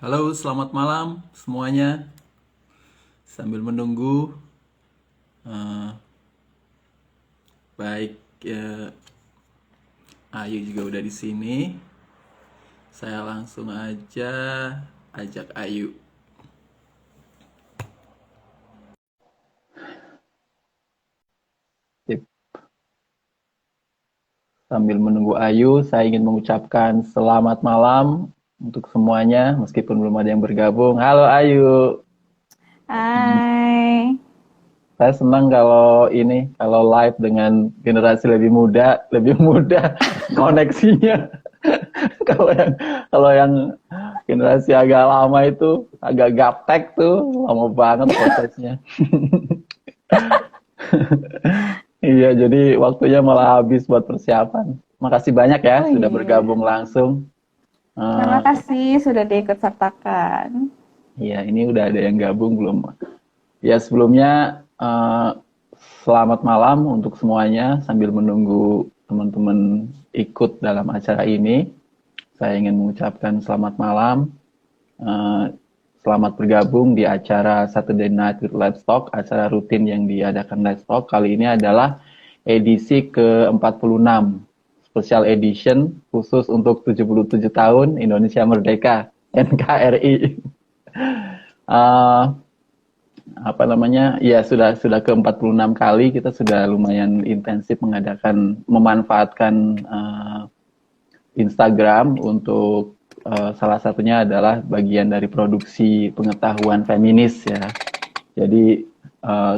Halo, selamat malam semuanya. Sambil menunggu, eh, baik Ayu juga udah di sini. Saya langsung aja ajak Ayu. Sip. Sambil menunggu Ayu, saya ingin mengucapkan selamat malam untuk semuanya, meskipun belum ada yang bergabung. Halo Ayu. Hai. Saya senang kalau live dengan generasi lebih mudah koneksinya. Kalau yang generasi agak lama itu agak gaptek tuh, lama banget prosesnya. Iya, jadi waktunya malah habis buat persiapan. Makasih banyak ya Oh sudah iya. bergabung langsung. Terima Eh, kasih sudah diikut sertakan. iya, ini udah ada yang gabung belum? Ya, sebelumnya selamat malam untuk semuanya. Sambil menunggu teman-teman ikut dalam acara ini, saya ingin mengucapkan selamat malam. Eh, Selamat bergabung di acara Saturday Night with Let's Talk, acara rutin yang diadakan Let's Talk. Kali ini adalah edisi ke-46, special edition khusus untuk 77 tahun Indonesia Merdeka, NKRI. Eh, apa namanya? Ya sudah ke-46 kali kita sudah lumayan intensif memanfaatkan Instagram untuk salah satunya adalah bagian dari produksi pengetahuan feminis ya. Jadi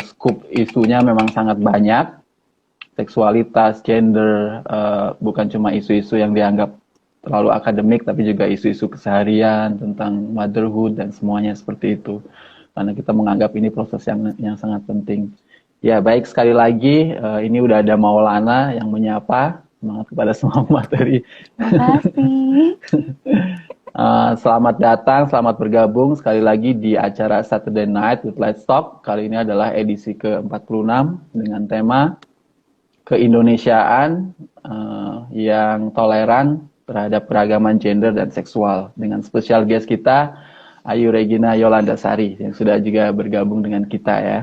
scoop isunya memang sangat banyak, seksualitas, gender, bukan cuma isu-isu yang dianggap terlalu akademik, tapi juga isu-isu keseharian tentang motherhood dan semuanya seperti itu. Karena kita menganggap ini proses yang sangat penting. Ya baik, sekali lagi ini udah ada Maulana yang menyapa. Semangat kepada semua materi. Terima kasih. Selamat datang, selamat bergabung sekali lagi di acara Saturday Night with Let's Talk. Kali ini adalah edisi ke-46 dengan tema keindonesiaan yang toleran terhadap keragaman gender dan seksual. Dengan spesial guest kita, Ayu Regina Yolanda Sari, yang sudah juga bergabung dengan kita ya.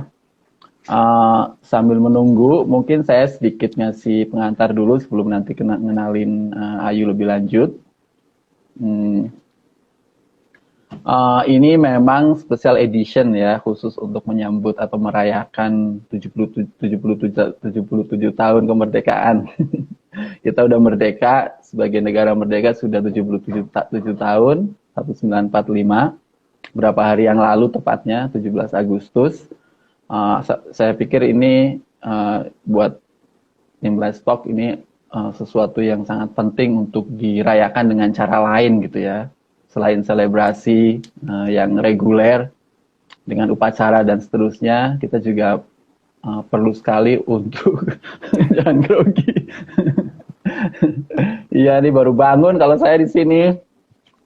Sambil menunggu, mungkin saya sedikit ngasih pengantar dulu sebelum nanti kenalin Ayu lebih lanjut. Hmm, ini memang special edition ya, khusus untuk menyambut atau merayakan 77 tahun kemerdekaan. Kita udah merdeka, sebagai negara merdeka sudah 77 tahun, 1945. Berapa hari yang lalu tepatnya, 17 Agustus. Saya pikir ini buat tim Stock ini sesuatu yang sangat penting untuk dirayakan dengan cara lain gitu ya. Selain selebrasi yang reguler dengan upacara dan seterusnya, kita juga perlu sekali untuk jangan grogi. Iya nih baru bangun kalau saya di sini,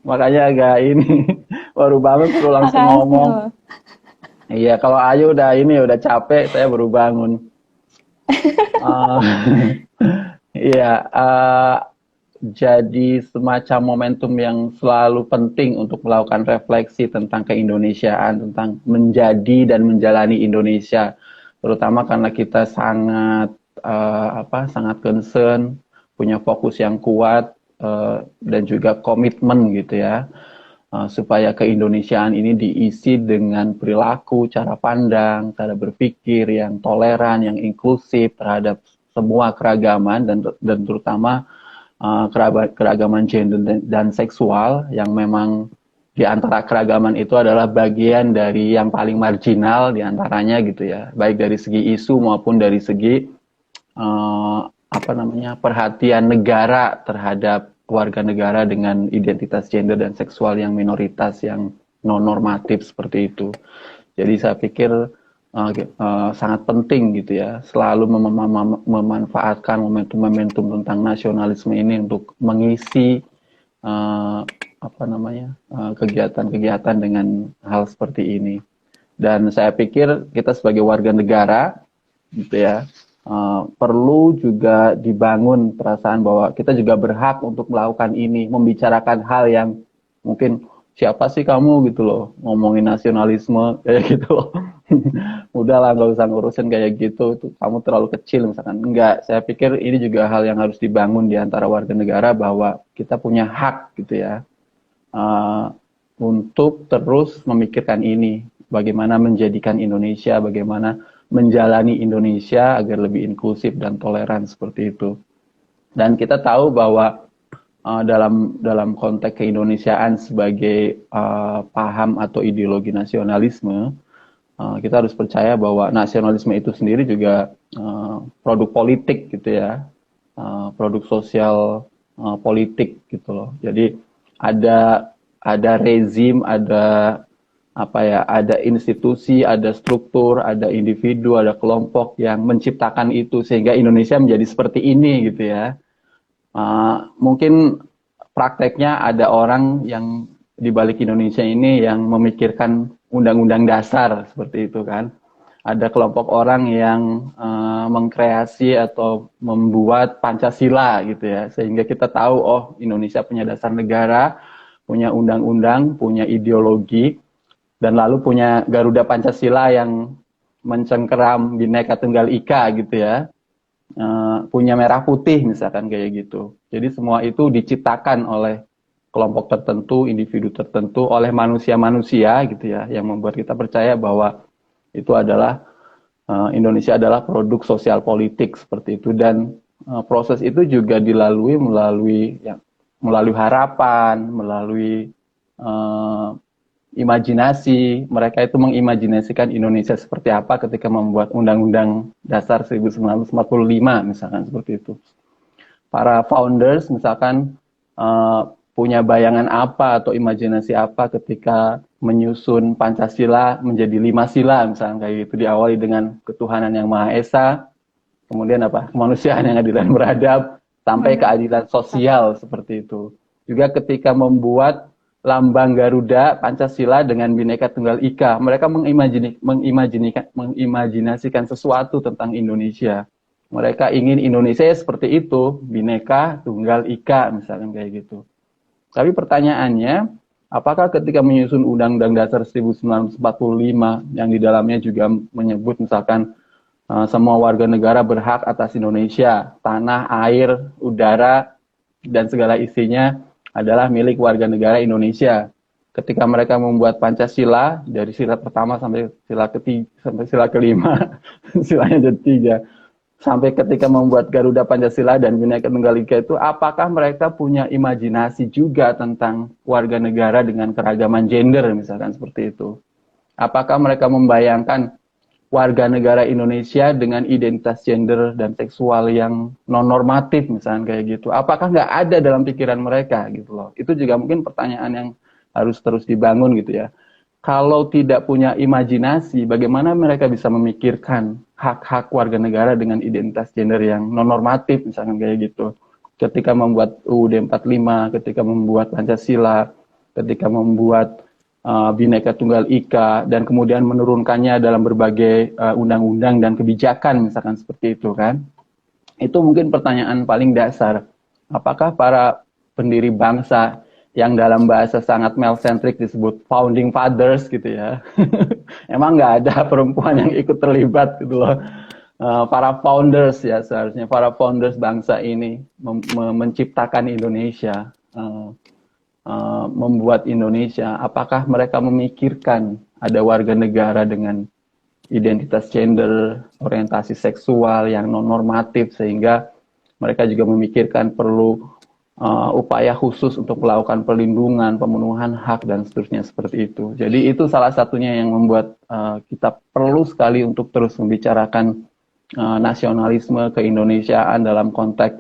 makanya agak ini baru bangun perlu langsung Makasih ngomong. loh. Iya kalau Ayu udah capek, saya baru bangun. Uh, iya, jadi semacam momentum yang selalu penting untuk melakukan refleksi tentang keindonesiaan, tentang menjadi dan menjalani Indonesia, terutama karena kita sangat concern, punya fokus yang kuat dan juga komitmen gitu ya, supaya keindonesiaan ini diisi dengan perilaku, cara pandang, cara berpikir yang toleran, yang inklusif terhadap semua keragaman dan terutama keragaman gender dan seksual yang memang di antara keragaman itu adalah bagian dari yang paling marginal di antaranya gitu ya, baik dari segi isu maupun dari segi perhatian negara terhadap warga negara dengan identitas gender dan seksual yang minoritas yang non normatif seperti itu. Jadi saya pikir sangat penting gitu ya, selalu memanfaatkan momentum-momentum tentang nasionalisme ini untuk mengisi kegiatan-kegiatan dengan hal seperti ini. Dan saya pikir kita sebagai warga negara gitu ya, perlu juga dibangun perasaan bahwa kita juga berhak untuk melakukan ini, membicarakan hal yang mungkin siapa sih kamu gitu loh, ngomongin nasionalisme kayak gitu loh. Udahlah nggak usah ngurusin kayak gitu, tuh kamu terlalu kecil misalkan. Enggak, saya pikir ini juga hal yang harus dibangun di antara warga negara bahwa kita punya hak gitu ya, eh, untuk terus memikirkan ini, bagaimana menjadikan Indonesia, bagaimana menjalani Indonesia agar lebih inklusif dan toleran seperti itu. Dan kita tahu bahwa dalam konteks keindonesiaan sebagai paham atau ideologi nasionalisme, kita harus percaya bahwa nasionalisme itu sendiri juga produk politik gitu ya, produk sosial politik gitu loh. Jadi ada rezim, ada apa ya, ada institusi, ada struktur, ada individu, ada kelompok yang menciptakan itu sehingga Indonesia menjadi seperti ini gitu ya. Mungkin prakteknya ada orang yang di balik Indonesia ini yang memikirkan undang-undang dasar seperti itu kan. Ada kelompok orang yang mengkreasi atau membuat Pancasila gitu ya, sehingga kita tahu oh Indonesia punya dasar negara, punya undang-undang, punya ideologi, dan lalu punya Garuda Pancasila yang mencengkeram Bhinneka Tunggal Ika gitu ya. Punya merah putih misalkan kayak gitu. Jadi semua itu diciptakan oleh kelompok tertentu, individu tertentu, oleh manusia-manusia gitu ya, yang membuat kita percaya bahwa itu adalah Indonesia adalah produk sosial politik seperti itu. Dan proses itu juga dilalui melalui harapan, melalui imajinasi. Mereka itu mengimajinasikan Indonesia seperti apa ketika membuat Undang-Undang Dasar 1945 misalkan seperti itu. Para founders misalkan punya bayangan apa atau imajinasi apa ketika menyusun Pancasila menjadi 5 sila misalkan kayak gitu, diawali dengan ketuhanan yang Maha Esa, kemudian apa, kemanusiaan yang adil dan beradab, sampai keadilan sosial seperti itu. Juga ketika membuat lambang Garuda Pancasila dengan Bhinneka Tunggal Ika, mereka mengimajinasikan sesuatu tentang Indonesia. Mereka ingin Indonesia seperti itu, Bhinneka Tunggal Ika misalkan kayak gitu. Tapi pertanyaannya, apakah ketika menyusun Undang-Undang Dasar 1945 yang di dalamnya juga menyebut misalkan semua warga negara berhak atas Indonesia, tanah, air, udara, dan segala isinya adalah milik warga negara Indonesia. Ketika mereka membuat Pancasila dari sila pertama sampai sila ketiga sampai sila kelima, silanya jadi 3, sampai ketika membuat Garuda Pancasila dan Bhinneka Tunggal Ika itu, apakah mereka punya imajinasi juga tentang warga negara dengan keragaman gender misalkan seperti itu? Apakah mereka membayangkan warga negara Indonesia dengan identitas gender dan seksual yang non-normatif misalnya kayak gitu? Apakah nggak ada dalam pikiran mereka gitu loh? Itu juga mungkin pertanyaan yang harus terus dibangun gitu ya. Kalau tidak punya imajinasi, bagaimana mereka bisa memikirkan hak-hak warga negara dengan identitas gender yang non-normatif misalnya kayak gitu? Ketika membuat UUD 45, ketika membuat Pancasila, ketika membuat Bhinneka Tunggal Ika, dan kemudian menurunkannya dalam berbagai undang-undang dan kebijakan misalkan seperti itu kan. Itu mungkin pertanyaan paling dasar. Apakah para pendiri bangsa yang dalam bahasa sangat male-centric disebut founding fathers gitu ya, emang nggak ada perempuan yang ikut terlibat gitu loh. Para founders ya, seharusnya para founders bangsa ini menciptakan Indonesia, membuat Indonesia, apakah mereka memikirkan ada warga negara dengan identitas gender, orientasi seksual yang non-normatif, sehingga mereka juga memikirkan perlu upaya khusus untuk melakukan perlindungan, pemenuhan hak, dan seterusnya seperti itu. Jadi itu salah satunya yang membuat kita perlu sekali untuk terus membicarakan nasionalisme keindonesiaan dalam konteks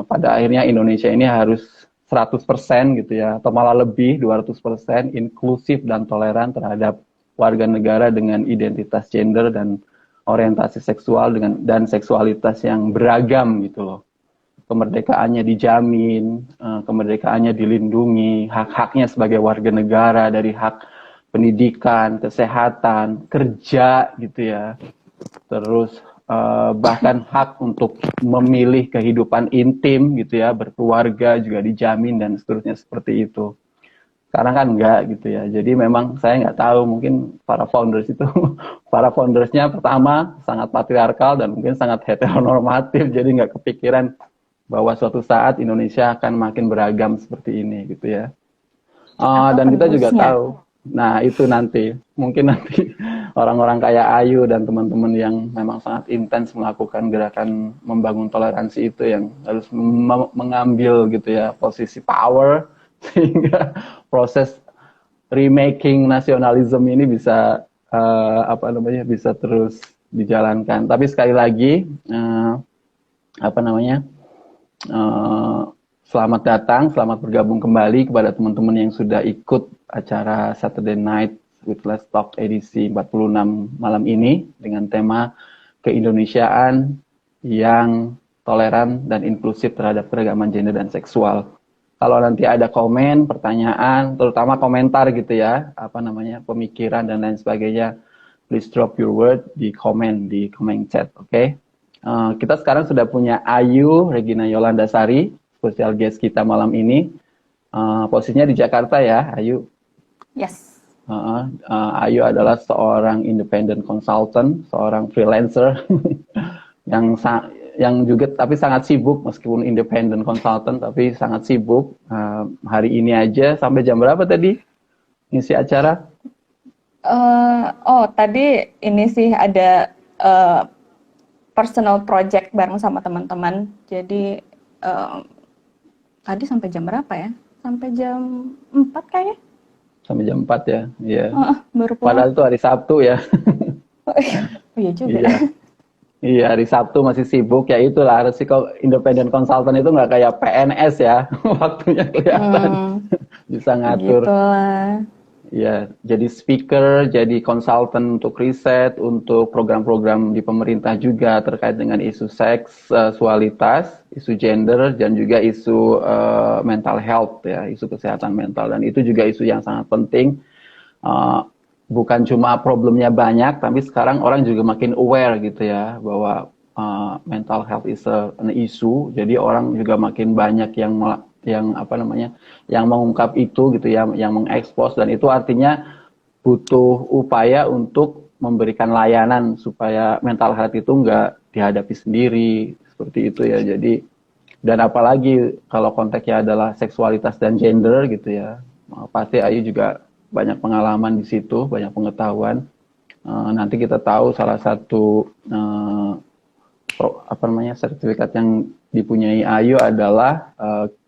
pada akhirnya Indonesia ini harus 100% gitu ya, atau malah lebih 200% inklusif dan toleran terhadap warga negara dengan identitas gender dan orientasi seksual dan seksualitas yang beragam gitu loh. Kemerdekaannya dijamin, kemerdekaannya dilindungi, hak-haknya sebagai warga negara dari hak pendidikan, kesehatan, kerja gitu ya. Terus bahkan hak untuk memilih kehidupan intim gitu ya, berkeluarga juga dijamin dan seterusnya seperti itu. Sekarang kan enggak gitu ya. Jadi memang saya nggak tahu, mungkin para founders itu, para foundersnya pertama sangat patriarkal dan mungkin sangat heteronormatif, jadi nggak kepikiran bahwa suatu saat Indonesia akan makin beragam seperti ini gitu ya. Atau Dan kita juga penebusnya. tahu, nah itu nanti, mungkin nanti orang-orang kayak Ayu dan teman-teman yang memang sangat intens melakukan gerakan membangun toleransi itu yang harus mengambil gitu ya posisi power sehingga proses remaking nasionalisme ini bisa apa namanya bisa terus dijalankan. Tapi sekali lagi apa namanya selamat datang, selamat bergabung kembali kepada teman-teman yang sudah ikut acara Saturday Night with Let's Talk edisi 46 malam ini dengan tema keindonesiaan yang toleran dan inklusif terhadap keragaman gender dan seksual. Kalau nanti ada komen, pertanyaan, terutama komentar gitu ya, apa namanya, pemikiran dan lain sebagainya, please drop your word di comment chat, oke? Kita sekarang sudah punya Ayu Regina Yolanda Sari, special guest kita malam ini. Posisinya di Jakarta ya, Ayu. Yes. Ayu adalah seorang independent consultant, seorang freelancer yang juga tapi sangat sibuk meskipun independent consultant tapi sangat sibuk. Hari ini aja sampai jam berapa tadi ngisi acara? Tadi ini sih ada personal project bareng sama teman-teman. Jadi tadi sampai jam berapa ya? Sampai jam 4 kayaknya. Sampai jam 4 ya. Iya. Baru Padahal pulang. itu hari Sabtu ya. Oh iya juga. Iya. Iya, hari Sabtu masih sibuk ya, itulah resiko independent consultant itu nggak kayak PNS ya. Waktunya kelihatan. Bisa ngatur. Gitulah. Ya, jadi speaker, jadi konsultan untuk riset, untuk program-program di pemerintah juga terkait dengan isu seks, seksualitas, isu gender, dan juga isu mental health ya, isu kesehatan mental. Dan itu juga isu yang sangat penting. Bukan cuma problemnya banyak, tapi sekarang orang juga makin aware gitu ya, bahwa mental health is an issue. Jadi orang juga makin banyak yang apa namanya, yang mengungkap itu gitu ya, yang mengekspos, dan itu artinya butuh upaya untuk memberikan layanan supaya mental health itu nggak dihadapi sendiri seperti itu ya. Jadi dan apalagi kalau konteksnya adalah seksualitas dan gender gitu ya, pasti Ayu juga banyak pengalaman di situ, banyak pengetahuan. Nanti kita tahu salah satu apa namanya sertifikat yang dipunyai Ayu adalah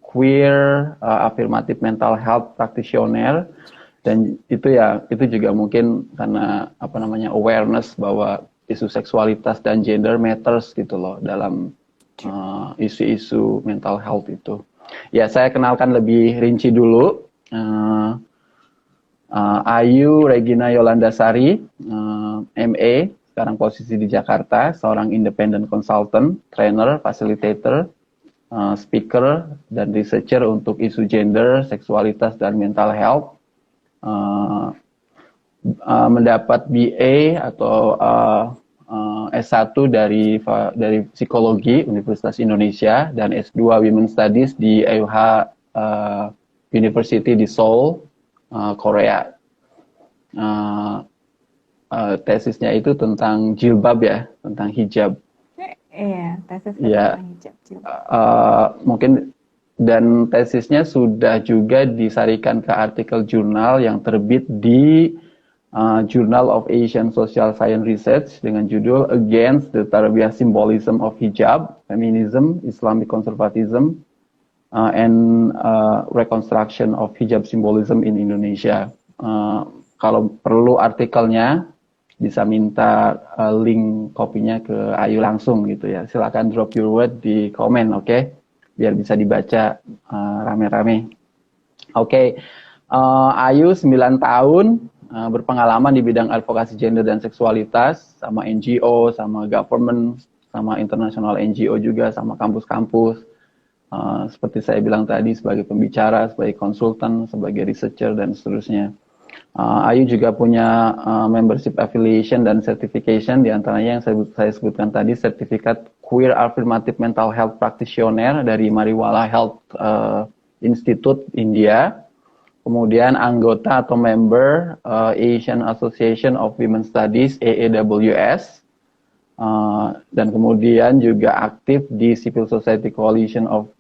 Queer Affirmative Mental Health Practitioner, dan itu ya itu juga mungkin karena apa namanya awareness bahwa isu seksualitas dan gender matters gitu loh dalam isu-isu mental health itu. Ya, saya kenalkan lebih rinci dulu. Ayu Regina Yolanda Sari, MA, sekarang posisi di Jakarta, seorang independent consultant, trainer, facilitator, speaker dan researcher untuk isu gender, seksualitas dan mental health. Mendapat BA atau S1 dari psikologi Universitas Indonesia dan S2 Women Studies di EUH University di Seoul, Korea. Tesisnya itu tentang jilbab ya, tentang hijab. Iya, tesis Ya, tentang hijab. mungkin dan tesisnya sudah juga disarikan ke artikel jurnal yang terbit di Journal of Asian Social Science Research dengan judul Against the Tarbiyah Symbolism of Hijab, Feminism, Islamic Conservatism, and Reconstruction of Hijab Symbolism in Indonesia. Kalau perlu artikelnya, bisa minta link kopinya ke Ayu langsung gitu ya. Silakan drop your word di komen, oke? Biar bisa dibaca rame-rame. Oke. Ayu 9 tahun, berpengalaman di bidang advokasi gender dan seksualitas, sama NGO, sama government, sama international NGO juga, sama kampus-kampus. Seperti saya bilang tadi, sebagai pembicara, sebagai konsultan, sebagai researcher, dan seterusnya. Ayu juga punya membership affiliation dan certification, di antaranya yang saya sebutkan tadi, sertifikat Queer Affirmative Mental Health Practitioner dari Mariwala Health Institute India. Kemudian anggota atau member Asian Association of Women Studies AAWS. Dan kemudian juga aktif di Civil Society Coalition of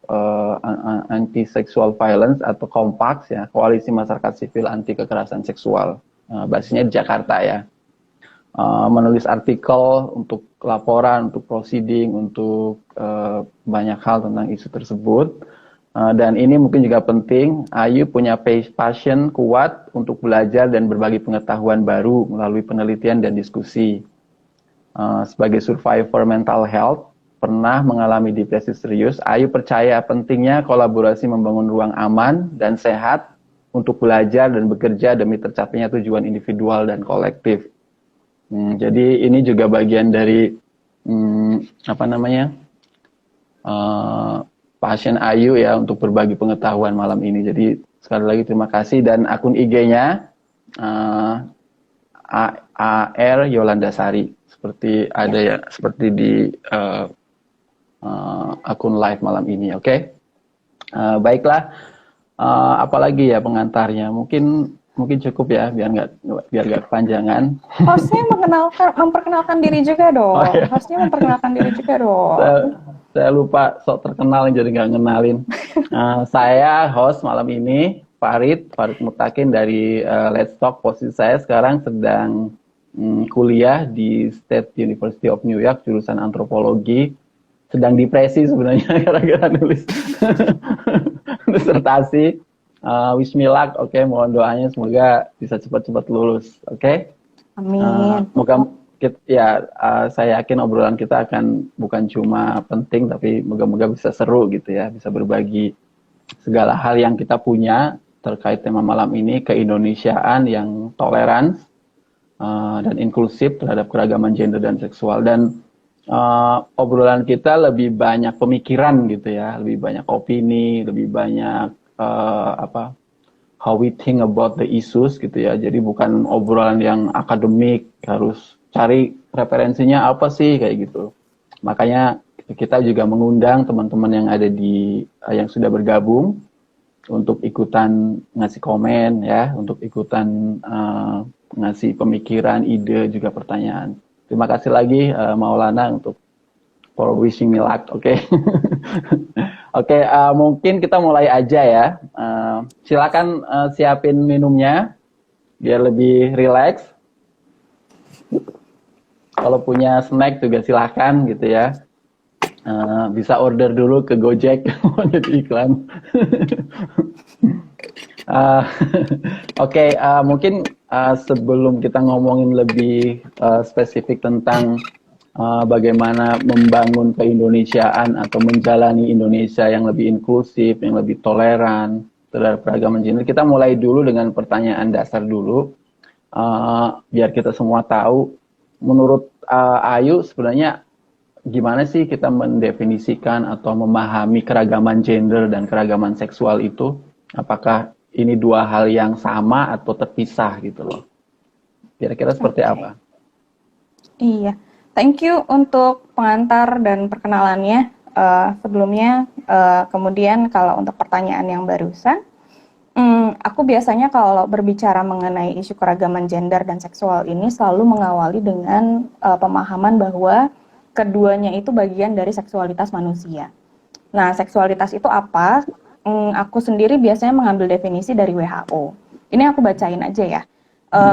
Anti-Sexual Violence atau COMPAX, ya, Koalisi Masyarakat Sipil Anti Kekerasan Seksual, basisnya di Jakarta, ya. Menulis artikel untuk laporan, untuk proceeding, untuk banyak hal tentang isu tersebut. Dan ini mungkin juga penting, Ayu punya passion kuat untuk belajar dan berbagi pengetahuan baru melalui penelitian dan diskusi. Sebagai survivor mental health, pernah mengalami depresi serius, Ayu percaya pentingnya kolaborasi membangun ruang aman dan sehat untuk belajar dan bekerja demi tercapainya tujuan individual dan kolektif. Jadi ini juga bagian dari passion Ayu, ya, untuk berbagi pengetahuan malam ini. Jadi sekali lagi terima kasih, dan akun IG-nya AR Yolanda Sari, seperti ada ya, seperti di akun live malam ini. Oke. Baiklah, apalagi ya pengantarnya, mungkin cukup ya, biar nggak kepanjangan. Hostnya memperkenalkan diri juga dong. Oh, iya. Hostnya memperkenalkan diri juga dong. Saya lupa, sok terkenal jadi nggak ngenalin. Saya host malam ini, Farid Mutakin dari Let's Talk. Posisi saya sekarang sedang kuliah di State University of New York, jurusan antropologi. Sedang depresi sebenarnya gara-gara nulis disertasi. Wish me luck, oke, mohon doanya semoga bisa cepat-cepat lulus, oke? Amin. Saya yakin obrolan kita akan bukan cuma penting, tapi moga-moga bisa seru gitu ya, bisa berbagi segala hal yang kita punya terkait tema malam ini, keindonesiaan yang toleran dan inklusif terhadap keragaman gender dan seksual. Dan obrolan kita lebih banyak pemikiran gitu ya, lebih banyak opini, lebih banyak how we think about the issues gitu ya. Jadi bukan obrolan yang akademik, harus cari referensinya apa sih kayak gitu. Makanya kita juga mengundang teman-teman yang ada yang sudah bergabung untuk ikutan ngasih komen ya, untuk ikutan ngasih pemikiran, ide, juga pertanyaan. Terima kasih lagi Maulana untuk for wishing me luck, oke? Oke, mungkin kita mulai aja ya. Silakan siapin minumnya biar lebih rileks. Kalau punya snack juga silakan gitu ya. Bisa order dulu ke Gojek, jadi iklan. Oke, mungkin sebelum kita ngomongin lebih spesifik tentang bagaimana membangun keindonesiaan atau menjalani Indonesia yang lebih inklusif, yang lebih toleran terhadap keragaman gender, kita mulai dulu dengan pertanyaan dasar dulu, biar kita semua tahu, menurut Ayu sebenarnya gimana sih kita mendefinisikan atau memahami keragaman gender dan keragaman seksual itu? Apakah ini dua hal yang sama atau terpisah gitu loh? Kira-kira seperti apa? Iya. Thank you untuk pengantar dan perkenalannya sebelumnya. Kemudian kalau untuk pertanyaan yang barusan, aku biasanya kalau berbicara mengenai isu keragaman gender dan seksual ini selalu mengawali dengan pemahaman bahwa keduanya itu bagian dari seksualitas manusia. Nah, seksualitas itu apa? Aku sendiri biasanya mengambil definisi dari WHO. Ini aku bacain aja ya.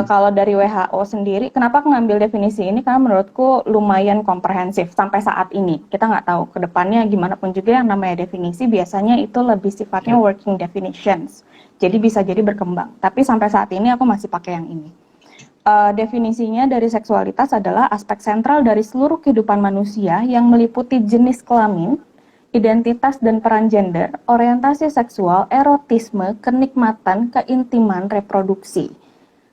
Kalau dari WHO sendiri, kenapa aku ngambil definisi ini? Karena menurutku lumayan komprehensif sampai saat ini. Kita nggak tahu ke depannya gimana pun juga yang namanya definisi biasanya itu lebih sifatnya working definitions. Jadi bisa jadi berkembang. Tapi sampai saat ini aku masih pakai yang ini. Definisinya dari seksualitas adalah aspek sentral dari seluruh kehidupan manusia yang meliputi jenis kelamin, identitas dan peran gender, orientasi seksual, erotisme, kenikmatan, keintiman, reproduksi.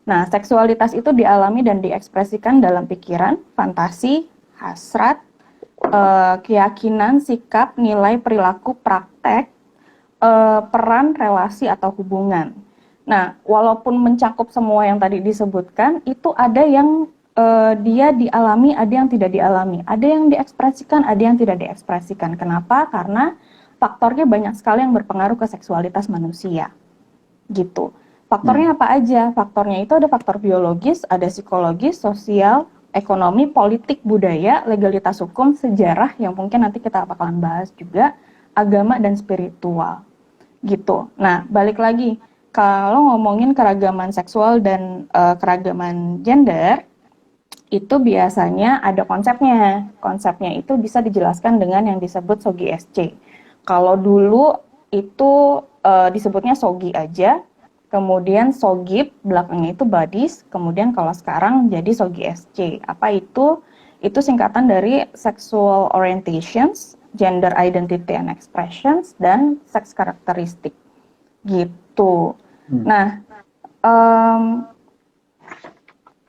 Nah, seksualitas itu dialami dan diekspresikan dalam pikiran, fantasi, hasrat, keyakinan, sikap, nilai, perilaku, praktek, peran, relasi, atau hubungan. Nah, walaupun mencakup semua yang tadi disebutkan, itu ada yang dia dialami, ada yang tidak dialami. Ada yang diekspresikan, ada yang tidak diekspresikan. Kenapa? Karena faktornya banyak sekali yang berpengaruh ke seksualitas manusia. Gitu. Faktornya apa aja? Faktornya itu ada faktor biologis, ada psikologis, sosial, ekonomi, politik, budaya, legalitas hukum, sejarah, yang mungkin nanti kita bakalan bahas juga, agama, dan spiritual. Gitu. Nah, balik lagi, kalau ngomongin keragaman seksual dan keragaman gender, itu biasanya ada konsepnya. Konsepnya itu bisa dijelaskan dengan yang disebut SOGI SC. Kalau dulu itu disebutnya SOGI aja, kemudian SOGIP, belakangnya itu BODIS, kemudian kalau sekarang jadi SOGI SC. Apa itu? Itu singkatan dari Sexual Orientations, Gender Identity and Expressions, dan Sex Characteristic. Gitu. Nah,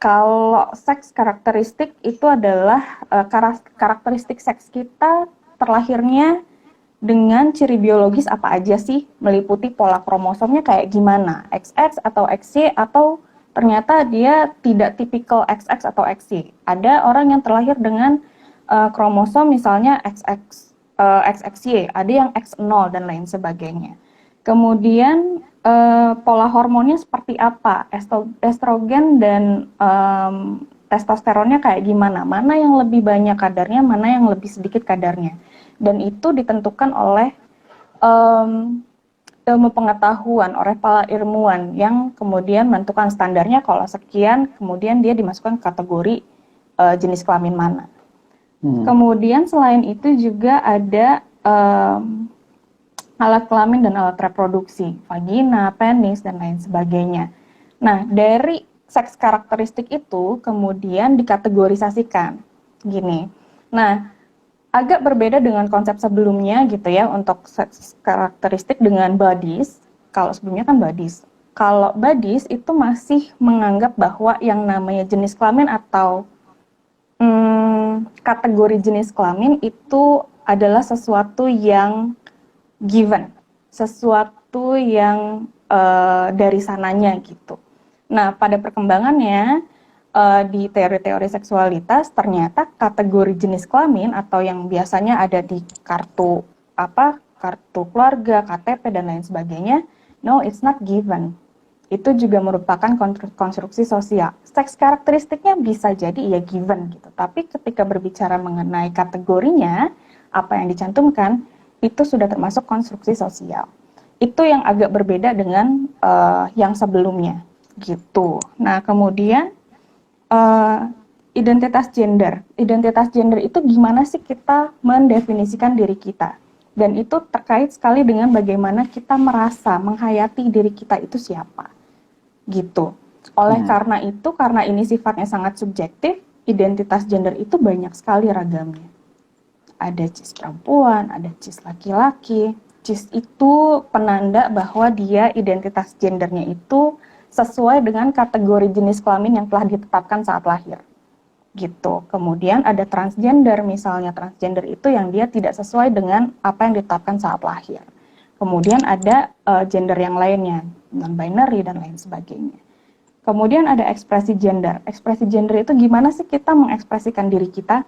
kalau seks karakteristik itu adalah karakteristik seks kita terlahirnya dengan ciri biologis apa aja sih, meliputi pola kromosomnya kayak gimana, XX atau XY, atau ternyata dia tidak tipikal XX atau XY. Ada orang yang terlahir dengan kromosom misalnya XXY, ada yang X0 dan lain sebagainya. Kemudian pola hormonnya seperti apa, estrogen dan testosteronnya kayak gimana, mana yang lebih banyak kadarnya, mana yang lebih sedikit kadarnya, dan itu ditentukan oleh ilmu pengetahuan, oleh para ilmuwan yang kemudian menentukan standarnya. Kalau sekian, kemudian dia dimasukkan ke kategori jenis kelamin mana. Kemudian selain itu juga ada alat kelamin dan alat reproduksi, vagina, penis, dan lain sebagainya. Nah, dari seks karakteristik itu kemudian dikategorisasikan. Gini. Nah, agak berbeda dengan konsep sebelumnya gitu ya, untuk seks karakteristik dengan BODIS. Kalau sebelumnya kan BODIS. Kalau BODIS itu masih menganggap bahwa yang namanya jenis kelamin atau kategori jenis kelamin itu adalah sesuatu yang given, sesuatu yang dari sananya gitu. Nah, pada perkembangannya di teori-teori seksualitas ternyata kategori jenis kelamin atau yang biasanya ada di kartu keluarga, KTP dan lain sebagainya, no, it's not given. Itu juga merupakan konstruksi sosial. Seks karakteristiknya bisa jadi ya given gitu, tapi ketika berbicara mengenai kategorinya, apa yang dicantumkan itu sudah termasuk konstruksi sosial. Itu yang agak berbeda dengan yang sebelumnya, gitu. Nah, kemudian identitas gender. Identitas gender itu gimana sih kita mendefinisikan diri kita? Dan itu terkait sekali dengan bagaimana kita merasa, menghayati diri kita itu siapa, gitu. Oleh karena itu, karena ini sifatnya sangat subjektif, identitas gender itu banyak sekali ragamnya. Ada cis perempuan, ada cis laki-laki. Cis itu penanda bahwa dia identitas gendernya itu sesuai dengan kategori jenis kelamin yang telah ditetapkan saat lahir. Gitu. Kemudian ada transgender, misalnya transgender itu yang dia tidak sesuai dengan apa yang ditetapkan saat lahir. Kemudian ada gender yang lainnya, non-binary dan lain sebagainya. Kemudian ada ekspresi gender. Ekspresi gender itu gimana sih kita mengekspresikan diri kita?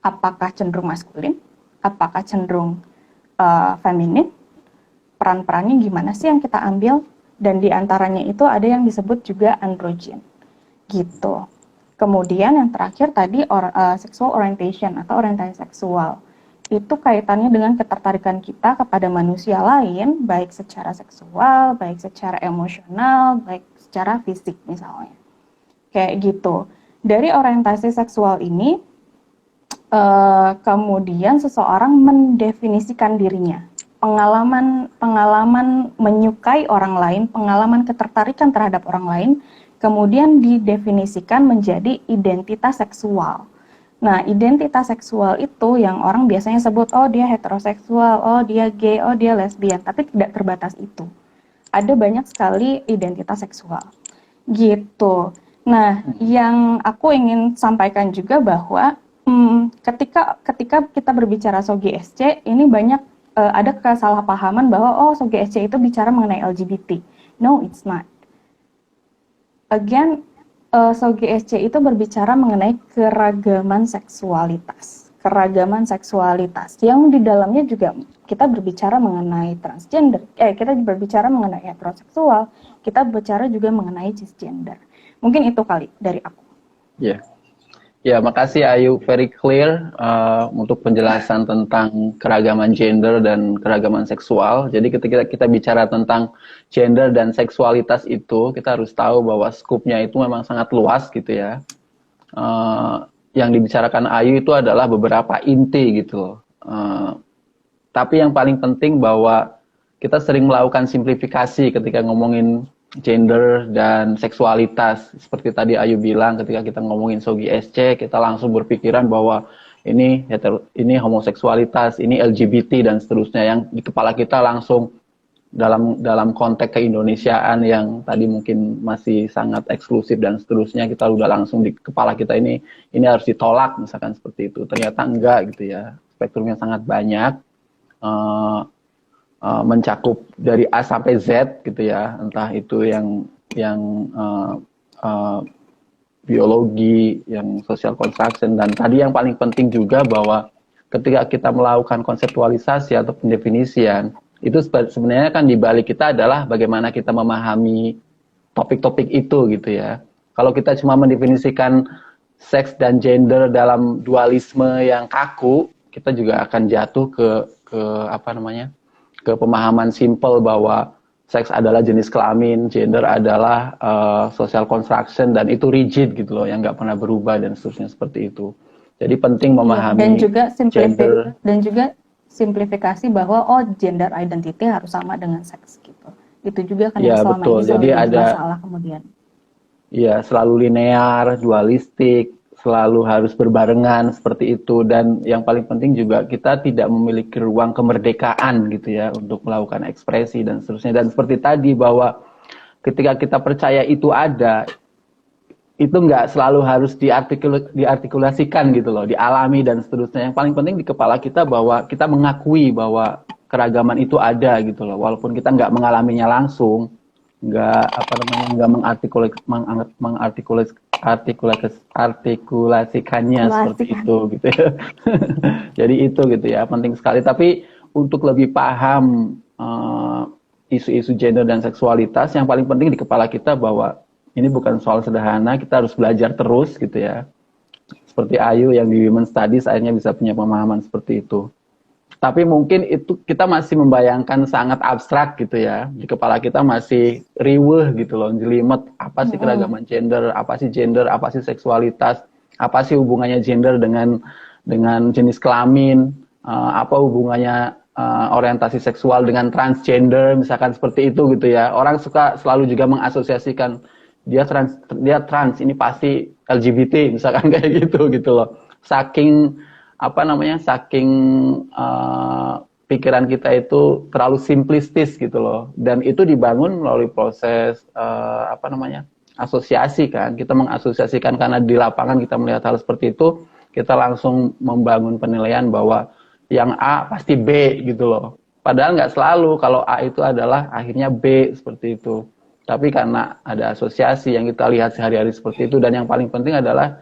Apakah cenderung maskulin, apakah cenderung feminin, peran-perannya gimana sih yang kita ambil, dan diantaranya itu ada yang disebut juga androgen, gitu. Kemudian yang terakhir tadi sexual orientation atau orientasi seksual, itu kaitannya dengan ketertarikan kita kepada manusia lain, baik secara seksual, baik secara emosional, baik secara fisik misalnya, kayak gitu. Dari orientasi seksual ini kemudian seseorang mendefinisikan dirinya, pengalaman menyukai orang lain, pengalaman ketertarikan terhadap orang lain, kemudian didefinisikan menjadi identitas seksual. Nah, identitas seksual itu yang orang biasanya sebut, oh dia heteroseksual, oh dia gay, oh dia lesbian, tapi tidak terbatas itu. Ada banyak sekali identitas seksual, gitu. Nah, yang aku ingin sampaikan juga bahwa ketika kita berbicara SOGI SC, ini banyak ada kesalahpahaman bahwa SOGI SC itu bicara mengenai LGBT. No, it's not. Again, SOGSC itu berbicara mengenai keragaman seksualitas. Keragaman seksualitas yang di dalamnya juga kita berbicara mengenai transgender, kita berbicara mengenai heteroseksual, kita berbicara juga mengenai cisgender. Mungkin itu kali dari aku. Ya, ya, makasih Ayu, very clear untuk penjelasan tentang keragaman gender dan keragaman seksual. Jadi ketika kita bicara tentang gender dan seksualitas itu, kita harus tahu bahwa skupnya itu memang sangat luas gitu ya. Yang dibicarakan Ayu itu adalah beberapa inti gitu loh. Tapi yang paling penting bahwa kita sering melakukan simplifikasi ketika ngomongin gender dan seksualitas. Seperti tadi Ayu bilang, ketika kita ngomongin SOGSC, kita langsung berpikiran bahwa ini homoseksualitas, ini LGBT dan seterusnya, yang di kepala kita langsung dalam konteks keindonesiaan yang tadi mungkin masih sangat eksklusif dan seterusnya, kita udah langsung di kepala kita ini harus ditolak misalkan seperti itu. Ternyata enggak gitu ya, spektrumnya sangat banyak, mencakup dari A sampai Z gitu ya, entah itu yang biologi, yang social construction, dan tadi yang paling penting juga bahwa ketika kita melakukan konseptualisasi atau pendefinisian, itu sebenarnya kan di balik kita adalah bagaimana kita memahami topik-topik itu gitu ya. Kalau kita cuma mendefinisikan seks dan gender dalam dualisme yang kaku, kita juga akan jatuh ke pemahaman simple bahwa seks adalah jenis kelamin, gender adalah social construction, dan itu rigid gitu loh, yang nggak pernah berubah dan seterusnya seperti itu. Jadi penting memahami dan juga gender simplifikasi bahwa gender identity harus sama dengan seks gitu. Itu juga kan ya, yang selama betul. ini Jadi ada masalah kemudian. Ya, selalu linear, dualistik, selalu harus berbarengan seperti itu. Dan yang paling penting juga kita tidak memiliki ruang kemerdekaan gitu ya untuk melakukan ekspresi dan seterusnya. Dan seperti tadi bahwa ketika kita percaya itu ada, itu nggak selalu harus diartikulasikan gitu loh, dialami dan seterusnya. Yang paling penting di kepala kita bahwa kita mengakui bahwa keragaman itu ada gitu loh, walaupun kita nggak mengalaminya langsung, nggak mengartikulasikannya seperti itu gitu ya. Jadi itu gitu ya, penting sekali. Tapi untuk lebih paham isu-isu gender dan seksualitas, yang paling penting di kepala kita bahwa ini bukan soal sederhana, kita harus belajar terus gitu ya. Seperti Ayu yang di Women Studies akhirnya bisa punya pemahaman seperti itu. Tapi mungkin itu kita masih membayangkan sangat abstrak gitu ya. Di kepala kita masih riweuh gitu loh, jelimet. Apa sih keragaman gender, apa sih seksualitas, apa sih hubungannya gender dengan jenis kelamin, apa hubungannya orientasi seksual dengan transgender, misalkan seperti itu gitu ya. Orang suka selalu juga mengasosiasikan dia trans ini pasti LGBT misalkan kayak gitu loh. Saking pikiran kita itu terlalu simplistis gitu loh, dan itu dibangun melalui proses asosiasi kan. Kita mengasosiasikan karena di lapangan kita melihat hal seperti itu, kita langsung membangun penilaian bahwa yang A pasti B gitu loh. Padahal nggak selalu, kalau A itu adalah akhirnya B seperti itu. Tapi karena ada asosiasi yang kita lihat sehari-hari seperti itu, dan yang paling penting adalah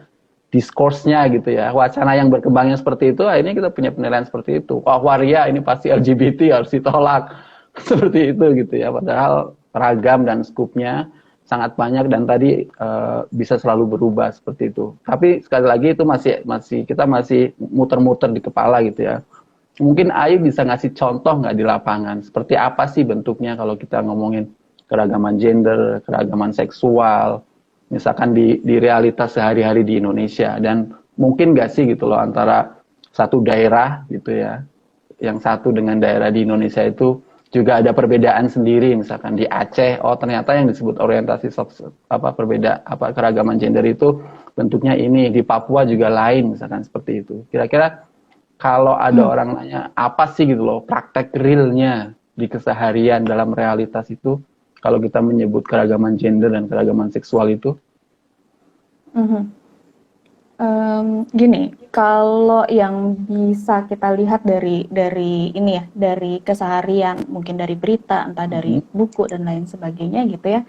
diskursnya gitu ya, wacana yang berkembangnya seperti itu, akhirnya kita punya penilaian seperti itu. Waria ini pasti LGBT, harus ditolak. Seperti itu gitu ya. Padahal ragam dan skupnya sangat banyak, dan tadi bisa selalu berubah seperti itu. Tapi sekali lagi itu kita masih muter-muter di kepala gitu ya. Mungkin Ayu bisa ngasih contoh nggak di lapangan? Seperti apa sih bentuknya kalau kita ngomongin keragaman gender, keragaman seksual, misalkan di realitas sehari-hari di Indonesia. Dan mungkin nggak sih gitu loh antara satu daerah gitu ya, yang satu dengan daerah di Indonesia itu juga ada perbedaan sendiri. Misalkan di Aceh, ternyata yang disebut orientasi keragaman gender itu bentuknya ini, di Papua juga lain misalkan seperti itu. Kira-kira kalau ada orang nanya apa sih gitu loh praktek realnya di keseharian dalam realitas itu kalau kita menyebut keragaman gender dan keragaman seksual itu? Gini, kalau yang bisa kita lihat dari ini ya, dari keseharian, mungkin dari berita, entah dari buku dan lain sebagainya gitu ya,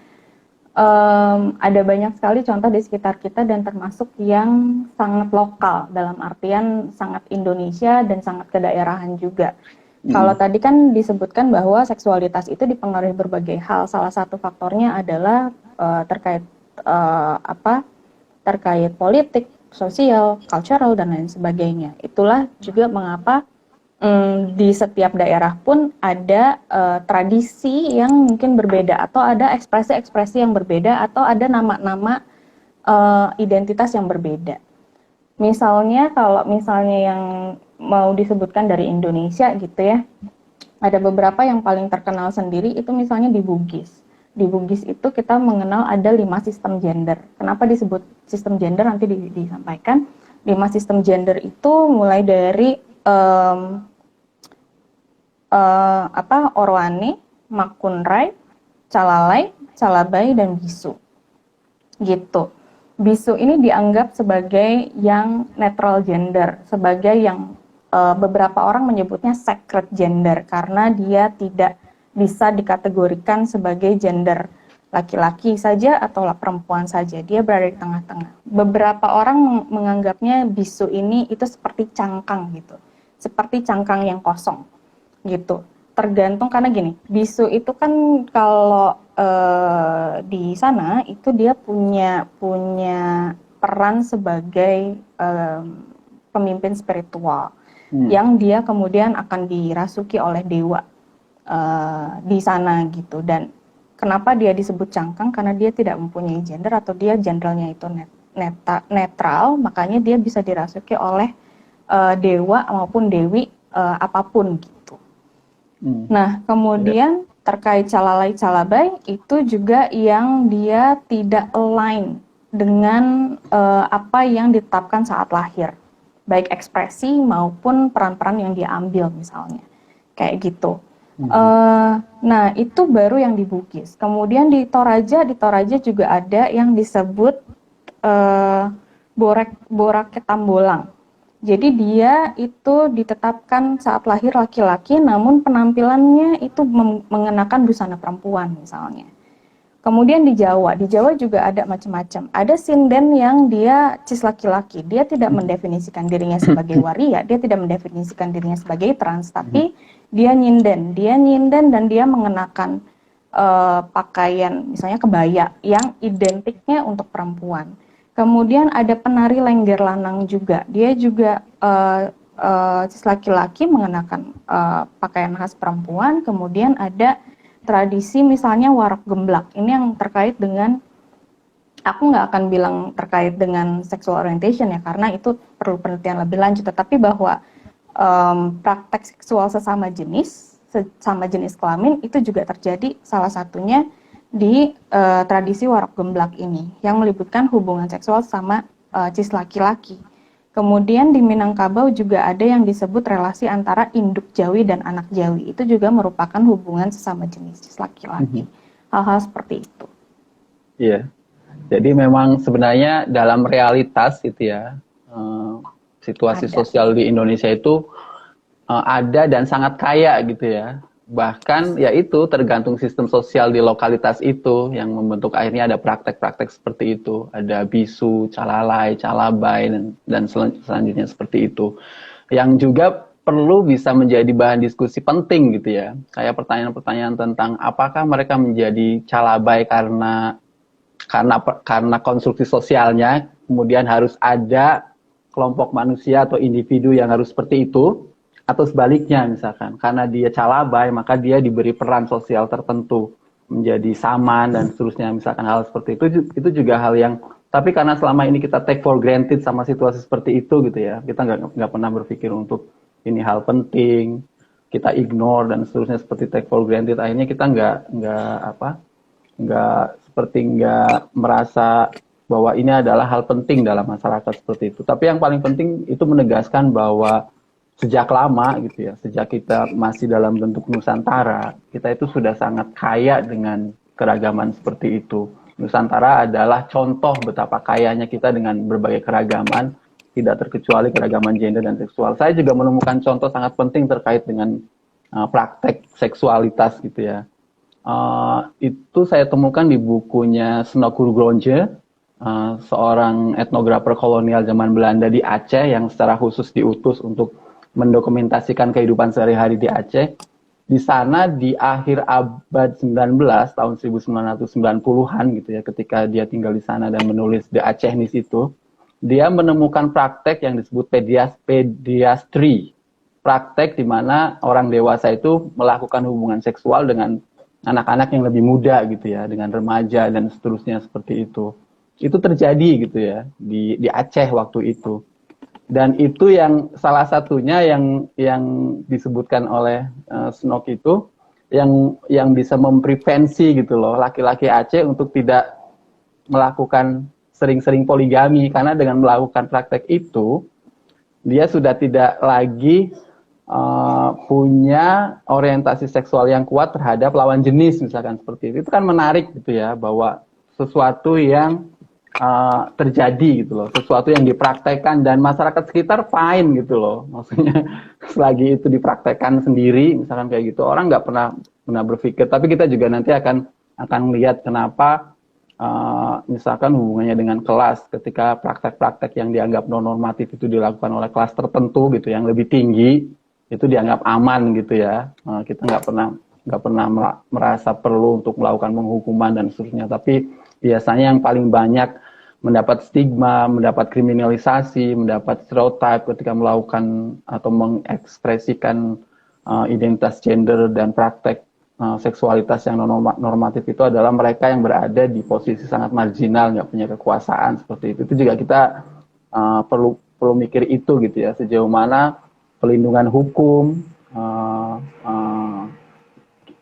ada banyak sekali contoh di sekitar kita dan termasuk yang sangat lokal, dalam artian sangat Indonesia dan sangat kedaerahan juga. Kalau tadi kan disebutkan bahwa seksualitas itu dipengaruhi berbagai hal, salah satu faktornya adalah terkait terkait politik, sosial, cultural, dan lain sebagainya. Itulah juga mengapa di setiap daerah pun ada tradisi yang mungkin berbeda, atau ada ekspresi-ekspresi yang berbeda, atau ada nama-nama identitas yang berbeda. Misalnya, kalau misalnya yang mau disebutkan dari Indonesia gitu ya, ada beberapa yang paling terkenal sendiri itu misalnya di Bugis. Di Bugis itu kita mengenal ada 5 sistem gender. Kenapa disebut sistem gender nanti disampaikan. 5 sistem gender itu mulai dari Orwane, Makunrai, Calalai, Calabai, dan Bisu. Gitu. Bisu ini dianggap sebagai yang netral gender, sebagai yang beberapa orang menyebutnya sacred gender karena dia tidak bisa dikategorikan sebagai gender laki-laki saja atau perempuan saja, dia berada di tengah-tengah. Beberapa orang menganggapnya bisu ini itu seperti cangkang gitu, seperti cangkang yang kosong gitu. Tergantung, karena gini, bisu itu kan kalau di sana itu dia punya peran sebagai pemimpin spiritual yang dia kemudian akan dirasuki oleh dewa di sana gitu. Dan kenapa dia disebut cangkang? Karena dia tidak mempunyai gender, atau dia gendernya itu netral, makanya dia bisa dirasuki oleh dewa maupun dewi apapun gitu. Nah, kemudian terkait calalai calabai itu juga yang dia tidak align dengan apa yang ditetapkan saat lahir, baik ekspresi maupun peran-peran yang dia ambil misalnya, kayak gitu. Nah, itu baru yang di Bugis. Kemudian di Toraja juga ada yang disebut Borak Ketambolang. Jadi dia itu ditetapkan saat lahir laki-laki, namun penampilannya itu mengenakan busana perempuan misalnya. Kemudian di Jawa juga ada macam-macam. Ada sinden yang dia cis laki-laki, dia tidak mendefinisikan dirinya sebagai waria, dia tidak mendefinisikan dirinya sebagai trans, tapi dia nyinden dan dia mengenakan pakaian misalnya kebaya yang identiknya untuk perempuan. Kemudian ada penari Lengger Lanang juga, dia juga cis laki-laki mengenakan pakaian khas perempuan. Kemudian ada tradisi misalnya warak gemblak, ini yang terkait dengan, aku nggak akan bilang terkait dengan sexual orientation ya, karena itu perlu penelitian lebih lanjut, tetapi bahwa praktek seksual sesama jenis kelamin itu juga terjadi, salah satunya di tradisi warak gemblak ini, yang melibatkan hubungan seksual sama cis laki-laki. Kemudian di Minangkabau juga ada yang disebut relasi antara induk Jawi dan anak Jawi. Itu juga merupakan hubungan sesama jenis laki-laki. Hal-hal seperti itu. Iya. Jadi memang sebenarnya dalam realitas itu ya, situasi sosial di Indonesia itu ada dan sangat kaya gitu ya. Bahkan ya itu tergantung sistem sosial di lokalitas itu yang membentuk akhirnya ada praktek-praktek seperti itu, ada bisu, calalai, calabai dan selanjutnya seperti itu, yang juga perlu bisa menjadi bahan diskusi penting gitu ya. Kayak pertanyaan-pertanyaan tentang apakah mereka menjadi calabai karena konstruksi sosialnya, kemudian harus ada kelompok manusia atau individu yang harus seperti itu, atau sebaliknya misalkan, karena dia calabai maka dia diberi peran sosial tertentu menjadi saman dan seterusnya, misalkan hal seperti itu juga hal yang, tapi karena selama ini kita take for granted sama situasi seperti itu gitu ya, kita nggak pernah berpikir untuk ini hal penting, kita ignore dan seterusnya seperti take for granted, akhirnya kita nggak merasa bahwa ini adalah hal penting dalam masyarakat seperti itu. Tapi yang paling penting itu menegaskan bahwa sejak lama gitu ya, sejak kita masih dalam bentuk Nusantara, kita itu sudah sangat kaya dengan keragaman seperti itu. Nusantara adalah contoh betapa kayanya kita dengan berbagai keragaman, tidak terkecuali keragaman gender dan seksual. Saya juga menemukan contoh sangat penting terkait dengan praktek seksualitas gitu ya. Itu saya temukan di bukunya Snokur Gronje, seorang etnografer kolonial zaman Belanda di Aceh yang secara khusus diutus untuk mendokumentasikan kehidupan sehari-hari di Aceh. Di sana di akhir abad 19, tahun 1990-an gitu ya, ketika dia tinggal di sana dan menulis The Acehnis itu, dia menemukan praktek yang disebut pediastri. Praktek di mana orang dewasa itu melakukan hubungan seksual dengan anak-anak yang lebih muda gitu ya, dengan remaja dan seterusnya seperti itu. Itu terjadi gitu ya di Aceh waktu itu. Dan itu yang salah satunya yang disebutkan oleh Snok itu yang bisa memprevensi gitu loh laki-laki Aceh untuk tidak melakukan sering-sering poligami, karena dengan melakukan praktek itu dia sudah tidak lagi punya orientasi seksual yang kuat terhadap lawan jenis misalkan seperti itu. Itu kan menarik gitu ya, bahwa sesuatu yang terjadi gitu loh, sesuatu yang dipraktekkan dan masyarakat sekitar fine gitu loh, maksudnya selagi itu dipraktekkan sendiri misalkan kayak gitu, orang nggak pernah berpikir. Tapi kita juga nanti akan lihat kenapa misalkan hubungannya dengan kelas, ketika praktek-praktek yang dianggap non normatif itu dilakukan oleh kelas tertentu gitu yang lebih tinggi, itu dianggap aman gitu ya. Kita nggak pernah merasa perlu untuk melakukan penghukuman dan seterusnya. Tapi biasanya yang paling banyak mendapat stigma, mendapat kriminalisasi, mendapat stereotip ketika melakukan atau mengekspresikan identitas gender dan praktek seksualitas yang normatif itu adalah mereka yang berada di posisi sangat marginal, nggak punya kekuasaan seperti itu. Itu juga kita perlu mikir itu gitu ya, sejauh mana pelindungan hukum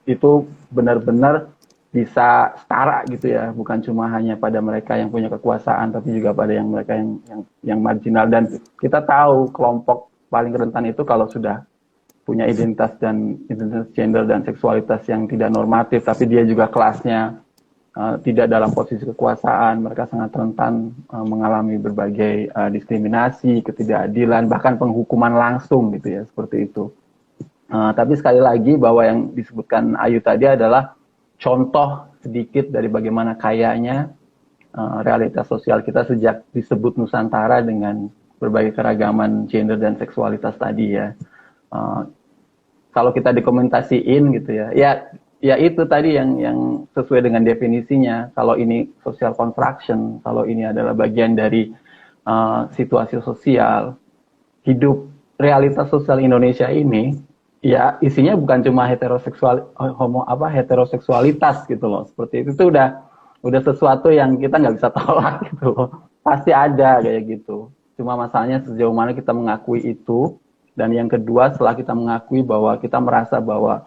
itu benar-benar bisa setara gitu ya, bukan cuma hanya pada mereka yang punya kekuasaan, tapi juga pada mereka yang marginal. Dan kita tahu kelompok paling rentan itu kalau sudah punya identitas gender dan seksualitas yang tidak normatif, tapi dia juga kelasnya tidak dalam posisi kekuasaan, mereka sangat rentan mengalami berbagai diskriminasi, ketidakadilan, bahkan penghukuman langsung gitu ya, seperti itu. Tapi sekali lagi bahwa yang disebutkan Ayu tadi adalah contoh sedikit dari bagaimana kayanya realitas sosial kita sejak disebut Nusantara dengan berbagai keragaman gender dan seksualitas tadi ya. Kalau kita dokumentasiin gitu ya itu tadi yang sesuai dengan definisinya. Kalau ini social construction, kalau ini adalah bagian dari situasi sosial, hidup realitas sosial Indonesia ini, ya isinya bukan cuma heteroseksualitas gitu loh. Seperti itu udah sesuatu yang kita nggak bisa tolak gitu loh. Pasti ada kayak gitu. Cuma masalahnya sejauh mana kita mengakui itu. Dan yang kedua, setelah kita mengakui bahwa kita merasa bahwa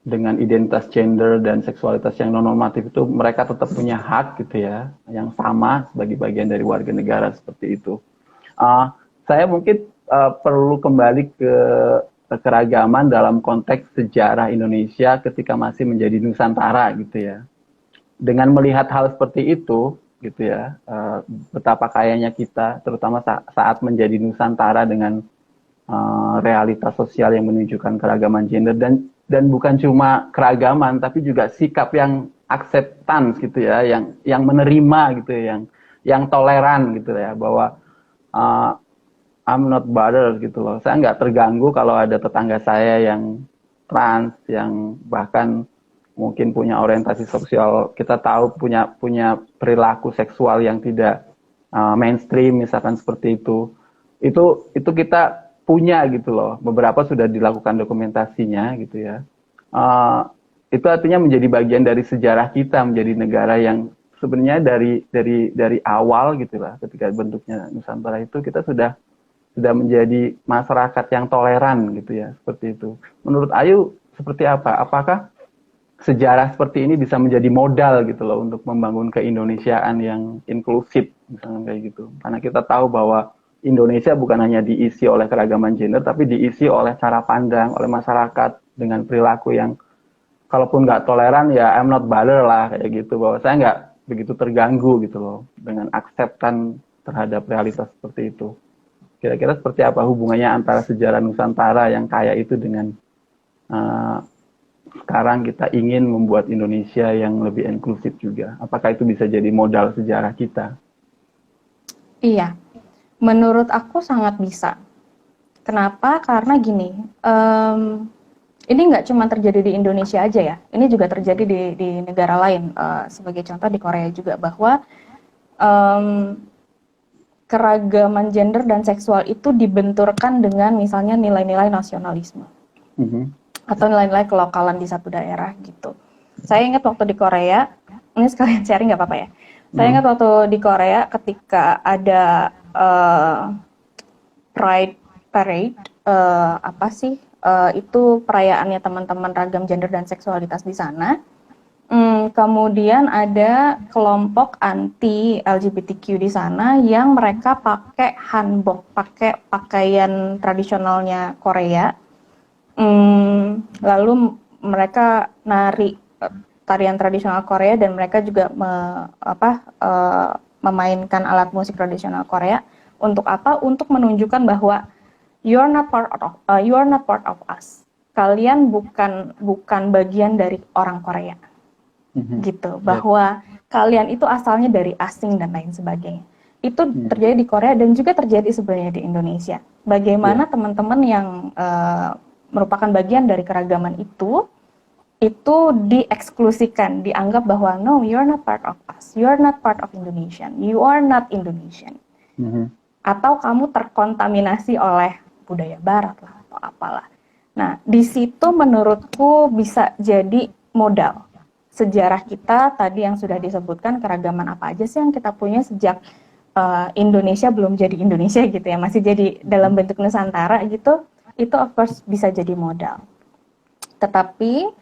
dengan identitas gender dan seksualitas yang non normatif itu mereka tetap punya hak gitu ya, yang sama sebagai bagian dari warga negara seperti itu. Saya mungkin perlu kembali ke keragaman dalam konteks sejarah Indonesia ketika masih menjadi Nusantara gitu ya. Dengan melihat hal seperti itu gitu ya, betapa kayanya kita, terutama saat menjadi Nusantara dengan realitas sosial yang menunjukkan keragaman gender dan bukan cuma keragaman tapi juga sikap yang acceptance gitu ya, yang menerima gitu ya, yang toleran gitu ya, bahwa I'm not bothered gitu loh. Saya nggak terganggu kalau ada tetangga saya yang trans, yang bahkan mungkin punya orientasi sosial, kita tahu punya perilaku seksual yang tidak mainstream misalkan seperti itu. Itu kita punya gitu loh. Beberapa sudah dilakukan dokumentasinya gitu ya. Itu artinya menjadi bagian dari sejarah kita, menjadi negara yang sebenarnya dari awal gitu lah, ketika bentuknya Nusantara itu kita sudah menjadi masyarakat yang toleran gitu ya, seperti itu. Menurut Ayu seperti apa? Apakah sejarah seperti ini bisa menjadi modal gitu loh untuk membangun keindonesiaan yang inklusif misalnya kayak gitu? Karena kita tahu bahwa Indonesia bukan hanya diisi oleh keragaman gender, tapi diisi oleh cara pandang oleh masyarakat dengan perilaku yang kalaupun nggak toleran ya I'm not bothered lah kayak gitu, bahwa saya nggak begitu terganggu gitu loh dengan acceptance terhadap realitas seperti itu. Kira-kira seperti apa hubungannya antara sejarah Nusantara yang kaya itu dengan sekarang kita ingin membuat Indonesia yang lebih inklusif juga? Apakah itu bisa jadi modal sejarah kita? Iya, menurut aku sangat bisa. Kenapa? Karena gini, ini nggak cuma terjadi di Indonesia aja ya, ini juga terjadi di negara lain. Sebagai contoh di Korea juga, bahwa keragaman gender dan seksual itu dibenturkan dengan misalnya nilai-nilai nasionalisme atau nilai-nilai kelokalan di satu daerah gitu. Saya ingat waktu di Korea, ini sekalian sharing nggak apa-apa ya. Saya ingat waktu di Korea ketika ada Pride Parade, itu perayaannya teman-teman ragam gender dan seksualitas di sana. Kemudian ada kelompok anti LGBTQ di sana yang mereka pakai hanbok, pakai pakaian tradisionalnya Korea. Lalu mereka nari tarian tradisional Korea dan mereka juga memainkan alat musik tradisional Korea. Untuk apa? Untuk menunjukkan bahwa you are not part of us. Kalian bukan bagian dari orang Korea. Gitu, bahwa kalian itu asalnya dari asing dan lain sebagainya. Itu terjadi di Korea dan juga terjadi sebenarnya di Indonesia. Bagaimana teman-teman yang merupakan bagian dari keragaman itu dieksklusikan, dianggap bahwa no, you are not part of us, you are not part of Indonesian, you are not Indonesian. Atau kamu terkontaminasi oleh budaya Barat lah atau apalah. Nah, di situ menurutku bisa jadi modal sejarah kita tadi yang sudah disebutkan, keragaman apa aja sih yang kita punya sejak Indonesia belum jadi Indonesia gitu ya, masih jadi dalam bentuk Nusantara gitu, itu of course bisa jadi modal. Tetapi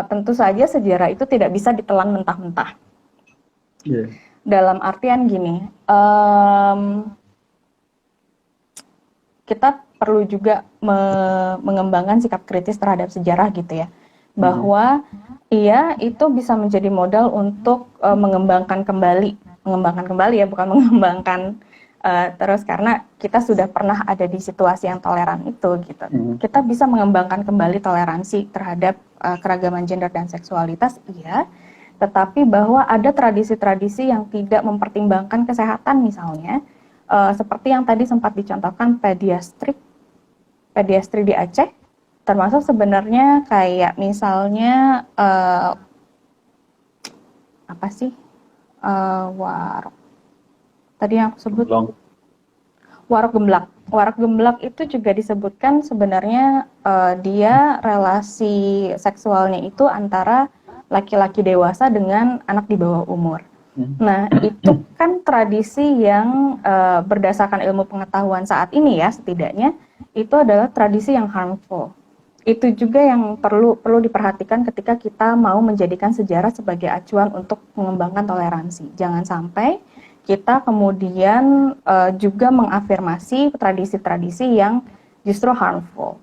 tentu saja sejarah itu tidak bisa ditelan mentah-mentah. Dalam artian gini, kita perlu juga mengembangkan sikap kritis terhadap sejarah gitu ya, bahwa iya itu bisa menjadi modal untuk mengembangkan kembali ya, bukan mengembangkan terus, karena kita sudah pernah ada di situasi yang toleran itu gitu. Kita bisa mengembangkan kembali toleransi terhadap keragaman gender dan seksualitas, iya, tetapi bahwa ada tradisi-tradisi yang tidak mempertimbangkan kesehatan misalnya, seperti yang tadi sempat dicontohkan pediatri di Aceh, termasuk sebenarnya kayak misalnya warok tadi yang aku sebut, warok gemblak itu juga disebutkan sebenarnya dia relasi seksualnya itu antara laki-laki dewasa dengan anak di bawah umur. Nah, itu kan tradisi yang berdasarkan ilmu pengetahuan saat ini ya, setidaknya itu adalah tradisi yang harmful. Itu juga yang perlu diperhatikan ketika kita mau menjadikan sejarah sebagai acuan untuk mengembangkan toleransi. Jangan sampai kita kemudian juga mengafirmasi tradisi-tradisi yang justru harmful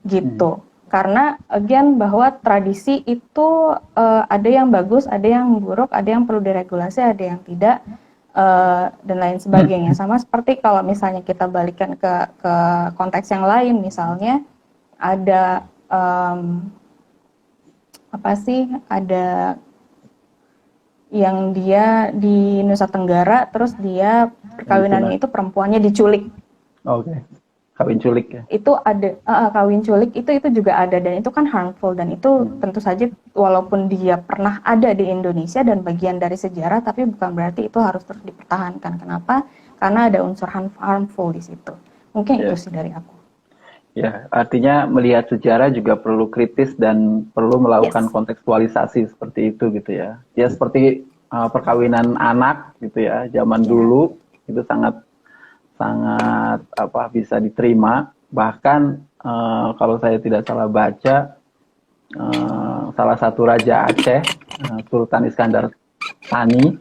gitu. Karena again bahwa tradisi itu ada yang bagus, ada yang buruk, ada yang perlu diregulasi, ada yang tidak, dan lain sebagainya. Sama seperti kalau misalnya kita balikan ke konteks yang lain, misalnya ada ada yang dia di Nusa Tenggara, terus dia perkawinannya itu perempuannya diculik. Kawin culik ya. Itu ada kawin culik, itu juga ada, dan itu kan harmful, dan itu tentu saja walaupun dia pernah ada di Indonesia dan bagian dari sejarah, tapi bukan berarti itu harus terus dipertahankan. Kenapa? Karena ada unsur harmful di situ. Mungkin itu sih dari aku. Ya, artinya melihat sejarah juga perlu kritis dan perlu melakukan kontekstualisasi seperti itu gitu ya. Ya seperti perkawinan anak gitu ya, zaman dulu itu sangat bisa diterima. Bahkan kalau saya tidak salah baca, salah satu raja Aceh, Sultan Iskandar Thani,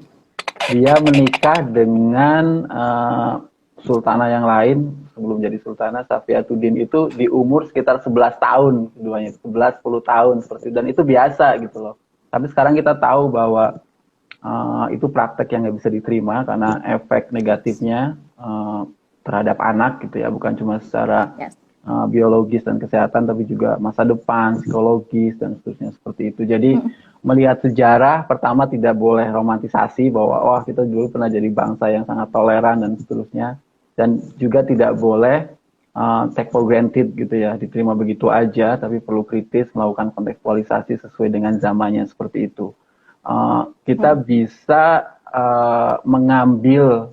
dia menikah dengan sultanah yang lain sebelum jadi sultanah, Safiatuddin, itu di umur sekitar 11 tahun keduanya, 11-10 tahun seperti itu, dan itu biasa gitu loh. Tapi sekarang kita tahu bahwa itu praktek yang nggak bisa diterima karena efek negatifnya terhadap anak gitu ya, bukan cuma secara biologis dan kesehatan, tapi juga masa depan, psikologis dan seterusnya seperti itu. Jadi melihat sejarah, pertama tidak boleh romantisasi bahwa wah kita dulu pernah jadi bangsa yang sangat toleran dan seterusnya, dan juga tidak boleh take for granted gitu ya, diterima begitu aja, tapi perlu kritis melakukan kontekstualisasi sesuai dengan zamannya seperti itu. Kita bisa mengambil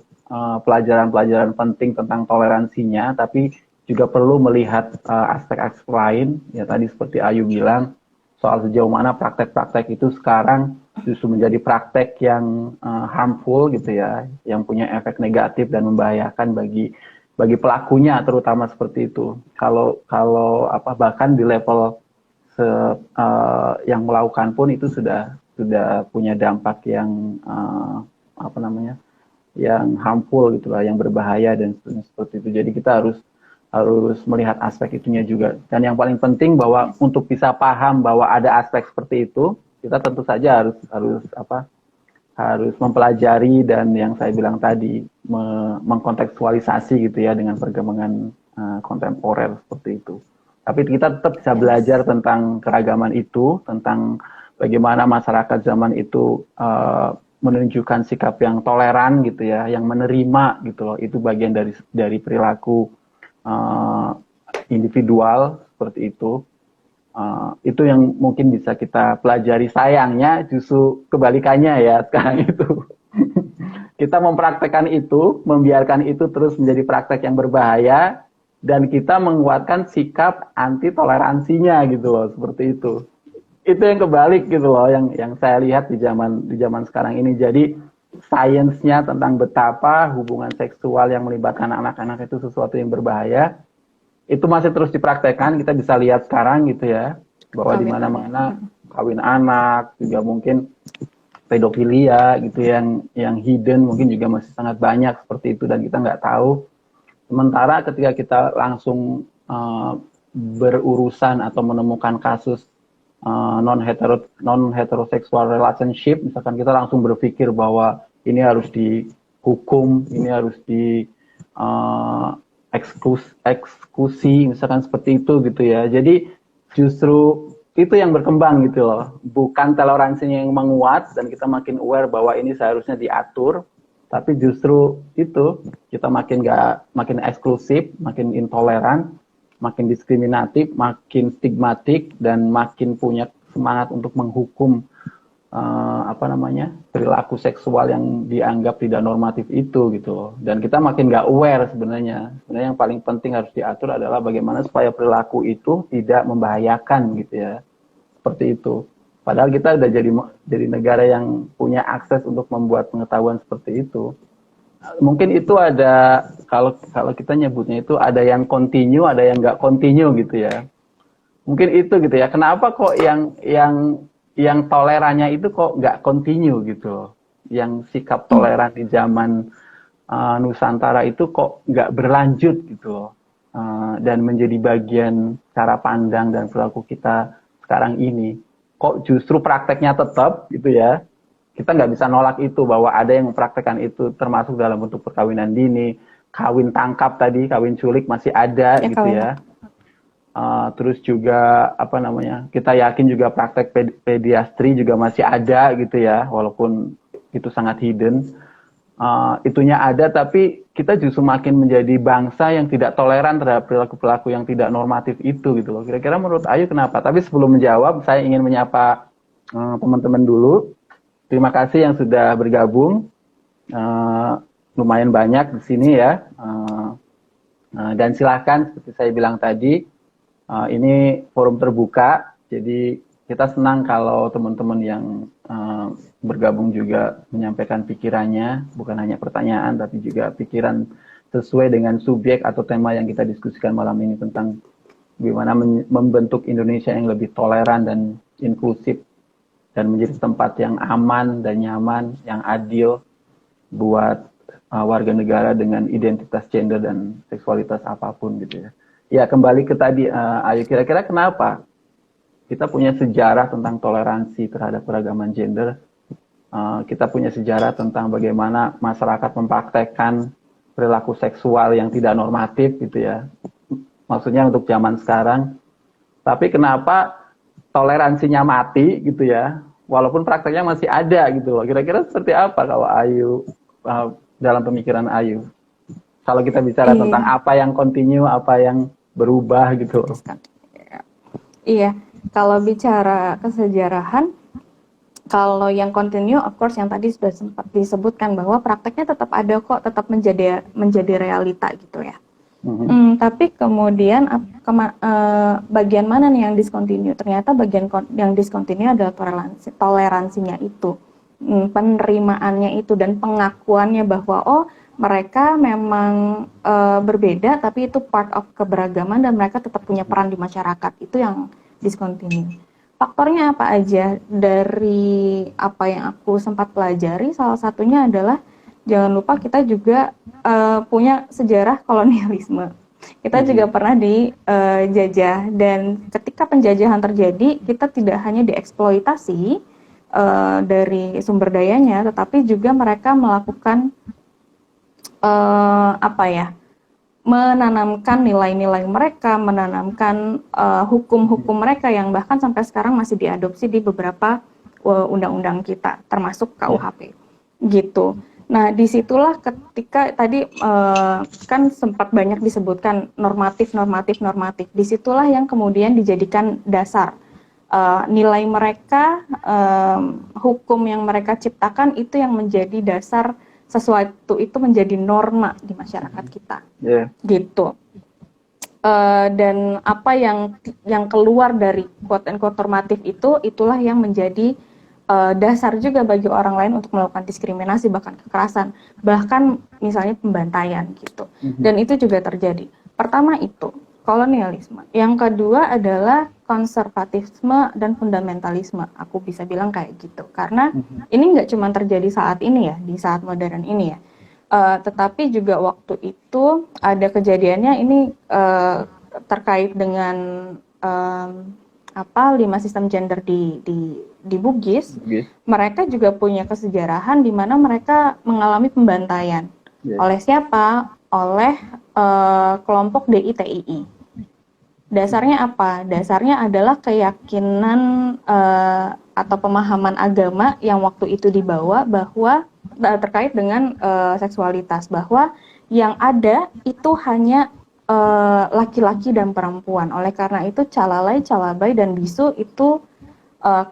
pelajaran-pelajaran penting tentang toleransinya, tapi juga perlu melihat aspek-aspek lain, ya tadi seperti Ayu bilang, soal sejauh mana praktek-praktek itu sekarang justru menjadi praktek yang harmful gitu ya, yang punya efek negatif dan membahayakan bagi pelakunya terutama seperti itu. Kalau bahkan di level yang melakukan pun itu sudah punya dampak yang yang harmful gitulah, yang berbahaya dan seperti itu. Jadi kita harus melihat aspek itunya juga. Dan yang paling penting bahwa untuk bisa paham bahwa ada aspek seperti itu, kita tentu saja harus mempelajari dan yang saya bilang tadi mengkontekstualisasi gitu ya dengan perkembangan kontemporer seperti itu. Tapi kita tetap bisa belajar tentang keragaman itu, tentang bagaimana masyarakat zaman itu menunjukkan sikap yang toleran gitu ya, yang menerima gitu loh. Itu bagian dari perilaku individual seperti itu. Itu yang mungkin bisa kita pelajari. Sayangnya justru kebalikannya ya sekarang itu. Kita mempraktekkan itu, membiarkan itu terus menjadi praktek yang berbahaya, dan kita menguatkan sikap anti toleransinya gitu loh, seperti itu. Itu yang kebalik gitu loh, yang saya lihat di zaman sekarang ini. Jadi sainsnya tentang betapa hubungan seksual yang melibatkan anak-anak itu sesuatu yang berbahaya, itu masih terus dipraktekkan. Kita bisa lihat sekarang gitu ya, bahwa di mana-mana kawin anak, juga mungkin pedofilia gitu yang hidden mungkin juga masih sangat banyak seperti itu dan kita nggak tahu. Sementara ketika kita langsung berurusan atau menemukan kasus non heteroseksual relationship, misalkan kita langsung berpikir bahwa ini harus dihukum, ini harus di eksekusi, misalkan seperti itu gitu ya. Jadi justru itu yang berkembang gitu loh, bukan toleransinya yang menguat dan kita makin aware bahwa ini seharusnya diatur, tapi justru itu kita makin eksklusif, makin intoleran, makin diskriminatif, makin stigmatik, dan makin punya semangat untuk menghukum perilaku seksual yang dianggap tidak normatif itu gitu loh. Dan kita makin nggak aware sebenarnya. Sebenarnya yang paling penting harus diatur adalah bagaimana supaya perilaku itu tidak membahayakan gitu ya. Seperti itu. Padahal kita udah jadi negara yang punya akses untuk membuat pengetahuan seperti itu. Mungkin itu ada, kalau kita nyebutnya itu ada yang continue, ada yang nggak continue gitu ya. Mungkin itu gitu ya. Kenapa kok yang tolerannya itu kok nggak continue gitu? Yang sikap toleran di zaman Nusantara itu kok nggak berlanjut gitu, dan menjadi bagian cara pandang dan perilaku kita sekarang ini. Kok justru prakteknya tetap gitu ya. Kita nggak bisa nolak itu, bahwa ada yang mempraktekkan itu, termasuk dalam bentuk perkawinan dini, kawin tangkap tadi, kawin culik masih ada ya, gitu ya. Terus juga kita yakin juga praktek pediatri juga masih ada gitu ya, walaupun itu sangat hidden. Itunya ada, tapi kita justru makin menjadi bangsa yang tidak toleran terhadap perilaku-perilaku yang tidak normatif itu gitu loh. Kira-kira menurut Ayu kenapa? Tapi sebelum menjawab, saya ingin menyapa teman-teman dulu. Terima kasih yang sudah bergabung. Lumayan banyak di sini ya. Dan silahkan, seperti saya bilang tadi, ini forum terbuka. Jadi kita senang kalau teman-teman yang bergabung juga menyampaikan pikirannya, bukan hanya pertanyaan, tapi juga pikiran sesuai dengan subjek atau tema yang kita diskusikan malam ini, tentang bagaimana membentuk Indonesia yang lebih toleran dan inklusif, dan menjadi tempat yang aman dan nyaman, yang adil buat warga negara dengan identitas gender dan seksualitas apapun gitu ya. Ya, kembali ke tadi, Ayu, kira-kira kenapa kita punya sejarah tentang toleransi terhadap keragaman gender, kita punya sejarah tentang bagaimana masyarakat mempraktekkan perilaku seksual yang tidak normatif gitu ya. Maksudnya untuk zaman sekarang. Tapi kenapa toleransinya mati gitu ya, walaupun prakteknya masih ada gitu loh. Kira-kira seperti apa kalau Ayu, dalam pemikiran Ayu? Kalau kita bicara tentang apa yang continue, apa yang berubah gitu loh. Iya, kalau bicara kesejarahan, kalau yang continue, of course yang tadi sudah sempat disebutkan bahwa prakteknya tetap ada kok, tetap menjadi realita gitu ya. Tapi kemudian bagian mana nih yang discontinue? Ternyata bagian yang discontinue adalah toleransinya itu, penerimaannya itu, dan pengakuannya bahwa oh mereka memang berbeda, tapi itu part of keberagaman dan mereka tetap punya peran di masyarakat. Itu yang discontinue. Faktornya apa aja? Dari apa yang aku sempat pelajari, salah satunya adalah jangan lupa kita juga punya sejarah kolonialisme. Kita juga pernah dijajah, dan ketika penjajahan terjadi, kita tidak hanya dieksploitasi dari sumber dayanya, tetapi juga mereka melakukan menanamkan nilai-nilai mereka, menanamkan hukum-hukum mereka yang bahkan sampai sekarang masih diadopsi di beberapa undang-undang kita, termasuk KUHP, gitu. Nah, disitulah ketika tadi kan sempat banyak disebutkan normatif. Disitulah yang kemudian dijadikan dasar nilai mereka, hukum yang mereka ciptakan itu yang menjadi dasar sesuatu itu menjadi norma di masyarakat kita, gitu. Dan apa yang keluar dari quote and quote normatif itu, itulah yang menjadi dasar juga bagi orang lain untuk melakukan diskriminasi, bahkan kekerasan, bahkan misalnya pembantaian gitu. Dan itu juga terjadi. Pertama itu kolonialisme. Yang kedua adalah konservatisme dan fundamentalisme. Aku bisa bilang kayak gitu. Karena ini nggak cuma terjadi saat ini ya, di saat modern ini ya. Tetapi juga waktu itu ada kejadiannya ini terkait dengan 5 sistem gender di Bugis. Mereka juga punya kesejarahan di mana mereka mengalami pembantaian. Oleh siapa? Oleh kelompok DITII. Dasarnya apa? Dasarnya adalah keyakinan atau pemahaman agama yang waktu itu dibawa bahwa terkait dengan seksualitas, bahwa yang ada itu hanya laki-laki dan perempuan. Oleh karena itu calalai, calabai, dan bisu itu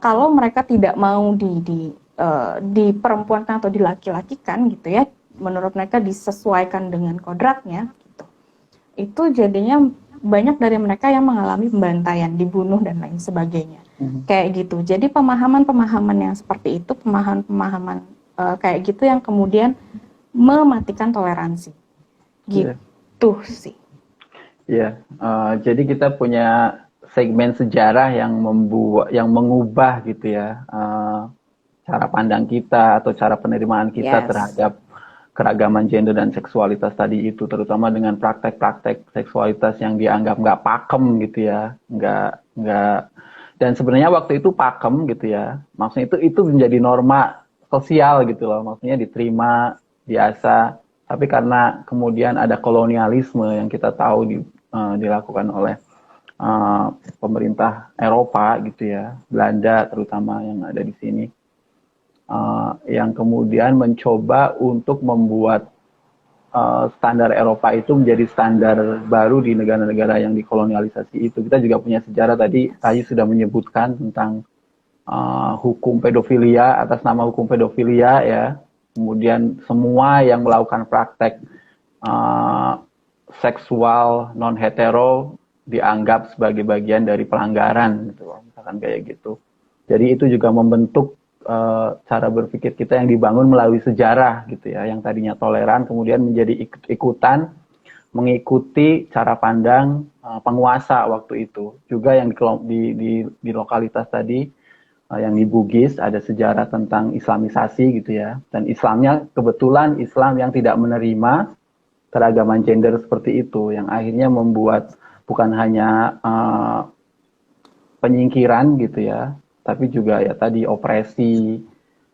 kalau mereka tidak mau diperempuankan atau dilaki-lakikan gitu ya, menurut mereka disesuaikan dengan kodratnya gitu. Itu jadinya banyak dari mereka yang mengalami pembantaian, dibunuh dan lain sebagainya. Kayak gitu. Jadi pemahaman-pemahaman yang seperti itu, pemahaman-pemahaman kayak gitu yang kemudian mematikan toleransi. Gitu sih. Iya, jadi kita punya segmen sejarah yang mengubah gitu ya, cara pandang kita atau cara penerimaan kita terhadap keragaman gender dan seksualitas tadi itu, terutama dengan praktek-praktek seksualitas yang dianggap nggak pakem gitu ya, nggak, dan sebenarnya waktu itu pakem gitu ya, maksudnya itu menjadi norma sosial gitu loh, maksudnya diterima biasa, tapi karena kemudian ada kolonialisme yang kita tahu dilakukan oleh pemerintah Eropa gitu ya, Belanda terutama yang ada di sini, yang kemudian mencoba untuk membuat standar Eropa itu menjadi standar baru di negara-negara yang dikolonialisasi itu. Kita juga punya sejarah, tadi Ayu sudah menyebutkan tentang hukum pedofilia, atas nama hukum pedofilia ya, kemudian semua yang melakukan praktek seksual non hetero dianggap sebagai bagian dari pelanggaran gitu, misalkan kayak gitu. Jadi itu juga membentuk cara berpikir kita yang dibangun melalui sejarah gitu ya, yang tadinya toleran kemudian menjadi ikutan mengikuti cara pandang penguasa waktu itu. Juga yang di lokalitas tadi yang di Bugis ada sejarah tentang islamisasi gitu ya, dan Islamnya kebetulan Islam yang tidak menerima keragaman gender seperti itu, yang akhirnya membuat bukan hanya penyingkiran gitu ya, tapi juga ya tadi opresi,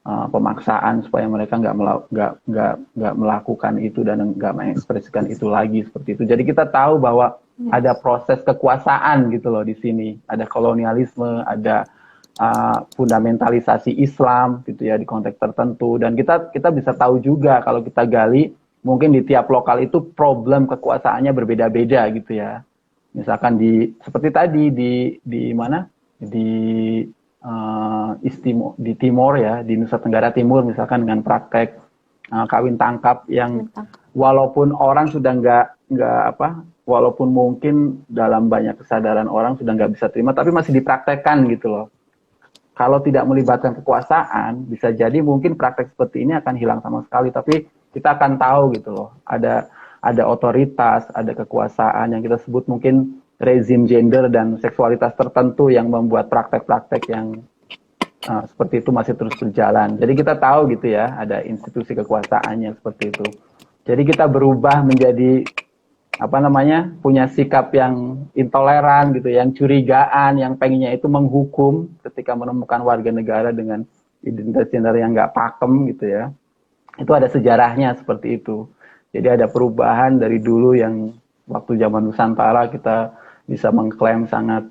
pemaksaan supaya mereka nggak melakukan itu dan nggak mengekspresikan itu lagi seperti itu. Jadi kita tahu bahwa ada proses kekuasaan gitu loh di sini, ada kolonialisme, ada fundamentalisasi Islam gitu ya di konteks tertentu, dan kita bisa tahu juga kalau kita gali mungkin di tiap lokal itu problem kekuasaannya berbeda-beda gitu ya. Misalkan seperti tadi di mana di Timor ya, di Nusa Tenggara Timur misalkan dengan praktek kawin tangkap yang walaupun orang sudah walaupun mungkin dalam banyak kesadaran orang sudah nggak bisa terima, tapi masih dipraktekkan gitu loh. Kalau tidak melibatkan kekuasaan, bisa jadi mungkin praktek seperti ini akan hilang sama sekali. Tapi kita akan tahu gitu loh, ada otoritas, ada kekuasaan yang kita sebut mungkin rezim gender dan seksualitas tertentu yang membuat praktek-praktek yang seperti itu masih terus berjalan. Jadi kita tahu gitu ya, ada institusi kekuasaannya seperti itu. Jadi kita berubah menjadi punya sikap yang intoleran gitu, yang curigaan, yang pengennya itu menghukum ketika menemukan warga negara dengan identitas gender yang nggak pakem gitu ya. Itu ada sejarahnya seperti itu. Jadi ada perubahan dari dulu yang waktu zaman Nusantara kita bisa mengklaim sangat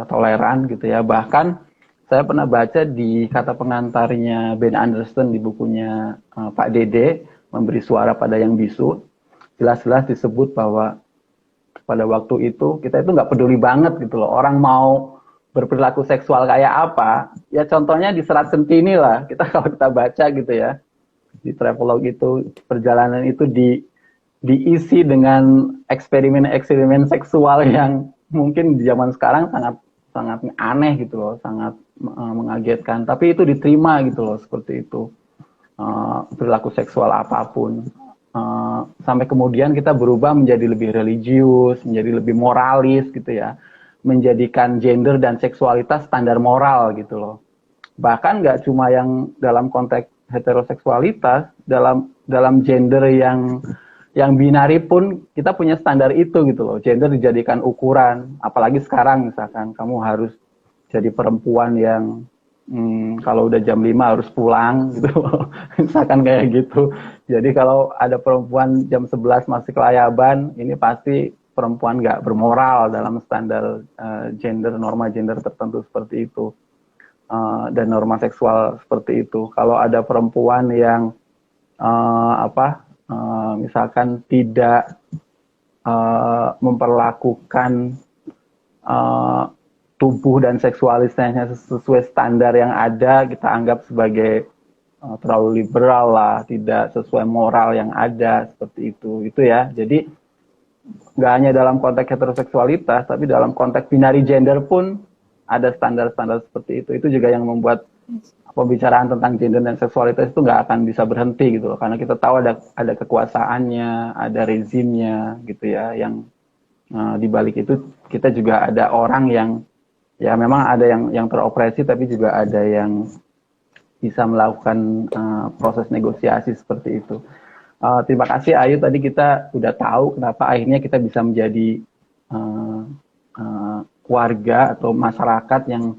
toleran gitu ya. Bahkan saya pernah baca di kata pengantarnya Ben Anderson di bukunya Pak Dede, Memberi Suara pada Yang Bisu, jelas-jelas disebut bahwa pada waktu itu kita itu nggak peduli banget gitu loh. Orang mau berperilaku seksual kayak apa, ya contohnya di Serat Sentini lah. Kalau kita baca gitu ya, di travelog itu, perjalanan itu diisi dengan eksperimen-eksperimen seksual yang mungkin di zaman sekarang sangat aneh gitu loh, sangat mengagetkan. Tapi itu diterima gitu loh, seperti itu. Perilaku seksual apapun. Sampai kemudian kita berubah menjadi lebih religius, menjadi lebih moralis gitu ya, menjadikan gender dan seksualitas standar moral gitu loh. Bahkan nggak cuma yang dalam konteks heteroseksualitas, dalam gender yang binari pun kita punya standar itu gitu loh. Gender dijadikan ukuran, apalagi sekarang misalkan kamu harus jadi perempuan yang kalau udah jam 5 harus pulang gitu misalkan kayak gitu. Jadi kalau ada perempuan jam 11 masih kelayaban, ini pasti perempuan nggak bermoral dalam standar gender, norma gender tertentu seperti itu, dan norma seksual seperti itu. Kalau ada perempuan yang misalkan tidak memperlakukan tubuh dan seksualitasnya sesuai standar yang ada, kita anggap sebagai terlalu liberal lah, tidak sesuai moral yang ada, seperti itu ya. Jadi nggak hanya dalam konteks heteroseksualitas, tapi dalam konteks binary gender pun ada standar-standar seperti itu. Itu juga yang membuat pembicaraan tentang gender dan seksualitas itu nggak akan bisa berhenti gitu loh, karena kita tahu ada kekuasaannya, ada rezimnya gitu ya, yang di balik itu kita juga ada orang yang ya memang ada yang teropresi, tapi juga ada yang bisa melakukan proses negosiasi seperti itu. Terima kasih Ayu, tadi kita udah tahu kenapa akhirnya kita bisa menjadi warga atau masyarakat yang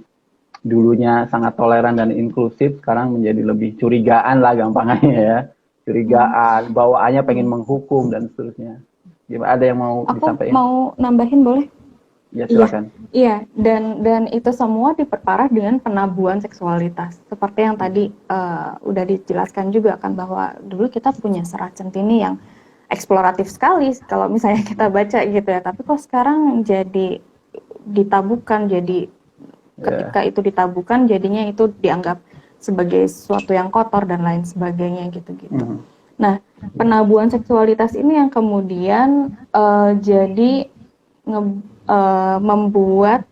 dulunya sangat toleran dan inklusif, sekarang menjadi lebih curigaan lah gampangnya ya. Curigaan, bawaannya pengen menghukum dan seterusnya. Gimana, ada yang mau disampaikan? Aku mau nambahin boleh? Ya silakan. Iya, dan itu semua diperparah dengan penabuhan seksualitas. Seperti yang tadi udah dijelaskan juga kan, bahwa dulu kita punya Serat Centini yang eksploratif sekali kalau misalnya kita baca gitu ya. Tapi kok sekarang jadi ditabukan, jadi ketika itu ditabukan jadinya itu dianggap sebagai sesuatu yang kotor dan lain sebagainya gitu-gitu. Nah, penabuhan seksualitas ini yang kemudian jadi membuat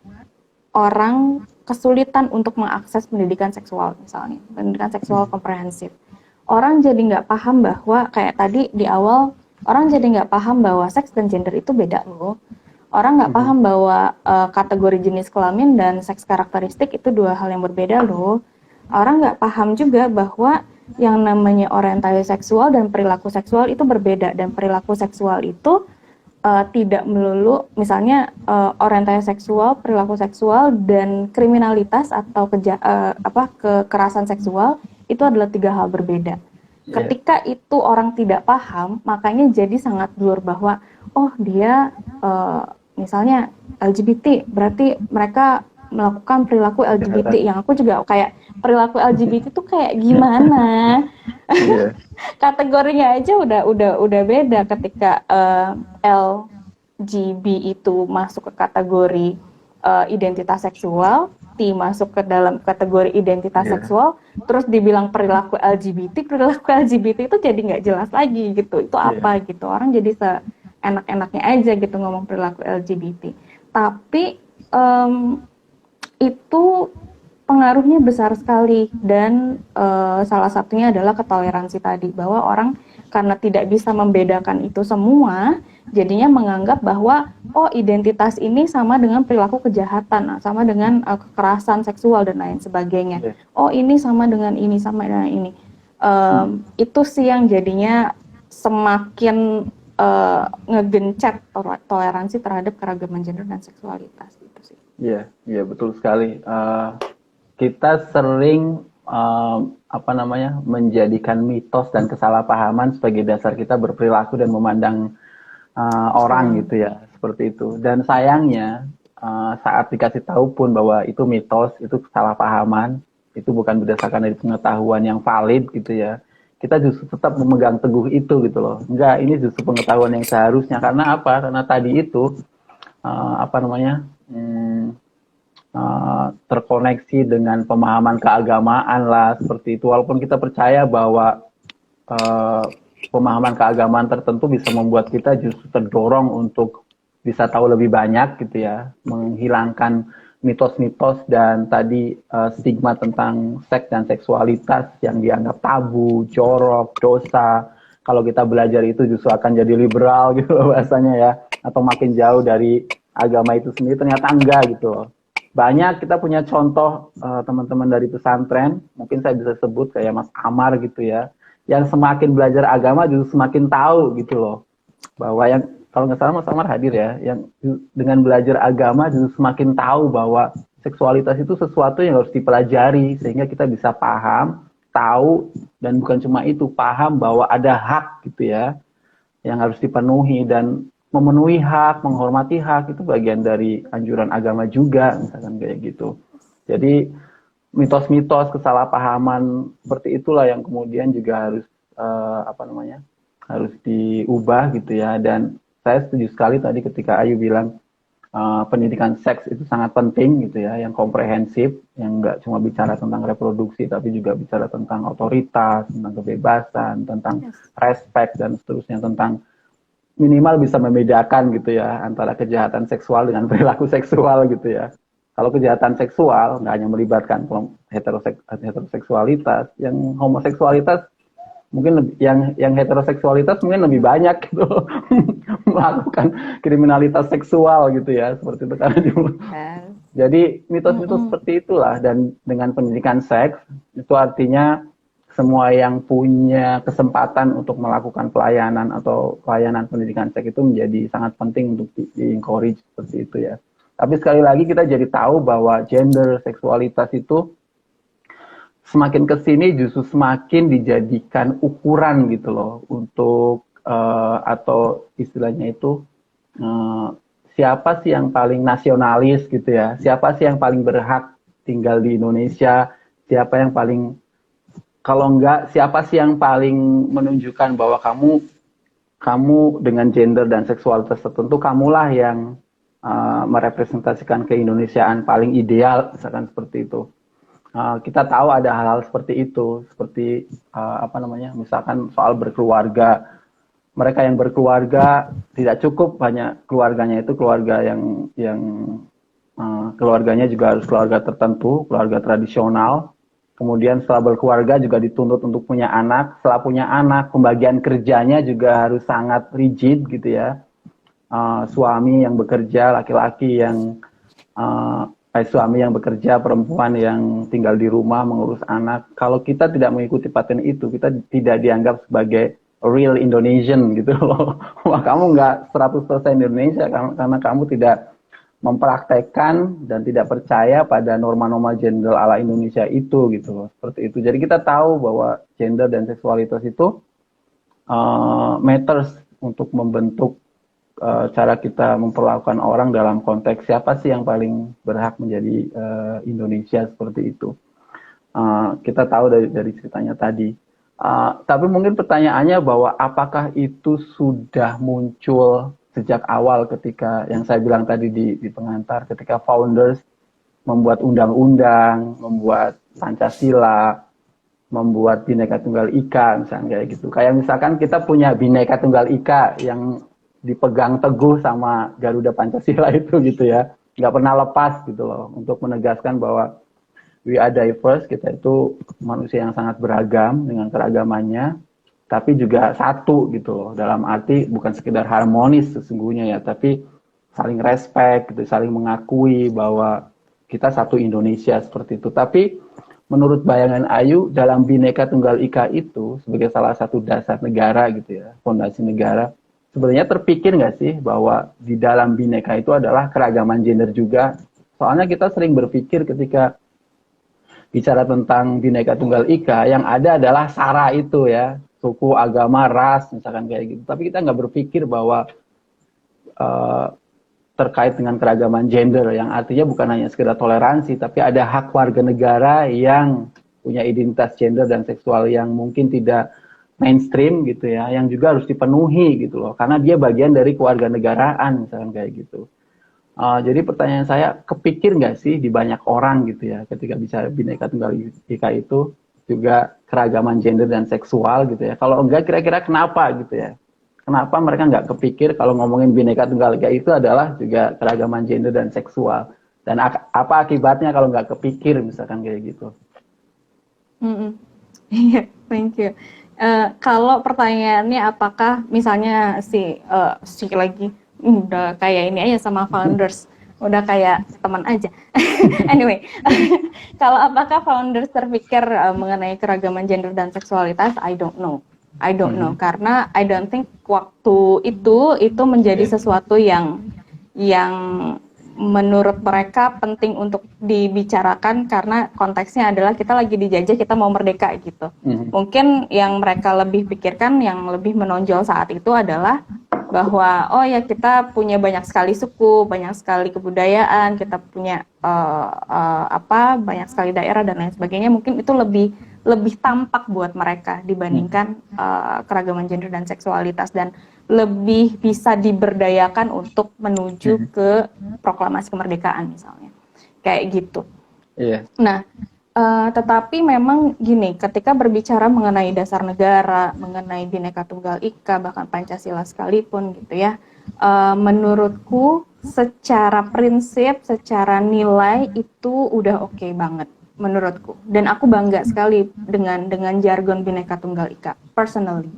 orang kesulitan untuk mengakses pendidikan seksual, misalnya pendidikan seksual komprehensif. Orang jadi nggak paham bahwa kayak tadi di awal, orang jadi nggak paham bahwa seks dan gender itu beda loh. Orang nggak paham bahwa kategori jenis kelamin dan seks karakteristik itu dua hal yang berbeda loh. Orang nggak paham juga bahwa yang namanya orientasi seksual dan perilaku seksual itu berbeda, dan perilaku seksual itu tidak melulu, misalnya orientasi seksual, perilaku seksual, dan kriminalitas atau kekerasan seksual itu adalah 3 hal berbeda. Iya. Ketika itu orang tidak paham, makanya jadi sangat blur bahwa oh dia misalnya LGBT, berarti mereka melakukan perilaku LGBT. Kejahatan. Yang aku juga kayak perilaku LGBT itu kayak gimana? Iya. Kategorinya aja udah beda ketika LGB itu masuk ke kategori identitas seksual, T masuk ke dalam kategori identitas Iya. seksual, terus dibilang perilaku LGBT itu jadi nggak jelas lagi gitu. Itu Iya. apa gitu? Orang jadi seenak-enaknya aja gitu ngomong perilaku LGBT. Tapi itu pengaruhnya besar sekali dan salah satunya adalah ketoleransi tadi, bahwa orang karena tidak bisa membedakan itu semua, jadinya menganggap bahwa oh identitas ini sama dengan perilaku kejahatan, sama dengan kekerasan seksual dan lain sebagainya. Iya. Oh ini sama dengan ini, sama dengan ini. Itu sih yang jadinya semakin ngegencet toleransi terhadap keragaman gender dan seksualitas gitu sih. Iya, iya betul sekali. Kita sering menjadikan mitos dan kesalahpahaman sebagai dasar kita berperilaku dan memandang orang gitu ya, seperti itu. Dan sayangnya saat dikasih tahu pun bahwa itu mitos, itu kesalahpahaman, itu bukan berdasarkan dari pengetahuan yang valid gitu ya, kita justru tetap memegang teguh itu gitu loh. Enggak, ini justru pengetahuan yang seharusnya. Karena apa? Karena tadi itu terkoneksi dengan pemahaman keagamaan lah, seperti itu. Walaupun kita percaya bahwa pemahaman keagamaan tertentu bisa membuat kita justru terdorong untuk bisa tahu lebih banyak gitu ya, menghilangkan mitos-mitos dan tadi stigma tentang seks dan seksualitas yang dianggap tabu, jorok, dosa. Kalau kita belajar itu justru akan jadi liberal gitu loh bahasanya ya, atau makin jauh dari agama itu sendiri. Ternyata enggak gitu loh. Banyak kita punya contoh teman-teman dari pesantren, mungkin saya bisa sebut kayak Mas Amar gitu ya, yang semakin belajar agama justru semakin tahu gitu loh, bahwa yang kalau nggak salah Mas Amar hadir ya, yang dengan belajar agama justru semakin tahu bahwa seksualitas itu sesuatu yang harus dipelajari sehingga kita bisa paham, tahu, dan bukan cuma itu, paham bahwa ada hak gitu ya yang harus dipenuhi, dan memenuhi hak, menghormati hak itu bagian dari anjuran agama juga, misalkan kayak gitu. Jadi mitos-mitos, kesalahpahaman seperti itulah yang kemudian juga harus harus diubah gitu ya. Dan saya setuju sekali tadi ketika Ayu bilang pendidikan seks itu sangat penting gitu ya, yang komprehensif, yang nggak cuma bicara tentang reproduksi tapi juga bicara tentang otoritas, tentang kebebasan, tentang respect dan seterusnya, tentang minimal bisa membedakan gitu ya antara kejahatan seksual dengan perilaku seksual gitu ya. Kalau kejahatan seksual nggak hanya melibatkan heteroseksualitas, yang homoseksualitas mungkin lebih, yang heteroseksualitas mungkin lebih banyak gitu melakukan kriminalitas seksual gitu ya, seperti itu karena jadi mitos-mitos seperti itulah. Dan dengan pendidikan seks itu artinya semua yang punya kesempatan untuk melakukan pelayanan atau pelayanan pendidikan seks itu menjadi sangat penting untuk di-encourage seperti itu ya. Tapi sekali lagi kita jadi tahu bahwa gender, seksualitas itu semakin kesini justru semakin dijadikan ukuran gitu loh untuk atau istilahnya itu siapa sih yang paling nasionalis gitu ya, siapa sih yang paling berhak tinggal di Indonesia, siapa yang paling, kalau enggak, siapa sih yang paling menunjukkan bahwa kamu dengan gender dan seksualitas tertentu, kamulah yang merepresentasikan keindonesiaan paling ideal, misalkan seperti itu. Kita tahu ada hal-hal seperti itu, seperti misalkan soal berkeluarga. Mereka yang berkeluarga tidak cukup hanya keluarganya itu keluarga yang keluarganya juga harus keluarga tertentu, keluarga tradisional. Kemudian setelah berkeluarga juga dituntut untuk punya anak. Setelah punya anak, pembagian kerjanya juga harus sangat rigid gitu ya. Suami yang bekerja, laki-laki yang suami yang bekerja, perempuan yang tinggal di rumah mengurus anak. Kalau kita tidak mengikuti pattern itu, kita tidak dianggap sebagai real Indonesian gitu loh. Wah, kamu nggak 100% Indonesia karena kamu tidak mempraktekkan dan tidak percaya pada norma-norma gender ala Indonesia itu gitu loh, seperti itu. Jadi kita tahu bahwa gender dan seksualitas itu matters untuk membentuk cara kita memperlakukan orang dalam konteks siapa sih yang paling berhak menjadi Indonesia seperti itu. Kita tahu dari ceritanya tadi. Tapi mungkin pertanyaannya bahwa apakah itu sudah muncul sejak awal ketika yang saya bilang tadi di pengantar, ketika founders membuat undang-undang, membuat Pancasila, membuat Bhinneka Tunggal Ika, misalnya kayak gitu. Kayak misalkan kita punya Bhinneka Tunggal Ika yang dipegang teguh sama Garuda Pancasila itu gitu ya, nggak pernah lepas gitu loh, untuk menegaskan bahwa we are diverse, kita itu manusia yang sangat beragam dengan keragamannya, tapi juga satu gitu loh, dalam arti bukan sekedar harmonis sesungguhnya ya, tapi saling respect gitu, saling mengakui bahwa kita satu Indonesia seperti itu. Tapi menurut bayangan Ayu, dalam Bhinneka Tunggal Ika itu sebagai salah satu dasar negara gitu ya, fondasi negara, sebenarnya terpikir nggak sih bahwa di dalam Bhinneka itu adalah keragaman gender juga? Soalnya kita sering berpikir ketika bicara tentang Bhinneka Tunggal Ika, yang ada adalah SARA itu ya, suku, agama, ras, misalkan kayak gitu. Tapi kita nggak berpikir bahwa terkait dengan keragaman gender, yang artinya bukan hanya sekedar toleransi, tapi ada hak warga negara yang punya identitas gender dan seksual yang mungkin tidak mainstream gitu ya, yang juga harus dipenuhi gitu loh, karena dia bagian dari kewarganegaraan, misalkan kayak gitu. Jadi pertanyaan saya, kepikir nggak sih di banyak orang gitu ya, ketika bicara Bhinneka Tunggal Ika itu juga keragaman gender dan seksual gitu ya. Kalau enggak, kira-kira kenapa gitu ya? Kenapa mereka nggak kepikir kalau ngomongin Bhinneka Tunggal Ika itu adalah juga keragaman gender dan seksual? Dan apa akibatnya kalau nggak kepikir, misalkan kayak gitu? Iya, thank you. Kalau pertanyaannya apakah misalnya si lagi udah kayak ini aja sama founders, udah kayak teman aja. Anyway, kalau apakah founders terpikir mengenai keragaman gender dan seksualitas, I don't know. Karena I don't think waktu itu menjadi sesuatu yang menurut mereka penting untuk dibicarakan, karena konteksnya adalah kita lagi dijajah, kita mau merdeka gitu. Mungkin yang mereka lebih pikirkan, yang lebih menonjol saat itu adalah bahwa oh ya, kita punya banyak sekali suku, banyak sekali kebudayaan, kita punya banyak sekali daerah dan lain sebagainya. Mungkin itu lebih tampak buat mereka dibandingkan keragaman gender dan seksualitas, dan lebih bisa diberdayakan untuk menuju ke proklamasi kemerdekaan misalnya, kayak gitu. Nah, tetapi memang gini, ketika berbicara mengenai dasar negara, mengenai Bhinneka Tunggal Ika, bahkan Pancasila sekalipun gitu ya, menurutku secara prinsip, secara nilai itu udah oke banget menurutku, dan aku bangga sekali dengan jargon Bhinneka Tunggal Ika personally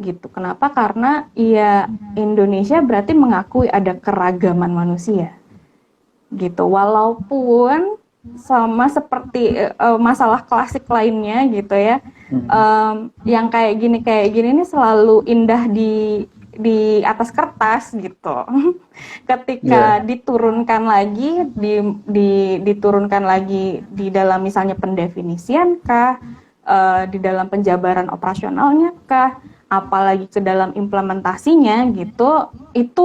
gitu. Kenapa? Karena ya Indonesia berarti mengakui ada keragaman manusia gitu, walaupun sama seperti masalah klasik lainnya gitu ya, yang kayak gini ini selalu indah di atas kertas gitu. Ketika diturunkan lagi diturunkan lagi di dalam misalnya pendefinisian kah, di dalam penjabaran operasionalnya kah, apalagi ke dalam implementasinya gitu, itu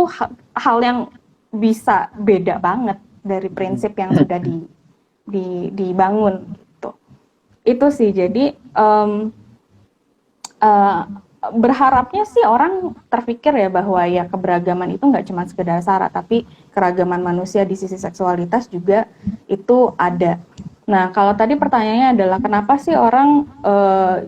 hal yang bisa beda banget dari prinsip yang sudah dibangun gitu. Itu sih, jadi berharapnya sih orang terpikir ya bahwa ya keberagaman itu nggak cuma sekedar syarat, tapi keragaman manusia di sisi seksualitas juga itu ada. Nah, kalau tadi pertanyaannya adalah kenapa sih orang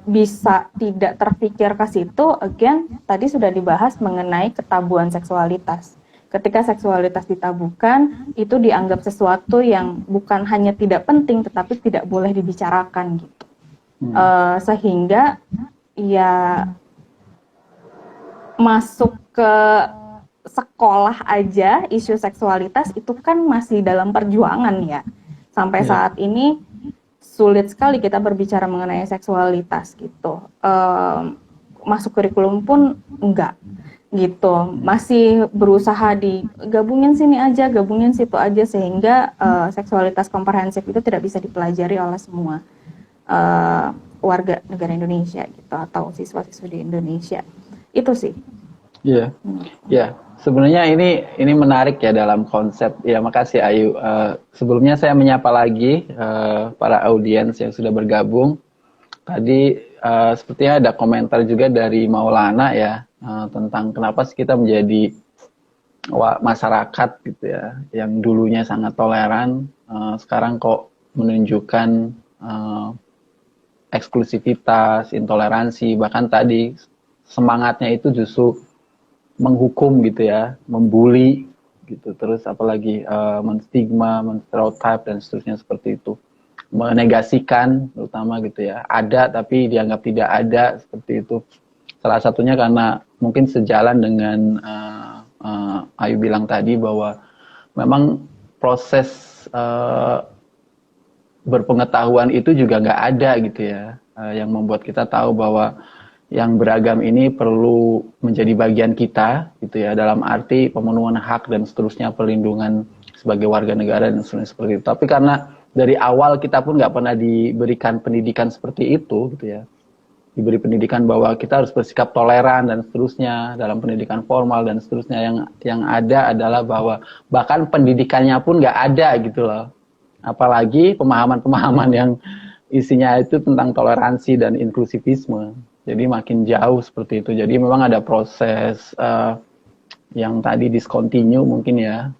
bisa tidak terpikir ke situ? Again, tadi sudah dibahas mengenai ketabuan seksualitas. Ketika seksualitas ditabukan, itu dianggap sesuatu yang bukan hanya tidak penting, tetapi tidak boleh dibicarakan gitu. Sehingga ya masuk ke sekolah aja isu seksualitas itu kan masih dalam perjuangan ya. Sampai saat ini sulit sekali kita berbicara mengenai seksualitas gitu. Masuk kurikulum pun enggak. gitu. Masih berusaha digabungin sini aja, gabungin situ aja, sehingga seksualitas komprehensif itu tidak bisa dipelajari oleh semua warga negara Indonesia gitu, atau siswa-siswi di Indonesia. Itu sih. Iya, ya. Sebenarnya ini menarik ya dalam konsep. Ya, makasih Ayu. Sebelumnya saya menyapa lagi para audiens yang sudah bergabung. Tadi sepertinya ada komentar juga dari Maulana ya tentang kenapa sih kita menjadi masyarakat gitu ya, yang dulunya sangat toleran, sekarang kok menunjukkan eksklusivitas, intoleransi, bahkan tadi semangatnya itu justru menghukum gitu ya, membuli gitu, terus apalagi menstigma, menstereotip dan seterusnya seperti itu, menegasikan terutama gitu ya, ada tapi dianggap tidak ada seperti itu. Salah satunya karena mungkin sejalan dengan Ayu bilang tadi bahwa memang proses berpengetahuan itu juga nggak ada gitu ya, yang membuat kita tahu bahwa yang beragam ini perlu menjadi bagian kita gitu ya, dalam arti pemenuhan hak dan seterusnya, perlindungan sebagai warga negara dan seterusnya seperti itu. Tapi karena dari awal kita pun nggak pernah diberikan pendidikan seperti itu gitu ya, diberi pendidikan bahwa kita harus bersikap toleran dan seterusnya dalam pendidikan formal dan seterusnya, yang ada adalah bahwa bahkan pendidikannya pun nggak ada gitu loh, apalagi pemahaman-pemahaman yang isinya itu tentang toleransi dan inklusivisme. Jadi makin jauh seperti itu. Jadi memang ada proses yang tadi discontinue mungkin ya,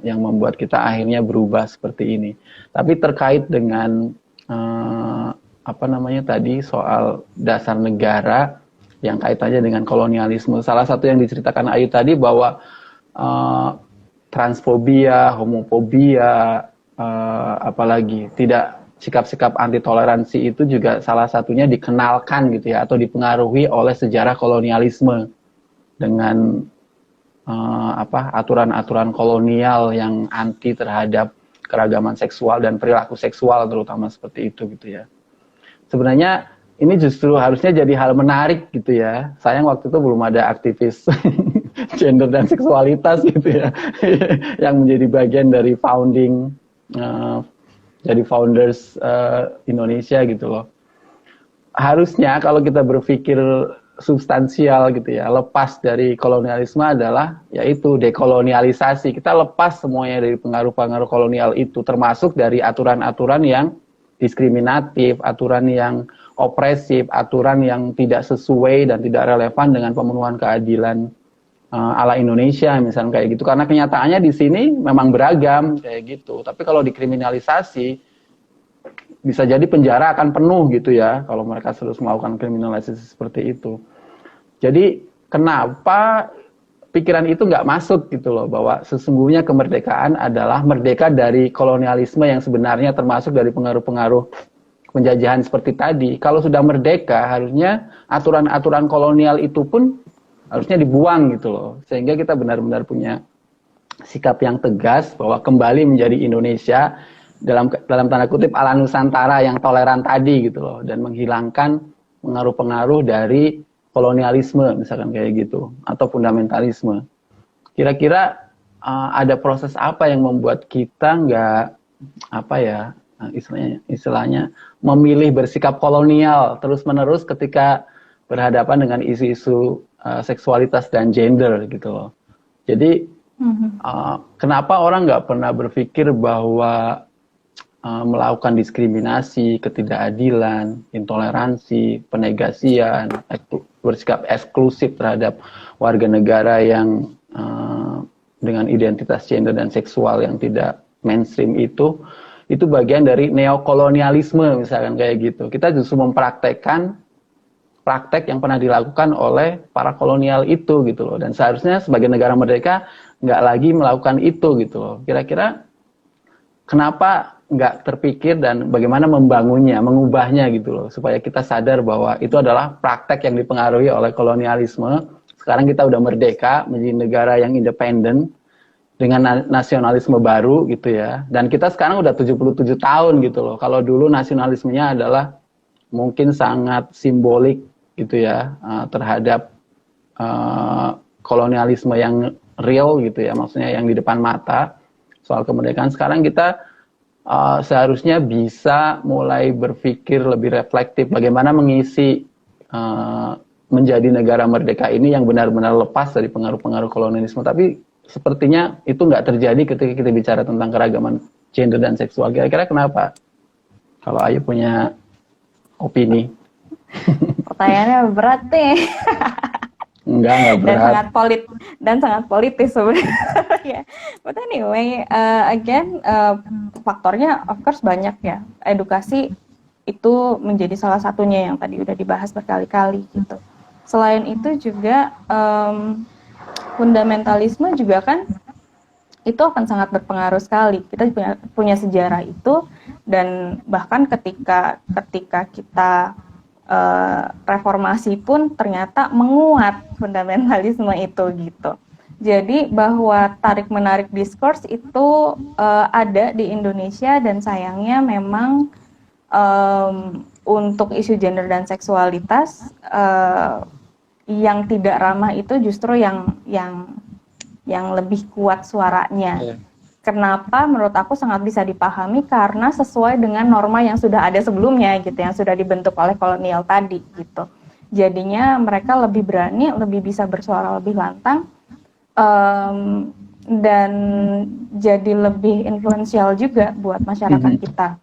yang membuat kita akhirnya berubah seperti ini. Tapi terkait dengan apa namanya tadi soal dasar negara yang kaitannya dengan kolonialisme, salah satu yang diceritakan Ayu tadi bahwa transfobia, homofobia, apalagi tidak sikap-sikap anti toleransi itu juga salah satunya dikenalkan gitu ya, atau dipengaruhi oleh sejarah kolonialisme dengan aturan-aturan kolonial yang anti terhadap keragaman seksual dan perilaku seksual terutama seperti itu gitu ya. Sebenarnya ini justru harusnya jadi hal menarik gitu ya. Sayang waktu itu belum ada aktivis gender dan seksualitas gitu ya yang menjadi bagian dari founding jadi founders Indonesia gitu loh. Harusnya kalau kita berpikir substansial gitu ya, lepas dari kolonialisme adalah yaitu dekolonialisasi. Kita lepas semuanya dari pengaruh-pengaruh kolonial itu, termasuk dari aturan-aturan yang diskriminatif, aturan yang opresif, aturan yang tidak sesuai dan tidak relevan dengan pemenuhan keadilan ala Indonesia misalnya kayak gitu. Karena kenyataannya di sini memang beragam kayak gitu. Tapi kalau dikriminalisasi bisa jadi penjara akan penuh gitu ya kalau mereka terus melakukan kriminalisasi seperti itu. Jadi kenapa pikiran itu nggak masuk gitu loh, bahwa sesungguhnya kemerdekaan adalah merdeka dari kolonialisme yang sebenarnya termasuk dari pengaruh-pengaruh penjajahan seperti tadi. Kalau sudah merdeka harusnya aturan-aturan kolonial itu pun harusnya dibuang gitu loh, sehingga kita benar-benar punya sikap yang tegas bahwa kembali menjadi Indonesia dalam tanda kutip ala Nusantara yang toleran tadi gitu loh, dan menghilangkan pengaruh-pengaruh dari kolonialisme misalkan kayak gitu, atau fundamentalisme. Kira-kira ada proses apa yang membuat kita nggak istilahnya memilih bersikap kolonial terus-menerus ketika berhadapan dengan isu-isu seksualitas dan gender gitu loh. Jadi kenapa orang nggak pernah berpikir bahwa melakukan diskriminasi, ketidakadilan, intoleransi, penegasian, bersikap eksklusif terhadap warga negara yang dengan identitas gender dan seksual yang tidak mainstream itu bagian dari neokolonialisme misalkan kayak gitu. Kita justru mempraktekkan praktek yang pernah dilakukan oleh para kolonial itu gitu loh, dan seharusnya sebagai negara merdeka nggak lagi melakukan itu gitu loh. Kira-kira kenapa nggak terpikir dan bagaimana membangunnya, mengubahnya gitu loh, supaya kita sadar bahwa itu adalah praktek yang dipengaruhi oleh kolonialisme. Sekarang kita udah merdeka menjadi negara yang independen dengan nasionalisme baru gitu ya, dan kita sekarang udah 77 tahun gitu loh. Kalau dulu nasionalismenya adalah mungkin sangat simbolik gitu ya, terhadap kolonialisme yang real gitu ya, maksudnya yang di depan mata soal kemerdekaan. Sekarang kita seharusnya bisa mulai berpikir lebih reflektif bagaimana mengisi menjadi negara merdeka ini yang benar-benar lepas dari pengaruh-pengaruh kolonialisme. Tapi sepertinya itu nggak terjadi ketika kita bicara tentang keragaman gender dan seksual. Kira-kira kenapa? Kalau Ayu punya opini. Pertanyaannya berat nih. Enggak berat. Dan sangat politis sebenarnya. But anyway, again, faktornya of course banyak ya. Edukasi itu menjadi salah satunya yang tadi udah dibahas berkali-kali gitu. Selain itu juga fundamentalisme juga kan itu akan sangat berpengaruh sekali. Kita punya sejarah itu, dan bahkan ketika kita reformasi pun ternyata menguat fundamentalisme itu gitu. Jadi bahwa tarik-menarik diskurs itu ada di Indonesia, dan sayangnya memang untuk isu gender dan seksualitas yang tidak ramah itu justru yang lebih kuat suaranya. Yeah. Kenapa menurut aku sangat bisa dipahami, karena sesuai dengan norma yang sudah ada sebelumnya gitu, yang sudah dibentuk oleh kolonial tadi gitu. Jadinya mereka lebih berani, lebih bisa bersuara lebih lantang, dan jadi lebih influensial juga buat masyarakat kita.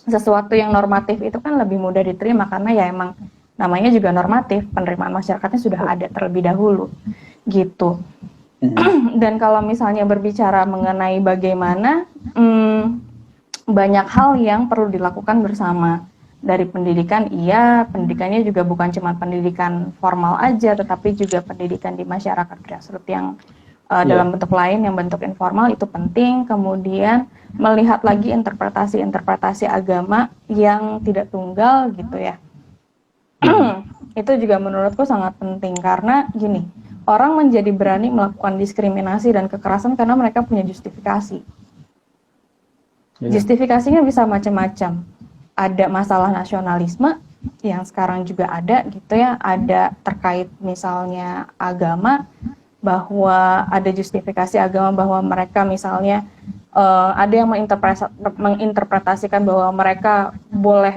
Sesuatu yang normatif itu kan lebih mudah diterima karena ya emang namanya juga normatif, penerimaan masyarakatnya sudah ada terlebih dahulu gitu. Dan kalau misalnya berbicara mengenai bagaimana, banyak hal yang perlu dilakukan bersama. Dari pendidikan, pendidikannya juga bukan cuma pendidikan formal aja, tetapi juga pendidikan di masyarakat grassroots yang dalam bentuk lain, yang bentuk informal itu penting. Kemudian melihat lagi interpretasi agama yang tidak tunggal gitu ya. Itu juga menurutku sangat penting, karena gini, orang menjadi berani melakukan diskriminasi dan kekerasan karena mereka punya justifikasi. Justifikasinya bisa macam-macam. Ada masalah nasionalisme yang sekarang juga ada gitu ya, ada terkait misalnya agama, bahwa ada justifikasi agama bahwa mereka misalnya ada yang menginterpretasikan bahwa mereka boleh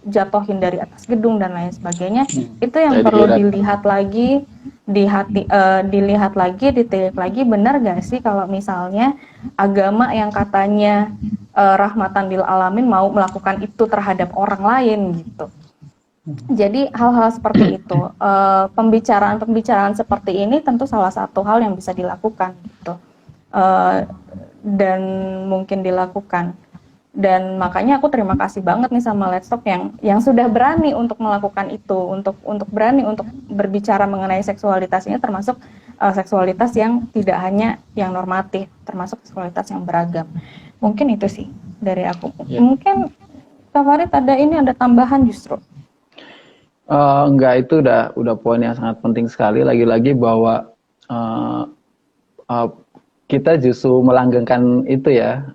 jatuhin dari atas gedung dan lain sebagainya. Itu yang perlu dilihat lagi, dilihat lagi, ditilik lagi, benar gak sih kalau misalnya agama yang katanya rahmatan lil alamin mau melakukan itu terhadap orang lain gitu. Jadi hal-hal seperti itu, pembicaraan seperti ini tentu salah satu hal yang bisa dilakukan gitu, dan mungkin dilakukan. Dan makanya aku terima kasih banget nih sama Let's Talk yang sudah berani untuk melakukan itu, untuk berani untuk berbicara mengenai seksualitas ini, termasuk seksualitas yang tidak hanya yang normatif, termasuk seksualitas yang beragam. Mungkin itu sih dari aku. Mungkin Kak Farid ada tambahan justru. Enggak, itu udah poin yang sangat penting sekali, lagi-lagi bahwa kita justru melanggengkan itu ya,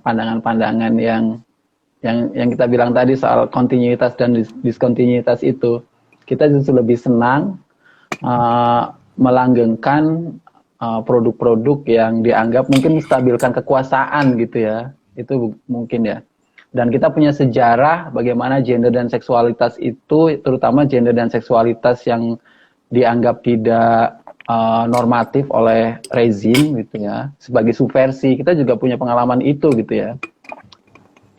pandangan-pandangan yang kita bilang tadi soal kontinuitas dan diskontinuitas itu. Kita justru lebih senang melanggengkan produk-produk yang dianggap mungkin menstabilkan kekuasaan gitu ya. Itu mungkin ya. Dan kita punya sejarah bagaimana gender dan seksualitas itu, terutama gender dan seksualitas yang dianggap tidak normatif oleh rezim gitu ya, sebagai subversi. Kita juga punya pengalaman itu gitu ya.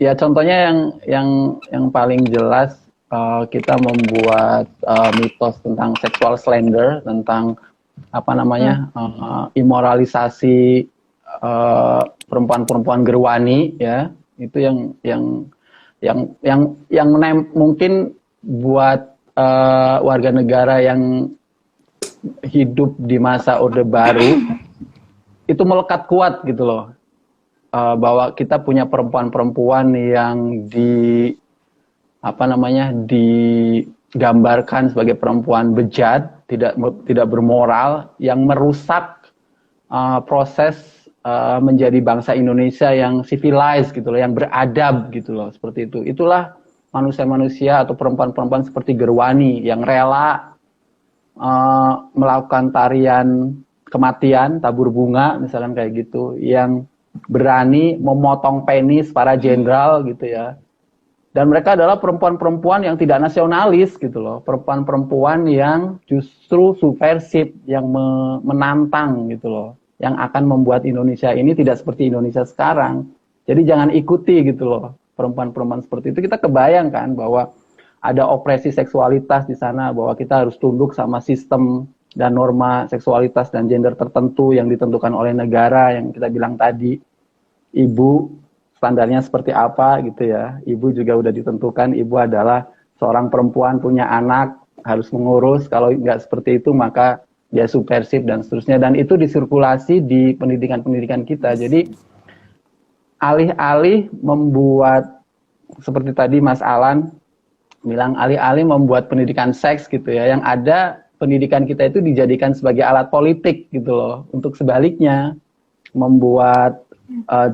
Ya contohnya yang paling jelas, kita membuat mitos tentang sexual slender, tentang imoralisasi perempuan-perempuan gerwani ya. Itu yang mungkin buat warga negara yang hidup di masa Orde Baru itu melekat kuat gitu loh, bahwa kita punya perempuan-perempuan yang digambarkan sebagai perempuan bejat, tidak bermoral, yang merusak proses menjadi bangsa Indonesia yang civilized gitu loh, yang beradab gitu loh, seperti itu. Itulah manusia-manusia atau perempuan-perempuan seperti Gerwani yang rela melakukan tarian kematian, tabur bunga, misalkan kayak gitu, yang berani memotong penis para jenderal gitu ya. Dan mereka adalah perempuan-perempuan yang tidak nasionalis gitu loh, perempuan-perempuan yang justru subversif, yang menantang gitu loh, yang akan membuat Indonesia ini tidak seperti Indonesia sekarang. Jadi jangan ikuti gitu loh, perempuan-perempuan seperti itu. Kita kebayangkan bahwa ada opresi seksualitas di sana, bahwa kita harus tunduk sama sistem dan norma seksualitas dan gender tertentu yang ditentukan oleh negara, yang kita bilang tadi. Ibu standarnya seperti apa gitu ya. Ibu juga udah ditentukan, ibu adalah seorang perempuan punya anak, harus mengurus, kalau nggak seperti itu maka dia subversif dan seterusnya. Dan itu disirkulasi di pendidikan-pendidikan kita. Jadi alih-alih membuat, seperti tadi Mas Alan bilang, alih-alih membuat pendidikan seks gitu ya, yang ada pendidikan kita itu dijadikan sebagai alat politik gitu loh. Untuk sebaliknya, membuat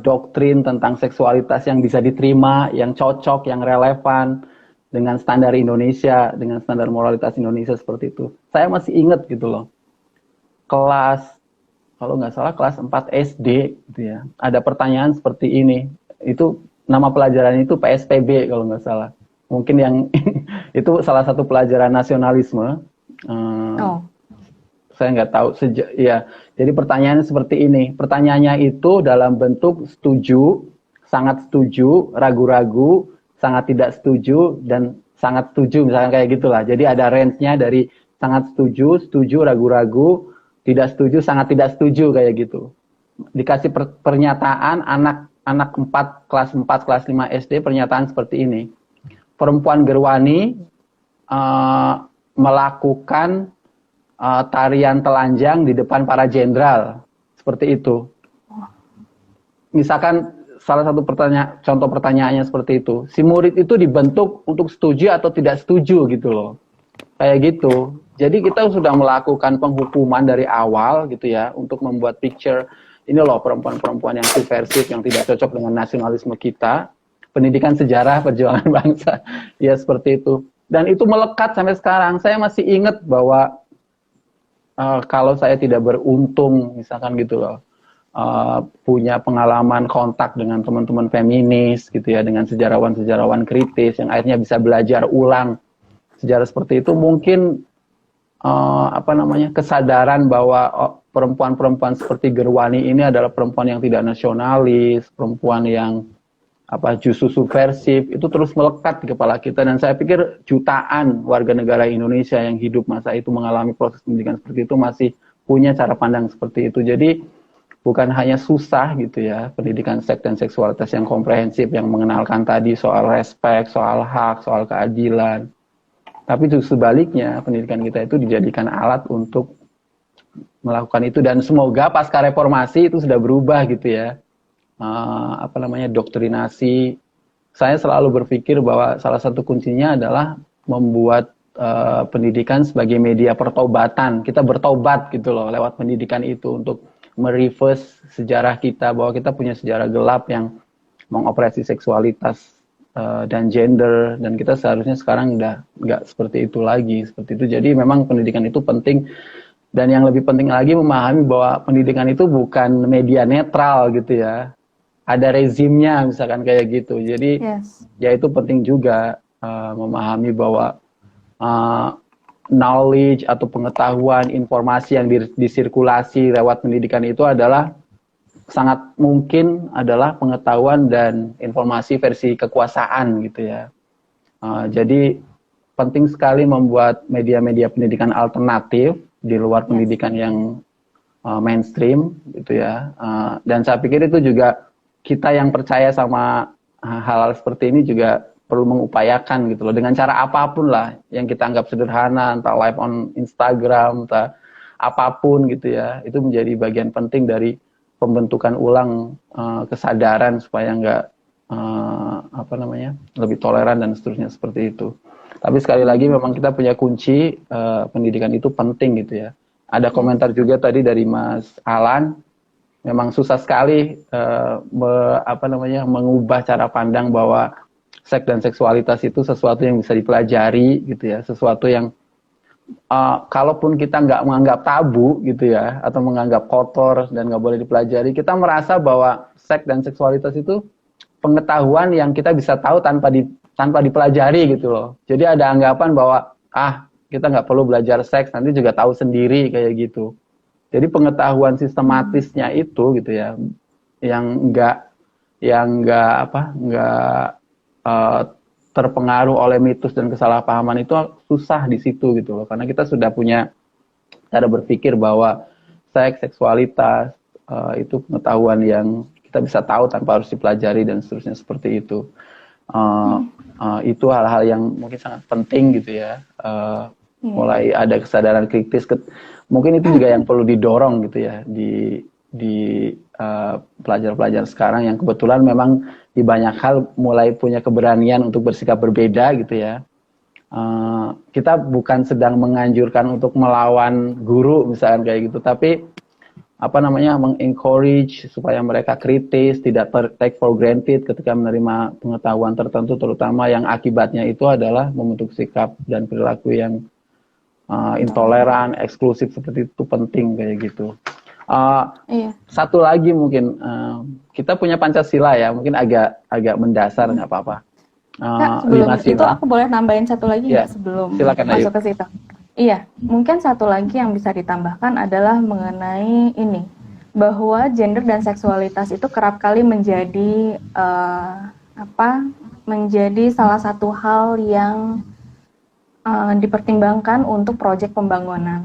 doktrin tentang seksualitas yang bisa diterima, yang cocok, yang relevan dengan standar Indonesia, dengan standar moralitas Indonesia seperti itu. Saya masih ingat gitu loh, kelas, kalau nggak salah kelas 4 SD gitu ya, ada pertanyaan seperti ini. Itu nama pelajarannya itu PSPB kalau nggak salah. Mungkin yang itu salah satu pelajaran nasionalisme. Saya nggak tahu ya. Jadi pertanyaannya seperti ini. Pertanyaannya itu dalam bentuk setuju, sangat setuju, ragu-ragu, sangat tidak setuju, dan sangat setuju, misalnya kayak gitulah. Jadi ada range-nya dari sangat setuju, setuju, ragu-ragu, tidak setuju, sangat tidak setuju, kayak gitu. Dikasih pernyataan anak 4, kelas 4, kelas 5 SD, pernyataan seperti ini. Perempuan Gerwani melakukan tarian telanjang di depan para jenderal, seperti itu. Misalkan salah satu contoh pertanyaannya seperti itu. Si murid itu dibentuk untuk setuju atau tidak setuju gitu loh. Kayak gitu. Jadi kita sudah melakukan penghukuman dari awal gitu ya, untuk membuat picture, ini loh perempuan-perempuan yang subversif, yang tidak cocok dengan nasionalisme kita. Pendidikan sejarah perjuangan bangsa. Ya seperti itu. Dan itu melekat sampai sekarang. Saya masih ingat bahwa kalau saya tidak beruntung, misalkan gitu loh, punya pengalaman kontak dengan teman-teman feminis gitu ya, dengan sejarawan-sejarawan kritis yang akhirnya bisa belajar ulang sejarah seperti itu, mungkin kesadaran bahwa perempuan-perempuan seperti Gerwani ini adalah perempuan yang tidak nasionalis, perempuan yang justru subversif, itu terus melekat di kepala kita. Dan saya pikir jutaan warga negara Indonesia yang hidup masa itu mengalami proses pendidikan seperti itu masih punya cara pandang seperti itu. Jadi bukan hanya susah gitu ya, pendidikan seks dan seksualitas yang komprehensif, yang mengenalkan tadi soal respek, soal hak, soal keadilan, tapi justru sebaliknya, pendidikan kita itu dijadikan alat untuk melakukan itu. Dan semoga pasca reformasi itu sudah berubah gitu ya. Doktrinasi. Saya selalu berpikir bahwa salah satu kuncinya adalah membuat pendidikan sebagai media pertobatan. Kita bertobat gitu loh lewat pendidikan itu, untuk mereverse sejarah kita, bahwa kita punya sejarah gelap yang mengoperasi seksualitas dan gender, dan kita seharusnya sekarang udah nggak seperti itu lagi, seperti itu. Jadi memang pendidikan itu penting. Dan yang lebih penting lagi, memahami bahwa pendidikan itu bukan media netral gitu ya. Ada rezimnya, misalkan kayak gitu. Jadi ya itu penting juga memahami bahwa knowledge atau pengetahuan, informasi yang disirkulasi lewat pendidikan itu adalah sangat mungkin adalah pengetahuan dan informasi versi kekuasaan gitu ya. Jadi penting sekali membuat media-media pendidikan alternatif di luar pendidikan yang mainstream gitu ya. Dan saya pikir itu juga kita yang percaya sama hal-hal seperti ini juga perlu mengupayakan gitu loh, dengan cara apapun lah yang kita anggap sederhana, entah live on Instagram, entah apapun gitu ya. Itu menjadi bagian penting dari pembentukan ulang kesadaran supaya nggak lebih toleran dan seterusnya seperti itu. Tapi sekali lagi memang kita punya kunci, pendidikan itu penting gitu ya. Ada komentar juga tadi dari Mas Alan. Memang susah sekali mengubah cara pandang bahwa seks dan seksualitas itu sesuatu yang bisa dipelajari gitu ya, sesuatu yang kalaupun kita nggak menganggap tabu gitu ya, atau menganggap kotor dan nggak boleh dipelajari, kita merasa bahwa seks dan seksualitas itu pengetahuan yang kita bisa tahu tanpa dipelajari gitu loh. Jadi ada anggapan bahwa kita nggak perlu belajar seks, nanti juga tahu sendiri kayak gitu. Jadi pengetahuan sistematisnya itu gitu ya, yang nggak terpengaruh oleh mitos dan kesalahpahaman itu susah di situ gitu loh, karena kita sudah punya cara berpikir bahwa seksualitas itu pengetahuan yang kita bisa tahu tanpa harus dipelajari dan seterusnya seperti itu. Itu hal-hal yang mungkin sangat penting gitu ya. Mulai ada kesadaran kritis, mungkin itu juga yang perlu didorong gitu ya di pelajar-pelajar sekarang yang kebetulan memang di banyak hal mulai punya keberanian untuk bersikap berbeda gitu ya. Kita bukan sedang menganjurkan untuk melawan guru misalkan kayak gitu, tapi mengencourage supaya mereka kritis, tidak take for granted ketika menerima pengetahuan tertentu, terutama yang akibatnya itu adalah membentuk sikap dan perilaku yang intoleran, eksklusif seperti itu, penting kayak gitu. Satu lagi mungkin kita punya Pancasila ya, mungkin agak mendasar, nggak apa-apa. Sebelum itu aku boleh nambahin satu lagi nggak sebelum masuk ke situ? Iya, mungkin satu lagi yang bisa ditambahkan adalah mengenai ini, bahwa gender dan seksualitas itu kerap kali menjadi menjadi salah satu hal yang dipertimbangkan untuk proyek pembangunan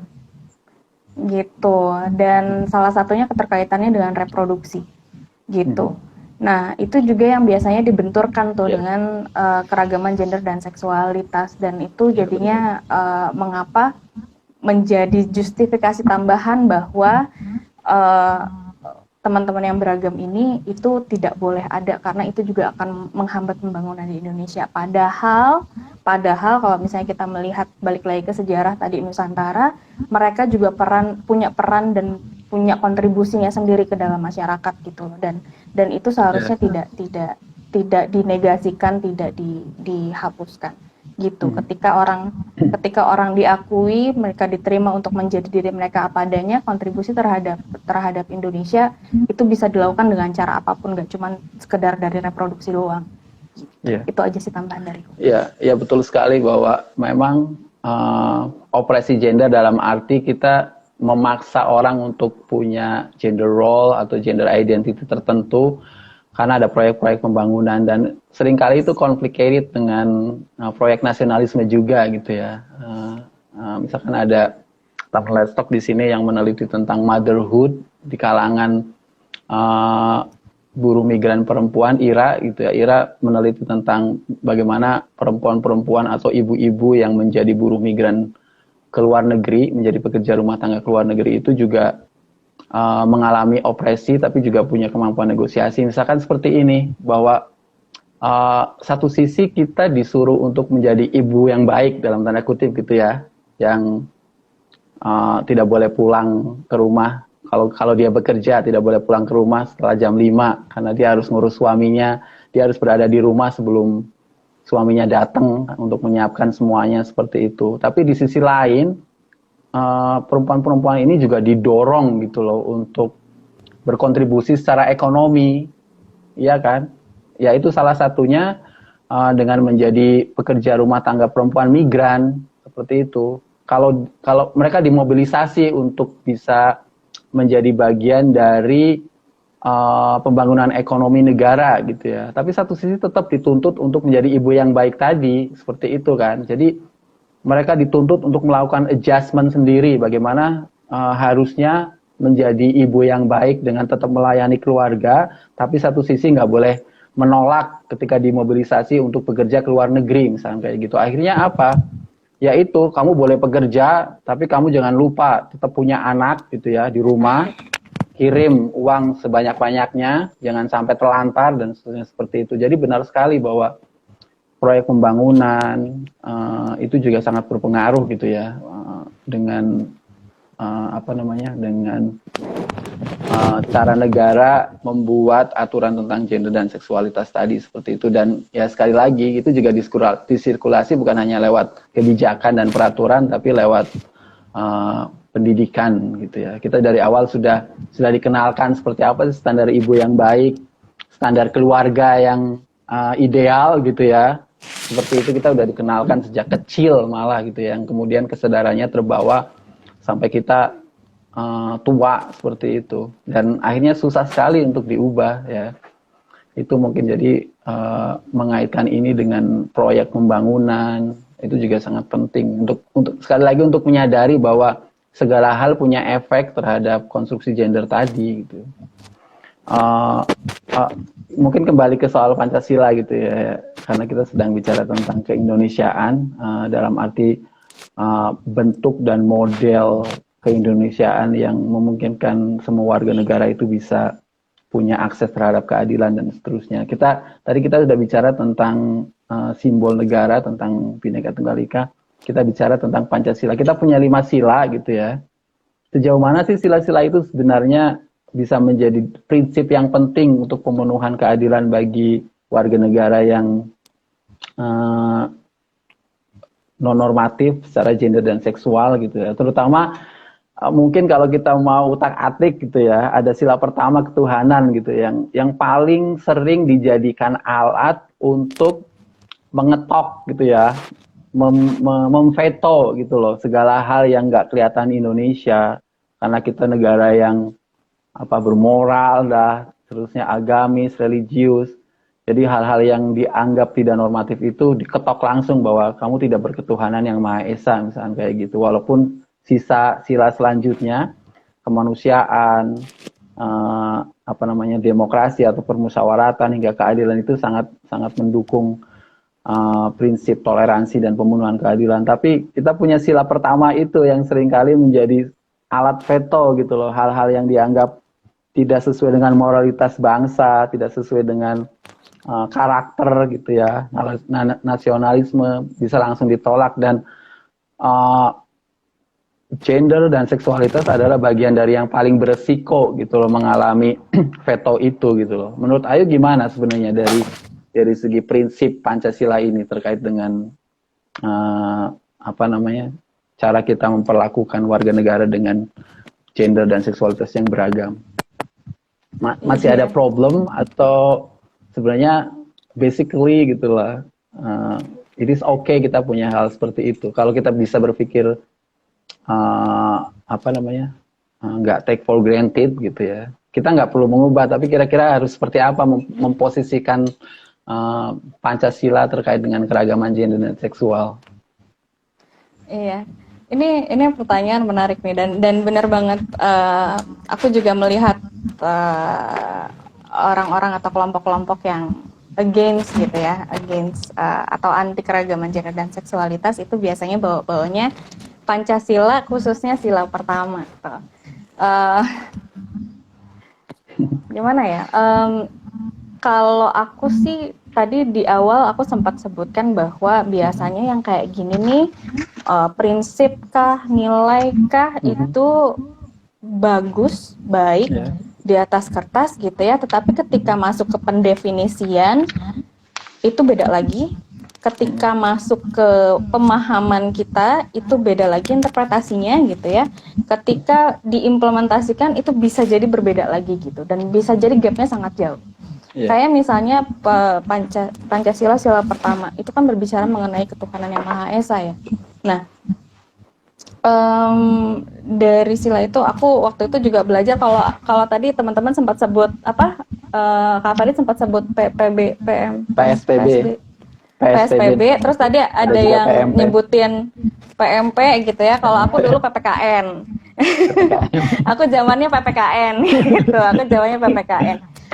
gitu, dan salah satunya keterkaitannya dengan reproduksi gitu. Nah, itu juga yang biasanya dibenturkan tuh dengan keragaman gender dan seksualitas, dan itu jadinya mengapa menjadi justifikasi tambahan bahwa teman-teman yang beragam ini itu tidak boleh ada karena itu juga akan menghambat pembangunan di Indonesia. Padahal kalau misalnya kita melihat balik lagi ke sejarah tadi Nusantara, mereka juga punya peran dan punya kontribusinya sendiri ke dalam masyarakat gitu loh, dan itu seharusnya tidak dinegasikan, tidak dihapuskan gitu. Ketika orang diakui, mereka diterima untuk menjadi diri mereka apa adanya, kontribusi terhadap Indonesia itu bisa dilakukan dengan cara apapun, gak cuma sekedar dari reproduksi doang. Itu aja sih tambahan dariku. Ya betul sekali bahwa memang opresi gender dalam arti kita memaksa orang untuk punya gender role atau gender identity tertentu karena ada proyek-proyek pembangunan, dan seringkali itu complicated dengan proyek nasionalisme juga gitu ya. Misalkan ada Taman Livestock di sini yang meneliti tentang motherhood di kalangan buruh migran perempuan, IRA gitu ya. IRA meneliti tentang bagaimana perempuan-perempuan atau ibu-ibu yang menjadi buruh migran ke luar negeri, menjadi pekerja rumah tangga ke luar negeri itu juga mengalami opresi, tapi juga punya kemampuan negosiasi. Misalkan seperti ini, bahwa satu sisi kita disuruh untuk menjadi ibu yang baik dalam tanda kutip gitu ya, yang tidak boleh pulang ke rumah. Kalau dia bekerja tidak boleh pulang ke rumah setelah jam 5 karena dia harus ngurus suaminya, dia harus berada di rumah sebelum suaminya datang untuk menyiapkan semuanya seperti itu. Tapi di sisi lain, perempuan-perempuan ini juga didorong gitu loh untuk berkontribusi secara ekonomi, ya kan? Ya itu salah satunya dengan menjadi pekerja rumah tangga perempuan migran seperti itu. Kalau mereka dimobilisasi untuk bisa menjadi bagian dari pembangunan ekonomi negara gitu ya. Tapi satu sisi tetap dituntut untuk menjadi ibu yang baik tadi, seperti itu kan. Jadi mereka dituntut untuk melakukan adjustment sendiri, bagaimana harusnya menjadi ibu yang baik dengan tetap melayani keluarga, tapi satu sisi nggak boleh menolak ketika dimobilisasi untuk bekerja ke luar negeri, misalnya kayak gitu. Akhirnya apa? Yaitu kamu boleh bekerja, tapi kamu jangan lupa tetap punya anak gitu ya di rumah, kirim uang sebanyak-banyaknya, jangan sampai terlantar dan seterusnya seperti itu. Jadi benar sekali bahwa proyek pembangunan itu juga sangat berpengaruh gitu ya dengan dengan cara negara membuat aturan tentang gender dan seksualitas tadi seperti itu. Dan ya sekali lagi itu juga disirkulasi bukan hanya lewat kebijakan dan peraturan, tapi lewat pendidikan gitu ya. Kita dari awal sudah dikenalkan seperti apa sih standar ibu yang baik, standar keluarga yang ideal gitu ya. Seperti itu kita udah dikenalkan sejak kecil malah gitu ya, yang kemudian kesadarannya terbawa sampai kita tua seperti itu, dan akhirnya susah sekali untuk diubah ya. Itu mungkin jadi mengaitkan ini dengan proyek pembangunan itu juga sangat penting untuk sekali lagi untuk menyadari bahwa segala hal punya efek terhadap konstruksi gender tadi gitu. Mungkin kembali ke soal Pancasila gitu ya, karena kita sedang bicara tentang keindonesiaan dalam arti bentuk dan model keindonesiaan yang memungkinkan semua warga negara itu bisa punya akses terhadap keadilan dan seterusnya. Tadi kita sudah bicara tentang simbol negara, tentang Bhinneka Tunggal Ika. Kita bicara tentang Pancasila. Kita punya 5 sila gitu ya. Sejauh mana sih sila-sila itu sebenarnya bisa menjadi prinsip yang penting untuk pemenuhan keadilan bagi warga negara yang non-normatif secara gender dan seksual gitu ya. Terutama mungkin kalau kita mau utak-atik gitu ya, ada sila pertama ketuhanan gitu yang paling sering dijadikan alat untuk mengetok gitu ya, memveto gitu loh segala hal yang nggak kelihatan Indonesia, karena kita negara yang bermoral dah, terusnya agamis, religius. Jadi hal-hal yang dianggap tidak normatif itu diketok langsung bahwa kamu tidak berketuhanan yang Maha Esa misalnya kayak gitu. Walaupun sisa sila selanjutnya kemanusiaan, demokrasi atau permusyawaratan hingga keadilan itu sangat sangat mendukung prinsip toleransi dan pemenuhan keadilan. Tapi kita punya sila pertama itu yang seringkali menjadi alat veto gitu loh, hal-hal yang dianggap tidak sesuai dengan moralitas bangsa, tidak sesuai dengan karakter gitu ya, nasionalisme bisa langsung ditolak. Dan gender dan seksualitas adalah bagian dari yang paling beresiko gitu loh mengalami veto itu gitu loh. Menurut Ayu gimana sebenarnya dari segi prinsip Pancasila ini terkait dengan cara kita memperlakukan warga negara dengan gender dan seksualitas yang beragam? Masih ada problem atau sebenarnya basically gitulah it is okay kita punya hal seperti itu kalau kita bisa berpikir nggak take for granted gitu ya. Kita nggak perlu mengubah, tapi kira-kira harus seperti apa memposisikan Pancasila terkait dengan keragaman gender dan seksual. Iya, ini pertanyaan menarik nih, dan benar banget. Aku juga melihat orang-orang atau kelompok-kelompok yang against gitu ya, atau anti keragaman gender dan seksualitas itu biasanya bawanya Pancasila, khususnya sila pertama. Gimana ya? Kalau aku sih tadi di awal aku sempat sebutkan bahwa biasanya yang kayak gini nih, prinsip kah, nilai kah itu bagus, baik di atas kertas gitu ya, tetapi ketika masuk ke pendefinisian itu beda lagi. Ketika masuk ke pemahaman kita itu beda lagi interpretasinya gitu ya. Ketika diimplementasikan itu bisa jadi berbeda lagi gitu, dan bisa jadi gapnya sangat jauh. Kayak misalnya Pancasila sila pertama itu kan berbicara mengenai ketuhanan yang Maha Esa ya. Nah, dari sila itu aku waktu itu juga belajar kalau tadi teman-teman sempat sebut Kak Farid sempat sebut PSBB, terus tadi ada yang PMP. Nyebutin PMP gitu ya. Kalau aku dulu PPKN. Aku zamannya PPKN gitu.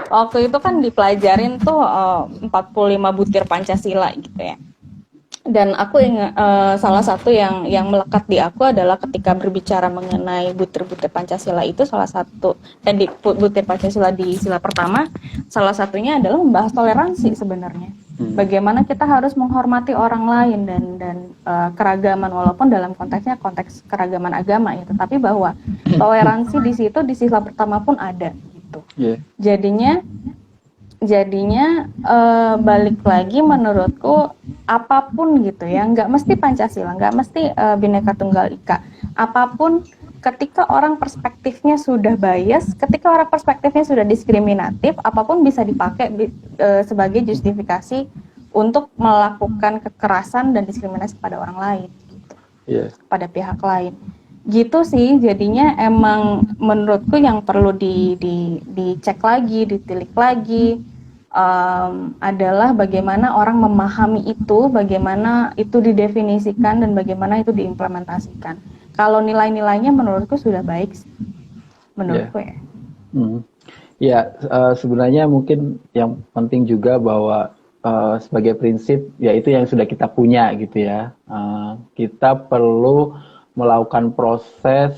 Waktu itu kan dipelajarin tuh 45 butir Pancasila gitu ya. Dan aku ingat salah satu yang melekat di aku adalah ketika berbicara mengenai butir-butir Pancasila itu, salah satu di butir Pancasila di sila pertama, salah satunya adalah membahas toleransi sebenarnya. Bagaimana kita harus menghormati orang lain dan keragaman, walaupun dalam konteksnya konteks keragaman agama ya, tetapi bahwa toleransi di situ di sila pertama pun ada gitu. Jadinya balik lagi menurutku apapun gitu ya, nggak mesti Pancasila, nggak mesti Bhinneka Tunggal Ika, apapun ketika orang perspektifnya sudah bias, ketika orang perspektifnya sudah diskriminatif, apapun bisa dipakai sebagai justifikasi untuk melakukan kekerasan dan diskriminasi pada orang lain, gitu. Pada pihak lain. Gitu sih, jadinya emang menurutku yang perlu dicek lagi, ditilik lagi, adalah bagaimana orang memahami itu, bagaimana itu didefinisikan, dan bagaimana itu diimplementasikan. Kalau nilai-nilainya menurutku sudah baik sih. Menurutku ya. Ya, sebenarnya mungkin yang penting juga bahwa sebagai prinsip, yaitu yang sudah kita punya gitu ya. Kita perlu melakukan proses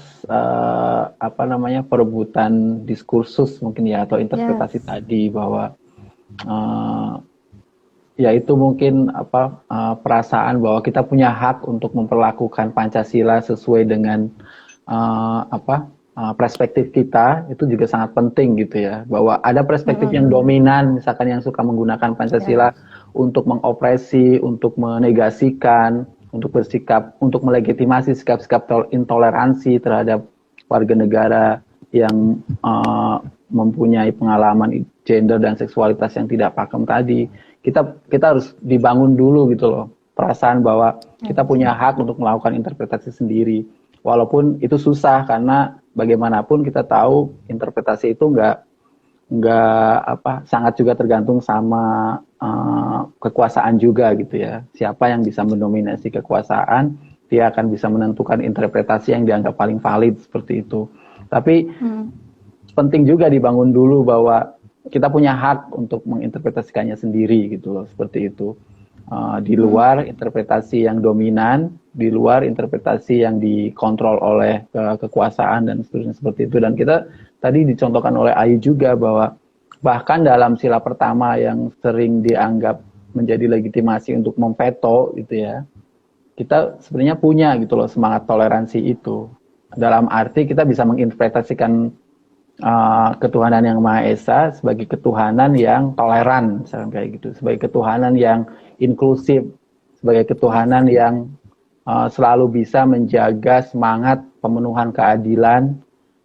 perebutan diskursus mungkin ya, atau interpretasi tadi, bahwa yaitu mungkin perasaan bahwa kita punya hak untuk memperlakukan Pancasila sesuai dengan perspektif kita, itu juga sangat penting gitu ya, bahwa ada perspektif yang dominan, misalkan yang suka menggunakan Pancasila untuk mengopresi, untuk menegasikan, untuk bersikap, untuk melegitimasi sikap-sikap intoleransi terhadap warga negara yang mempunyai pengalaman gender dan seksualitas yang tidak pakem tadi. Kita harus dibangun dulu gitu loh, perasaan bahwa kita punya hak untuk melakukan interpretasi sendiri, walaupun itu susah karena bagaimanapun kita tahu interpretasi itu sangat juga tergantung sama kekuasaan juga gitu ya. Siapa yang bisa mendominasi kekuasaan, dia akan bisa menentukan interpretasi yang dianggap paling valid seperti itu. Tapi penting juga dibangun dulu bahwa kita punya hak untuk menginterpretasikannya sendiri gitu loh, seperti itu. Di luar interpretasi yang dominan, di luar interpretasi yang dikontrol oleh kekuasaan dan seterusnya seperti itu. Dan kita tadi dicontohkan oleh Ayu juga bahwa bahkan dalam sila pertama yang sering dianggap menjadi legitimasi untuk memveto gitu ya, kita sebenarnya punya gitu loh semangat toleransi itu. Dalam arti kita bisa menginterpretasikan ketuhanan yang Maha Esa sebagai ketuhanan yang toleran, misalnya kayak gitu, sebagai ketuhanan yang inklusif, sebagai ketuhanan yang selalu bisa menjaga semangat pemenuhan keadilan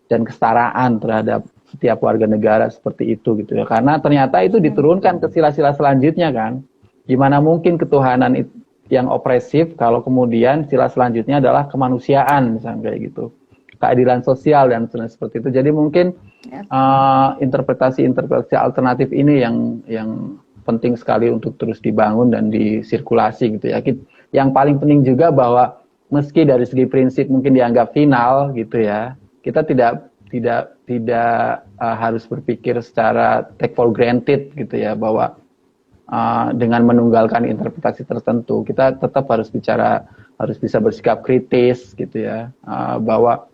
dan kesetaraan terhadap setiap warga negara seperti itu gitu ya. Karena ternyata itu diturunkan ke sila-sila selanjutnya kan. Gimana mungkin ketuhanan yang opresif kalau kemudian sila selanjutnya adalah kemanusiaan, misalnya kayak gitu, keadilan sosial dan seperti itu. Jadi mungkin interpretasi alternatif ini yang penting sekali untuk terus dibangun dan disirkulasi gitu ya. Yang paling penting juga bahwa meski dari segi prinsip mungkin dianggap final gitu ya, kita tidak harus berpikir secara take for granted gitu ya, bahwa dengan menunggalkan interpretasi tertentu kita tetap harus bisa bersikap kritis gitu ya, bahwa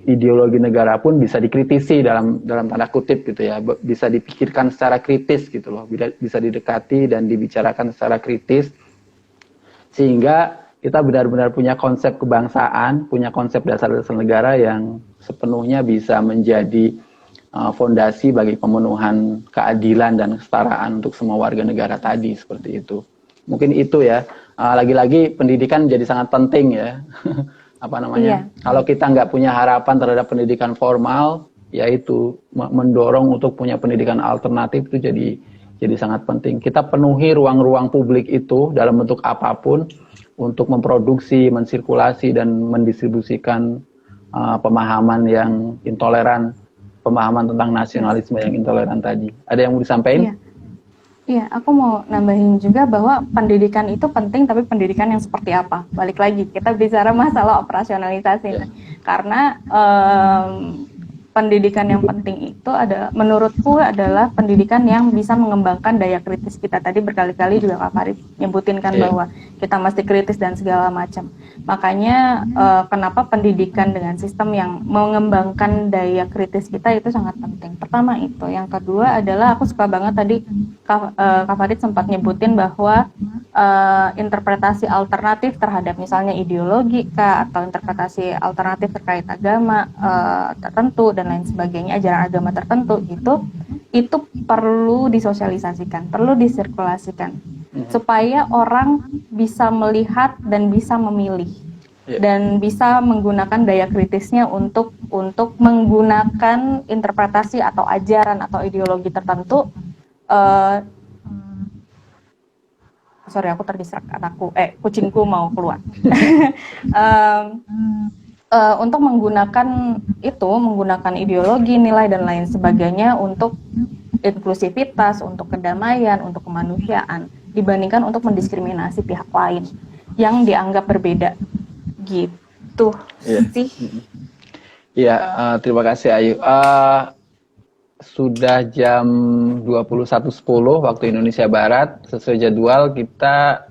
ideologi negara pun bisa dikritisi dalam tanda kutip gitu ya, bisa dipikirkan secara kritis gitu loh, bisa didekati dan dibicarakan secara kritis sehingga kita benar-benar punya konsep kebangsaan, punya konsep dasar-dasar negara yang sepenuhnya bisa menjadi fondasi bagi pemenuhan keadilan dan kesetaraan untuk semua warga negara tadi, seperti itu. Mungkin itu ya, lagi-lagi pendidikan jadi sangat penting ya. Kalau kita nggak punya harapan terhadap pendidikan formal, yaitu mendorong untuk punya pendidikan alternatif, itu jadi sangat penting. Kita penuhi ruang-ruang publik itu dalam bentuk apapun untuk memproduksi, mensirkulasi dan mendistribusikan pemahaman yang intoleran, pemahaman tentang nasionalisme yang intoleran tadi. Ada yang mau disampaikan? Iya, aku mau nambahin juga bahwa pendidikan itu penting, tapi pendidikan yang seperti apa? Balik lagi, kita bicara masalah operasionalisasi. Karena pendidikan yang penting itu menurutku adalah pendidikan yang bisa mengembangkan daya kritis kita. Tadi berkali-kali juga Kak Farid nyebutin kan bahwa kita mesti kritis dan segala macam. Makanya kenapa pendidikan dengan sistem yang mengembangkan daya kritis kita itu sangat penting. Pertama itu. Yang kedua adalah aku suka banget tadi Kak Farid sempat nyebutin bahwa interpretasi alternatif terhadap misalnya ideologi atau interpretasi alternatif terkait agama tertentu dan lain sebagainya, ajaran agama tertentu itu perlu disosialisasikan, perlu disirkulasikan supaya orang bisa melihat dan bisa memilih dan bisa menggunakan daya kritisnya untuk menggunakan interpretasi atau ajaran atau ideologi tertentu. Sorry, aku terdistrak, kucingku mau keluar. Untuk menggunakan ideologi, nilai dan lain sebagainya untuk inklusivitas, untuk kedamaian, untuk kemanusiaan, dibandingkan untuk mendiskriminasi pihak lain yang dianggap berbeda, gitu sih. Iya, terima kasih Ayu. Sudah jam 21.10 waktu Indonesia Barat. Sesuai jadwal kita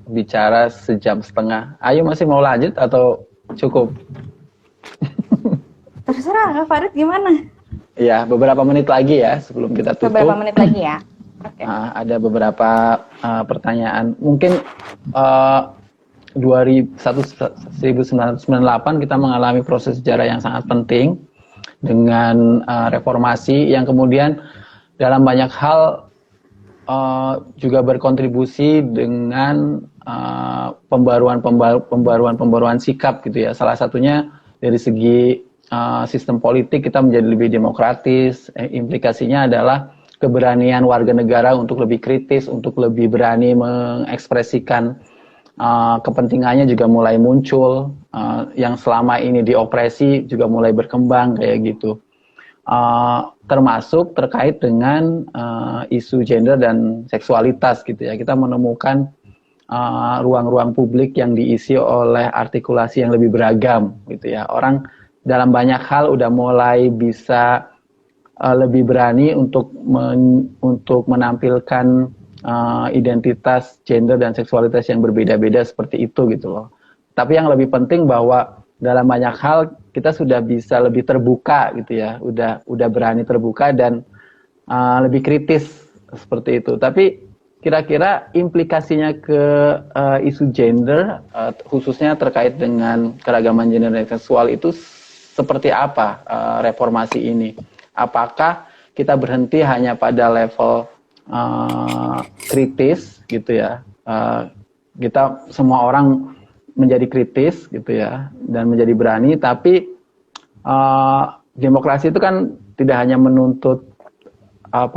bicara sejam setengah. Ayu masih mau lanjut atau cukup? Terserah Kak Farid gimana? Iya, beberapa menit lagi ya sebelum kita tutup. Beberapa menit lagi ya. Okay. Ada beberapa pertanyaan. Mungkin 1998 kita mengalami proses sejarah yang sangat penting dengan reformasi yang kemudian dalam banyak hal juga berkontribusi dengan pembaruan sikap gitu ya. Salah satunya dari segi sistem politik kita menjadi lebih demokratis. Implikasinya adalah keberanian warga negara untuk lebih kritis, untuk lebih berani mengekspresikan kepentingannya juga mulai muncul, yang selama ini diopresi juga mulai berkembang kayak gitu. Termasuk terkait dengan isu gender dan seksualitas gitu ya. Kita menemukan ruang-ruang publik yang diisi oleh artikulasi yang lebih beragam gitu ya. Orang dalam banyak hal udah mulai bisa lebih berani untuk menampilkan identitas gender dan seksualitas yang berbeda-beda seperti itu gitu loh. Tapi yang lebih penting bahwa dalam banyak hal kita sudah bisa lebih terbuka gitu ya, udah berani terbuka dan lebih kritis seperti itu. Tapi kira-kira implikasinya ke isu gender, khususnya terkait dengan keragaman gender dan seksual itu seperti apa reformasi ini? Apakah kita berhenti hanya pada level kritis gitu ya, kita semua orang menjadi kritis gitu ya dan menjadi berani, tapi demokrasi itu kan tidak hanya menuntut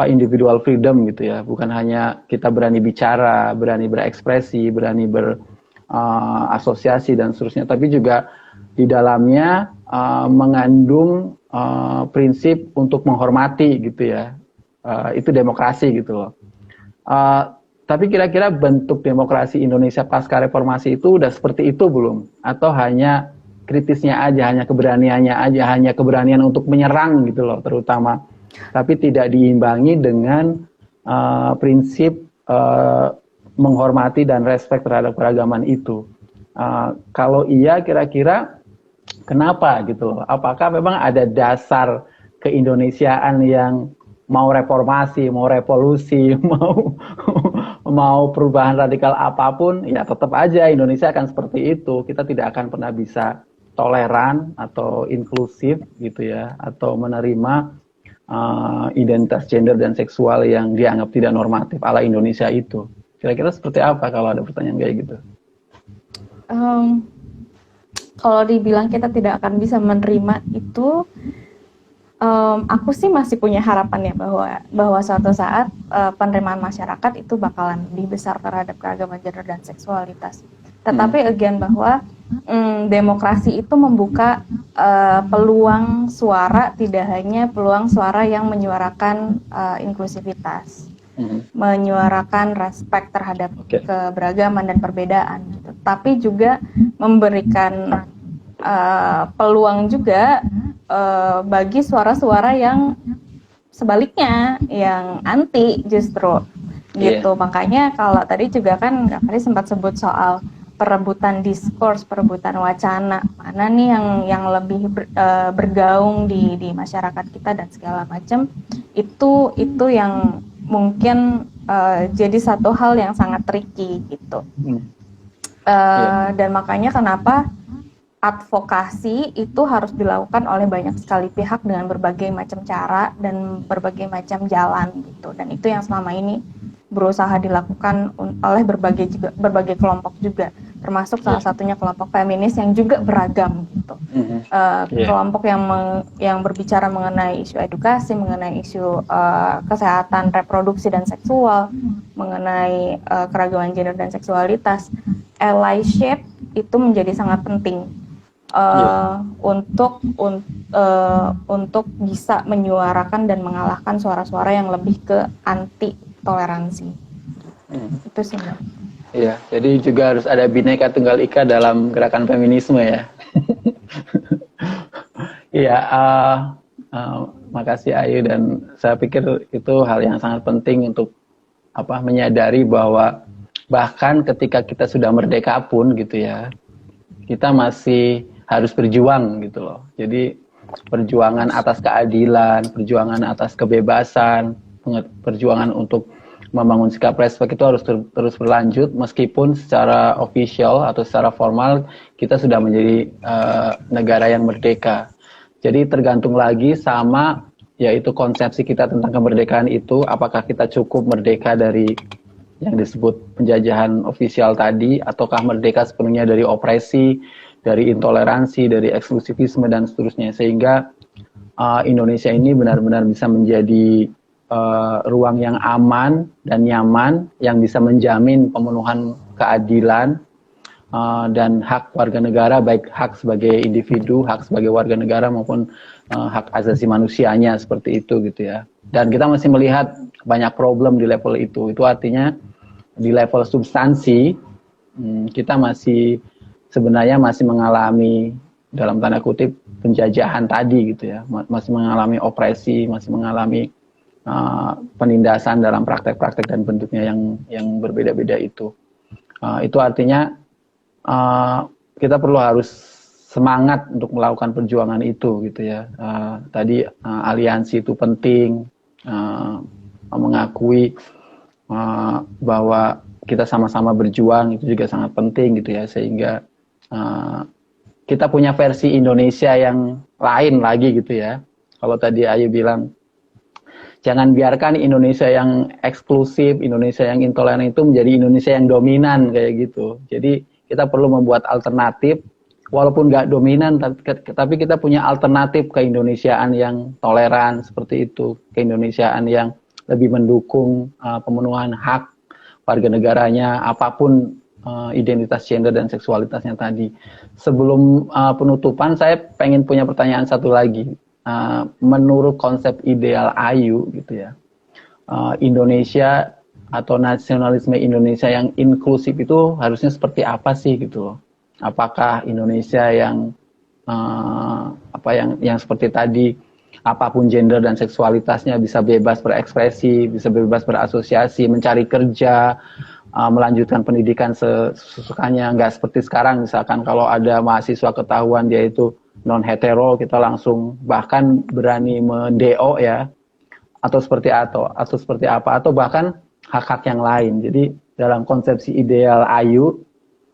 individual freedom gitu ya, bukan hanya kita berani bicara, berani berekspresi, berani berasosiasi dan seterusnya, tapi juga di dalamnya mengandung prinsip untuk menghormati gitu ya. Itu demokrasi gitu loh. Tapi kira-kira bentuk demokrasi Indonesia pasca reformasi itu udah seperti itu belum? Atau hanya kritisnya aja, hanya keberaniannya aja, hanya keberanian untuk menyerang gitu loh terutama. Tapi tidak diimbangi dengan prinsip menghormati dan respect terhadap keragaman itu. Kalau iya kira-kira kenapa gitu loh? Apakah memang ada dasar keindonesiaan yang mau reformasi, mau revolusi, mau perubahan radikal apapun, ya tetap aja Indonesia akan seperti itu. Kita tidak akan pernah bisa toleran atau inklusif gitu ya, atau menerima identitas gender dan seksual yang dianggap tidak normatif ala Indonesia itu. Kira-kira seperti apa kalau ada pertanyaan kayak gitu? Kalau dibilang kita tidak akan bisa menerima itu, aku sih masih punya harapan ya bahwa suatu saat penerimaan masyarakat itu bakalan lebih besar terhadap keragaman gender dan seksualitas. Tetapi again bahwa demokrasi itu membuka peluang suara, tidak hanya peluang suara yang menyuarakan inklusivitas, menyuarakan respect terhadap keberagaman dan perbedaan, gitu. Tapi juga memberikan peluang juga bagi suara-suara yang sebaliknya, yang anti justru gitu. Makanya kalau tadi juga kan Kak Fari sempat sebut soal perebutan diskurs, perebutan wacana, mana nih yang lebih bergaung di masyarakat kita dan segala macam, itu yang mungkin jadi satu hal yang sangat tricky gitu. Dan makanya kenapa advokasi itu harus dilakukan oleh banyak sekali pihak dengan berbagai macam cara dan berbagai macam jalan gitu. Dan itu yang selama ini berusaha dilakukan oleh berbagai kelompok juga, termasuk salah satunya kelompok feminis yang juga beragam gitu. Kelompok yang berbicara mengenai isu edukasi, mengenai isu kesehatan reproduksi dan seksual, mengenai keragaman gender dan seksualitas. Allyship itu menjadi sangat penting untuk bisa menyuarakan dan mengalahkan suara-suara yang lebih ke anti toleransi. Itu sih. Iya, jadi juga harus ada Bhinneka Tunggal Ika dalam gerakan feminisme ya. Iya, makasih Ayu, dan saya pikir itu hal yang sangat penting untuk menyadari bahwa bahkan ketika kita sudah merdeka pun gitu ya, kita masih harus berjuang gitu loh. Jadi perjuangan atas keadilan, perjuangan atas kebebasan, perjuangan untuk membangun sikap respek itu harus terus berlanjut meskipun secara official atau secara formal kita sudah menjadi negara yang merdeka. Jadi tergantung lagi sama yaitu konsepsi kita tentang kemerdekaan itu, apakah kita cukup merdeka dari yang disebut penjajahan ofisial tadi, ataukah merdeka sepenuhnya dari opresi, dari intoleransi, dari eksklusivisme dan seterusnya, sehingga Indonesia ini benar-benar bisa menjadi ruang yang aman dan nyaman yang bisa menjamin pemenuhan keadilan dan hak warga negara, baik hak sebagai individu, hak sebagai warga negara maupun hak asasi manusianya, seperti itu gitu ya. Dan kita masih melihat banyak problem di level itu. Itu artinya di level substansi kita sebenarnya masih mengalami dalam tanda kutip penjajahan tadi gitu ya, masih mengalami opresi, masih mengalami penindasan dalam praktek-praktek dan bentuknya yang berbeda-beda itu. Itu artinya kita perlu harus semangat untuk melakukan perjuangan itu gitu ya. Tadi aliansi itu penting, mengakui bahwa kita sama-sama berjuang itu juga sangat penting gitu ya, sehingga kita punya versi Indonesia yang lain lagi gitu ya. Kalau tadi Ayu bilang jangan biarkan Indonesia yang eksklusif, Indonesia yang intoleran itu menjadi Indonesia yang dominan kayak gitu. Jadi kita perlu membuat alternatif, walaupun nggak dominan, tapi kita punya alternatif keindonesiaan yang toleran seperti itu, keindonesiaan yang lebih mendukung pemenuhan hak warga negaranya, apapun identitas gender dan seksualitasnya tadi. Sebelum penutupan, saya pengen punya pertanyaan satu lagi. Menurut konsep ideal Ayu gitu ya, Indonesia atau nasionalisme Indonesia yang inklusif itu harusnya seperti apa sih gitu loh? Apakah Indonesia yang yang seperti tadi, apapun gender dan seksualitasnya bisa bebas berekspresi, bisa bebas berasosiasi, mencari kerja, melanjutkan pendidikan sesukanya, nggak seperti sekarang misalkan kalau ada mahasiswa ketahuan dia itu non hetero, kita langsung bahkan berani mendeo ya, atau seperti apa, atau bahkan hak-hak yang lain. Jadi dalam konsepsi ideal Ayu,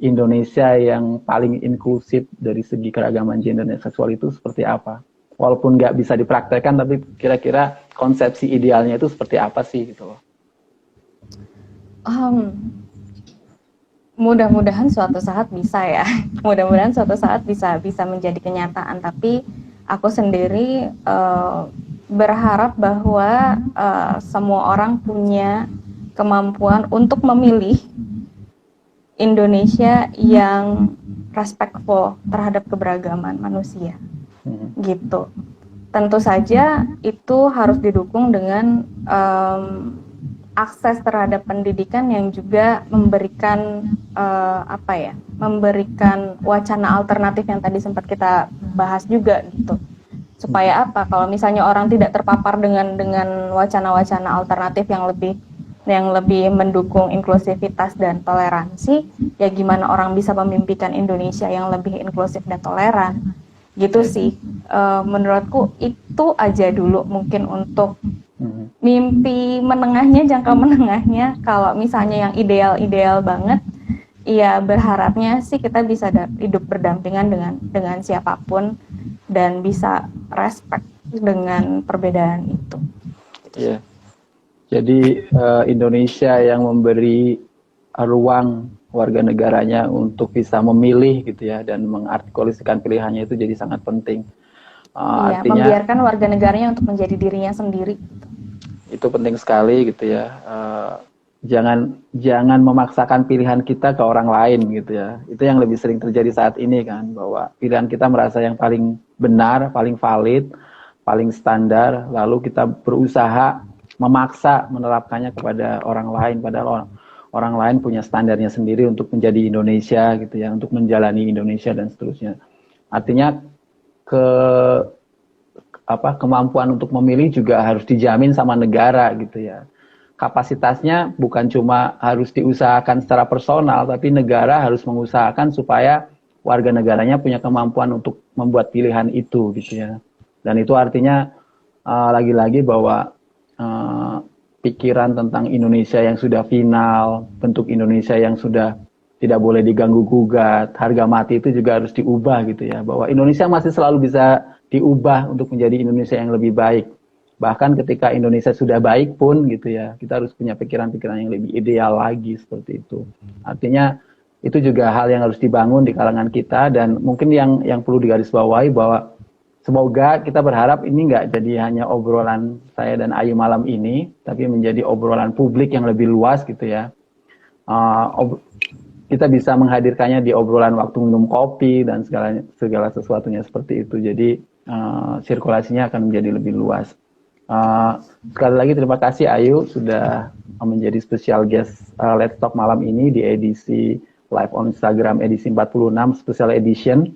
Indonesia yang paling inklusif dari segi keragaman gender dan seksual itu seperti apa? Walaupun nggak bisa dipraktekkan, tapi kira-kira konsepsi idealnya itu seperti apa sih gitu loh? Mudah-mudahan suatu saat bisa ya. Mudah-mudahan suatu saat bisa menjadi kenyataan. Tapi aku sendiri berharap bahwa semua orang punya kemampuan untuk memilih Indonesia yang respectful terhadap keberagaman manusia. Gitu. Tentu saja itu harus didukung dengan akses terhadap pendidikan yang juga memberikan memberikan wacana alternatif yang tadi sempat kita bahas juga gitu. Supaya apa? Kalau misalnya orang tidak terpapar dengan wacana-wacana alternatif yang lebih mendukung inklusivitas dan toleransi, ya gimana orang bisa memimpikan Indonesia yang lebih inklusif dan toleran? Gitu sih. Menurutku itu aja dulu mungkin untuk mimpi menengahnya, jangka menengahnya. Kalau misalnya yang ideal-ideal banget, ya berharapnya sih kita bisa hidup berdampingan dengan siapapun dan bisa respect dengan perbedaan itu. Iya. Jadi Indonesia yang memberi ruang warga negaranya untuk bisa memilih gitu ya, dan mengartikulasikan pilihannya itu jadi sangat penting. Iya, artinya membiarkan warga negaranya untuk menjadi dirinya sendiri. Itu penting sekali gitu ya. Jangan memaksakan pilihan kita ke orang lain gitu ya. Itu yang lebih sering terjadi saat ini kan, bahwa pilihan kita merasa yang paling benar, paling valid, paling standar, lalu kita berusaha memaksa menerapkannya kepada orang lain, padahal orang lain punya standarnya sendiri untuk menjadi Indonesia gitu ya, untuk menjalani Indonesia dan seterusnya. Artinya kemampuan untuk memilih juga harus dijamin sama negara gitu ya. Kapasitasnya bukan cuma harus diusahakan secara personal, tapi negara harus mengusahakan supaya warga negaranya punya kemampuan untuk membuat pilihan itu gitu ya. Dan itu artinya lagi-lagi bahwa pikiran tentang Indonesia yang sudah final, bentuk Indonesia yang sudah tidak boleh diganggu gugat, harga mati itu juga harus diubah gitu ya. Bahwa Indonesia masih selalu bisa diubah untuk menjadi Indonesia yang lebih baik. Bahkan ketika Indonesia sudah baik pun gitu ya, kita harus punya pikiran-pikiran yang lebih ideal lagi seperti itu. Artinya itu juga hal yang harus dibangun di kalangan kita, dan mungkin yang perlu digarisbawahi bahwa semoga kita berharap ini nggak jadi hanya obrolan saya dan Ayu malam ini, tapi menjadi obrolan publik yang lebih luas gitu ya. Kita bisa menghadirkannya di obrolan waktu minum kopi dan segala sesuatunya seperti itu. Jadi sirkulasinya akan menjadi lebih luas. Sekali lagi terima kasih Ayu sudah menjadi special guest Let's Talk malam ini di edisi live on Instagram edisi 46 special edition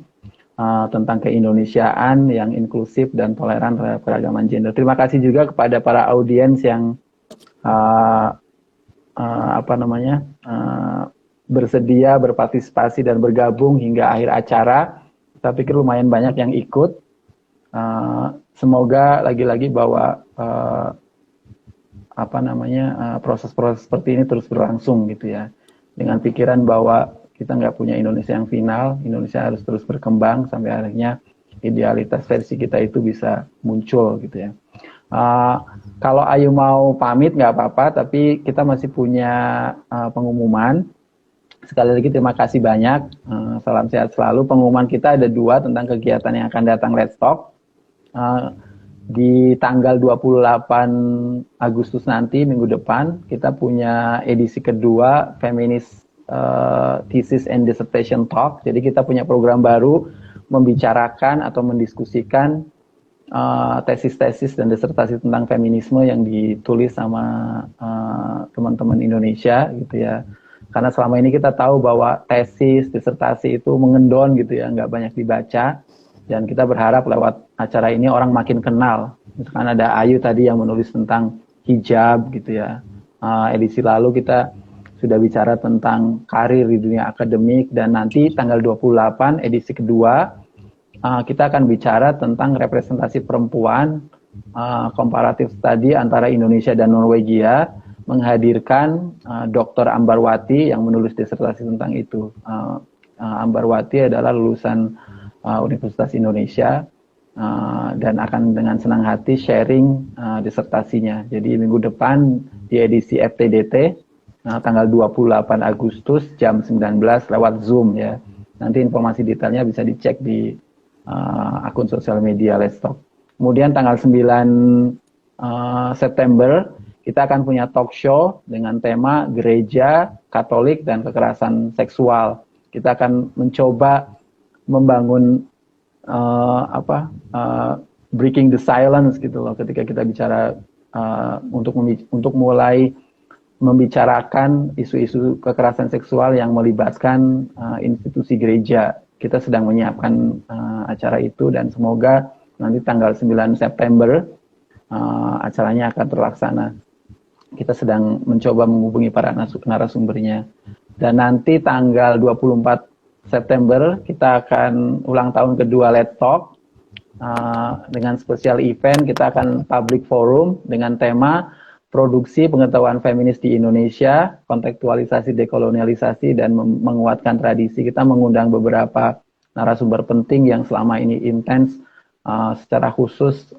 tentang keindonesiaan yang inklusif dan toleran terhadap keragaman gender. Terima kasih juga kepada para audiens yang bersedia berpartisipasi dan bergabung hingga akhir acara. Saya pikir lumayan banyak yang ikut. Semoga lagi-lagi bahwa proses-proses seperti ini terus berlangsung gitu ya, dengan pikiran bahwa kita nggak punya Indonesia yang final. Indonesia harus terus berkembang sampai akhirnya idealitas versi kita itu bisa muncul gitu ya. Kalau Ayu mau pamit nggak apa-apa, tapi kita masih punya pengumuman. Sekali lagi terima kasih banyak, salam sehat selalu. Pengumuman kita ada 2 tentang kegiatan yang akan datang Let's Talk. Di tanggal 28 Agustus nanti, minggu depan, kita punya edisi kedua Feminist Thesis and Dissertation Talk. Jadi kita punya program baru membicarakan atau mendiskusikan tesis-tesis dan disertasi tentang feminisme yang ditulis sama teman-teman Indonesia gitu ya. Karena selama ini kita tahu bahwa tesis, disertasi itu mengendon gitu ya, nggak banyak dibaca. Dan kita berharap lewat acara ini orang makin kenal. Misalkan ada Ayu tadi yang menulis tentang hijab gitu ya. Edisi lalu kita sudah bicara tentang karir di dunia akademik, dan nanti tanggal 28 edisi kedua kita akan bicara tentang representasi perempuan, komparatif study antara Indonesia dan Norwegia, menghadirkan Dr. Ambarwati yang menulis disertasi tentang itu. Ambarwati adalah lulusan Universitas Indonesia dan akan dengan senang hati sharing disertasinya. Jadi minggu depan di edisi FTDT tanggal 28 Agustus jam 19 lewat Zoom ya. Nanti informasi detailnya bisa dicek di akun sosial media Let's Talk. Kemudian tanggal 9 September kita akan punya talk show dengan tema gereja, Katolik, dan kekerasan seksual. Kita akan mencoba membangun breaking the silence gitu loh, ketika kita bicara untuk mulai membicarakan isu-isu kekerasan seksual yang melibatkan institusi gereja. Kita sedang menyiapkan acara itu dan semoga nanti tanggal 9 September acaranya akan terlaksana. Kita sedang mencoba menghubungi para narasumbernya. Dan nanti tanggal 24 September kita akan ulang tahun kedua Let's Talk dengan spesial event. Kita akan public forum dengan tema produksi pengetahuan feminis di Indonesia, kontekstualisasi dekolonialisasi dan menguatkan tradisi. Kita mengundang beberapa narasumber penting yang selama ini intens secara khusus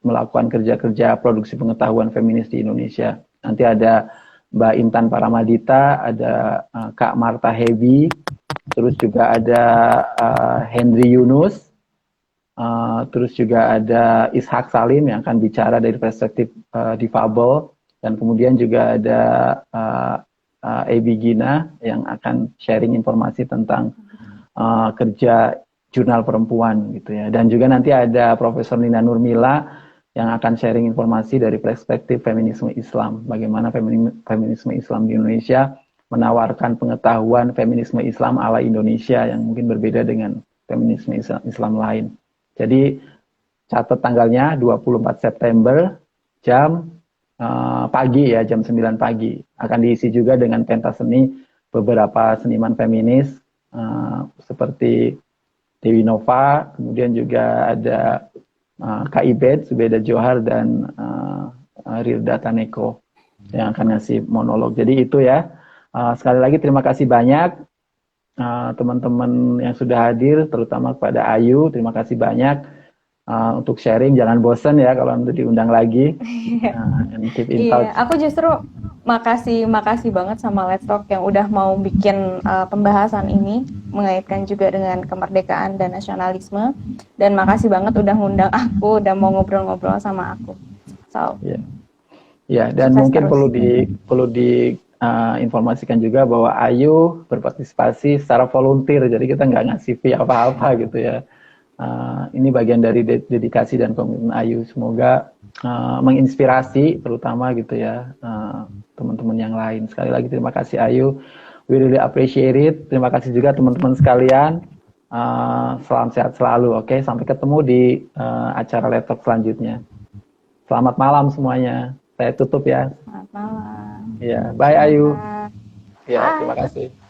melakukan kerja-kerja produksi pengetahuan feminis di Indonesia. Nanti ada Mbak Intan Paramadita, ada Kak Marta Hebi, terus juga ada Henry Yunus, terus juga ada Ishak Salim yang akan bicara dari perspektif difabel, dan kemudian juga ada Ebi Gina yang akan sharing informasi tentang kerja jurnal perempuan gitu ya. Dan juga nanti ada Profesor Nina Nurmila yang akan sharing informasi dari perspektif feminisme Islam, bagaimana feminisme Islam di Indonesia menawarkan pengetahuan feminisme Islam ala Indonesia yang mungkin berbeda dengan feminisme Islam lain. Jadi catat tanggalnya 24 September jam pagi ya, jam 9 pagi. Akan diisi juga dengan pentas seni beberapa seniman feminis seperti Dewi Nova, kemudian juga ada Kak Ibed, Subeda Johar, dan Rirda Taneko yang akan ngasih monolog. Jadi itu ya. Sekali lagi terima kasih banyak teman-teman yang sudah hadir, terutama kepada Ayu. Terima kasih banyak untuk sharing. Jangan bosan ya kalau nanti diundang lagi. And keep in touch. Iya, aku justru makasih banget sama Let's Talk yang udah mau bikin pembahasan ini mengaitkan juga dengan kemerdekaan dan nasionalisme, dan makasih banget udah ngundang aku, udah mau ngobrol-ngobrol sama aku. So, ya, dan mungkin perlu informasikan juga bahwa Ayu berpartisipasi secara volunteer, jadi kita nggak ngasih fee apa-apa gitu ya. Ini bagian dari dedikasi dan komitmen Ayu. Semoga menginspirasi terutama gitu ya teman-teman yang lain. Sekali lagi terima kasih Ayu, we really appreciate it. Terima kasih juga teman-teman sekalian. Salam sehat selalu. Oke, sampai ketemu di acara laptop selanjutnya. Selamat malam semuanya. Saya tutup ya. selamat malam. Ya, bye Ayu. Bye. Ya, terima kasih.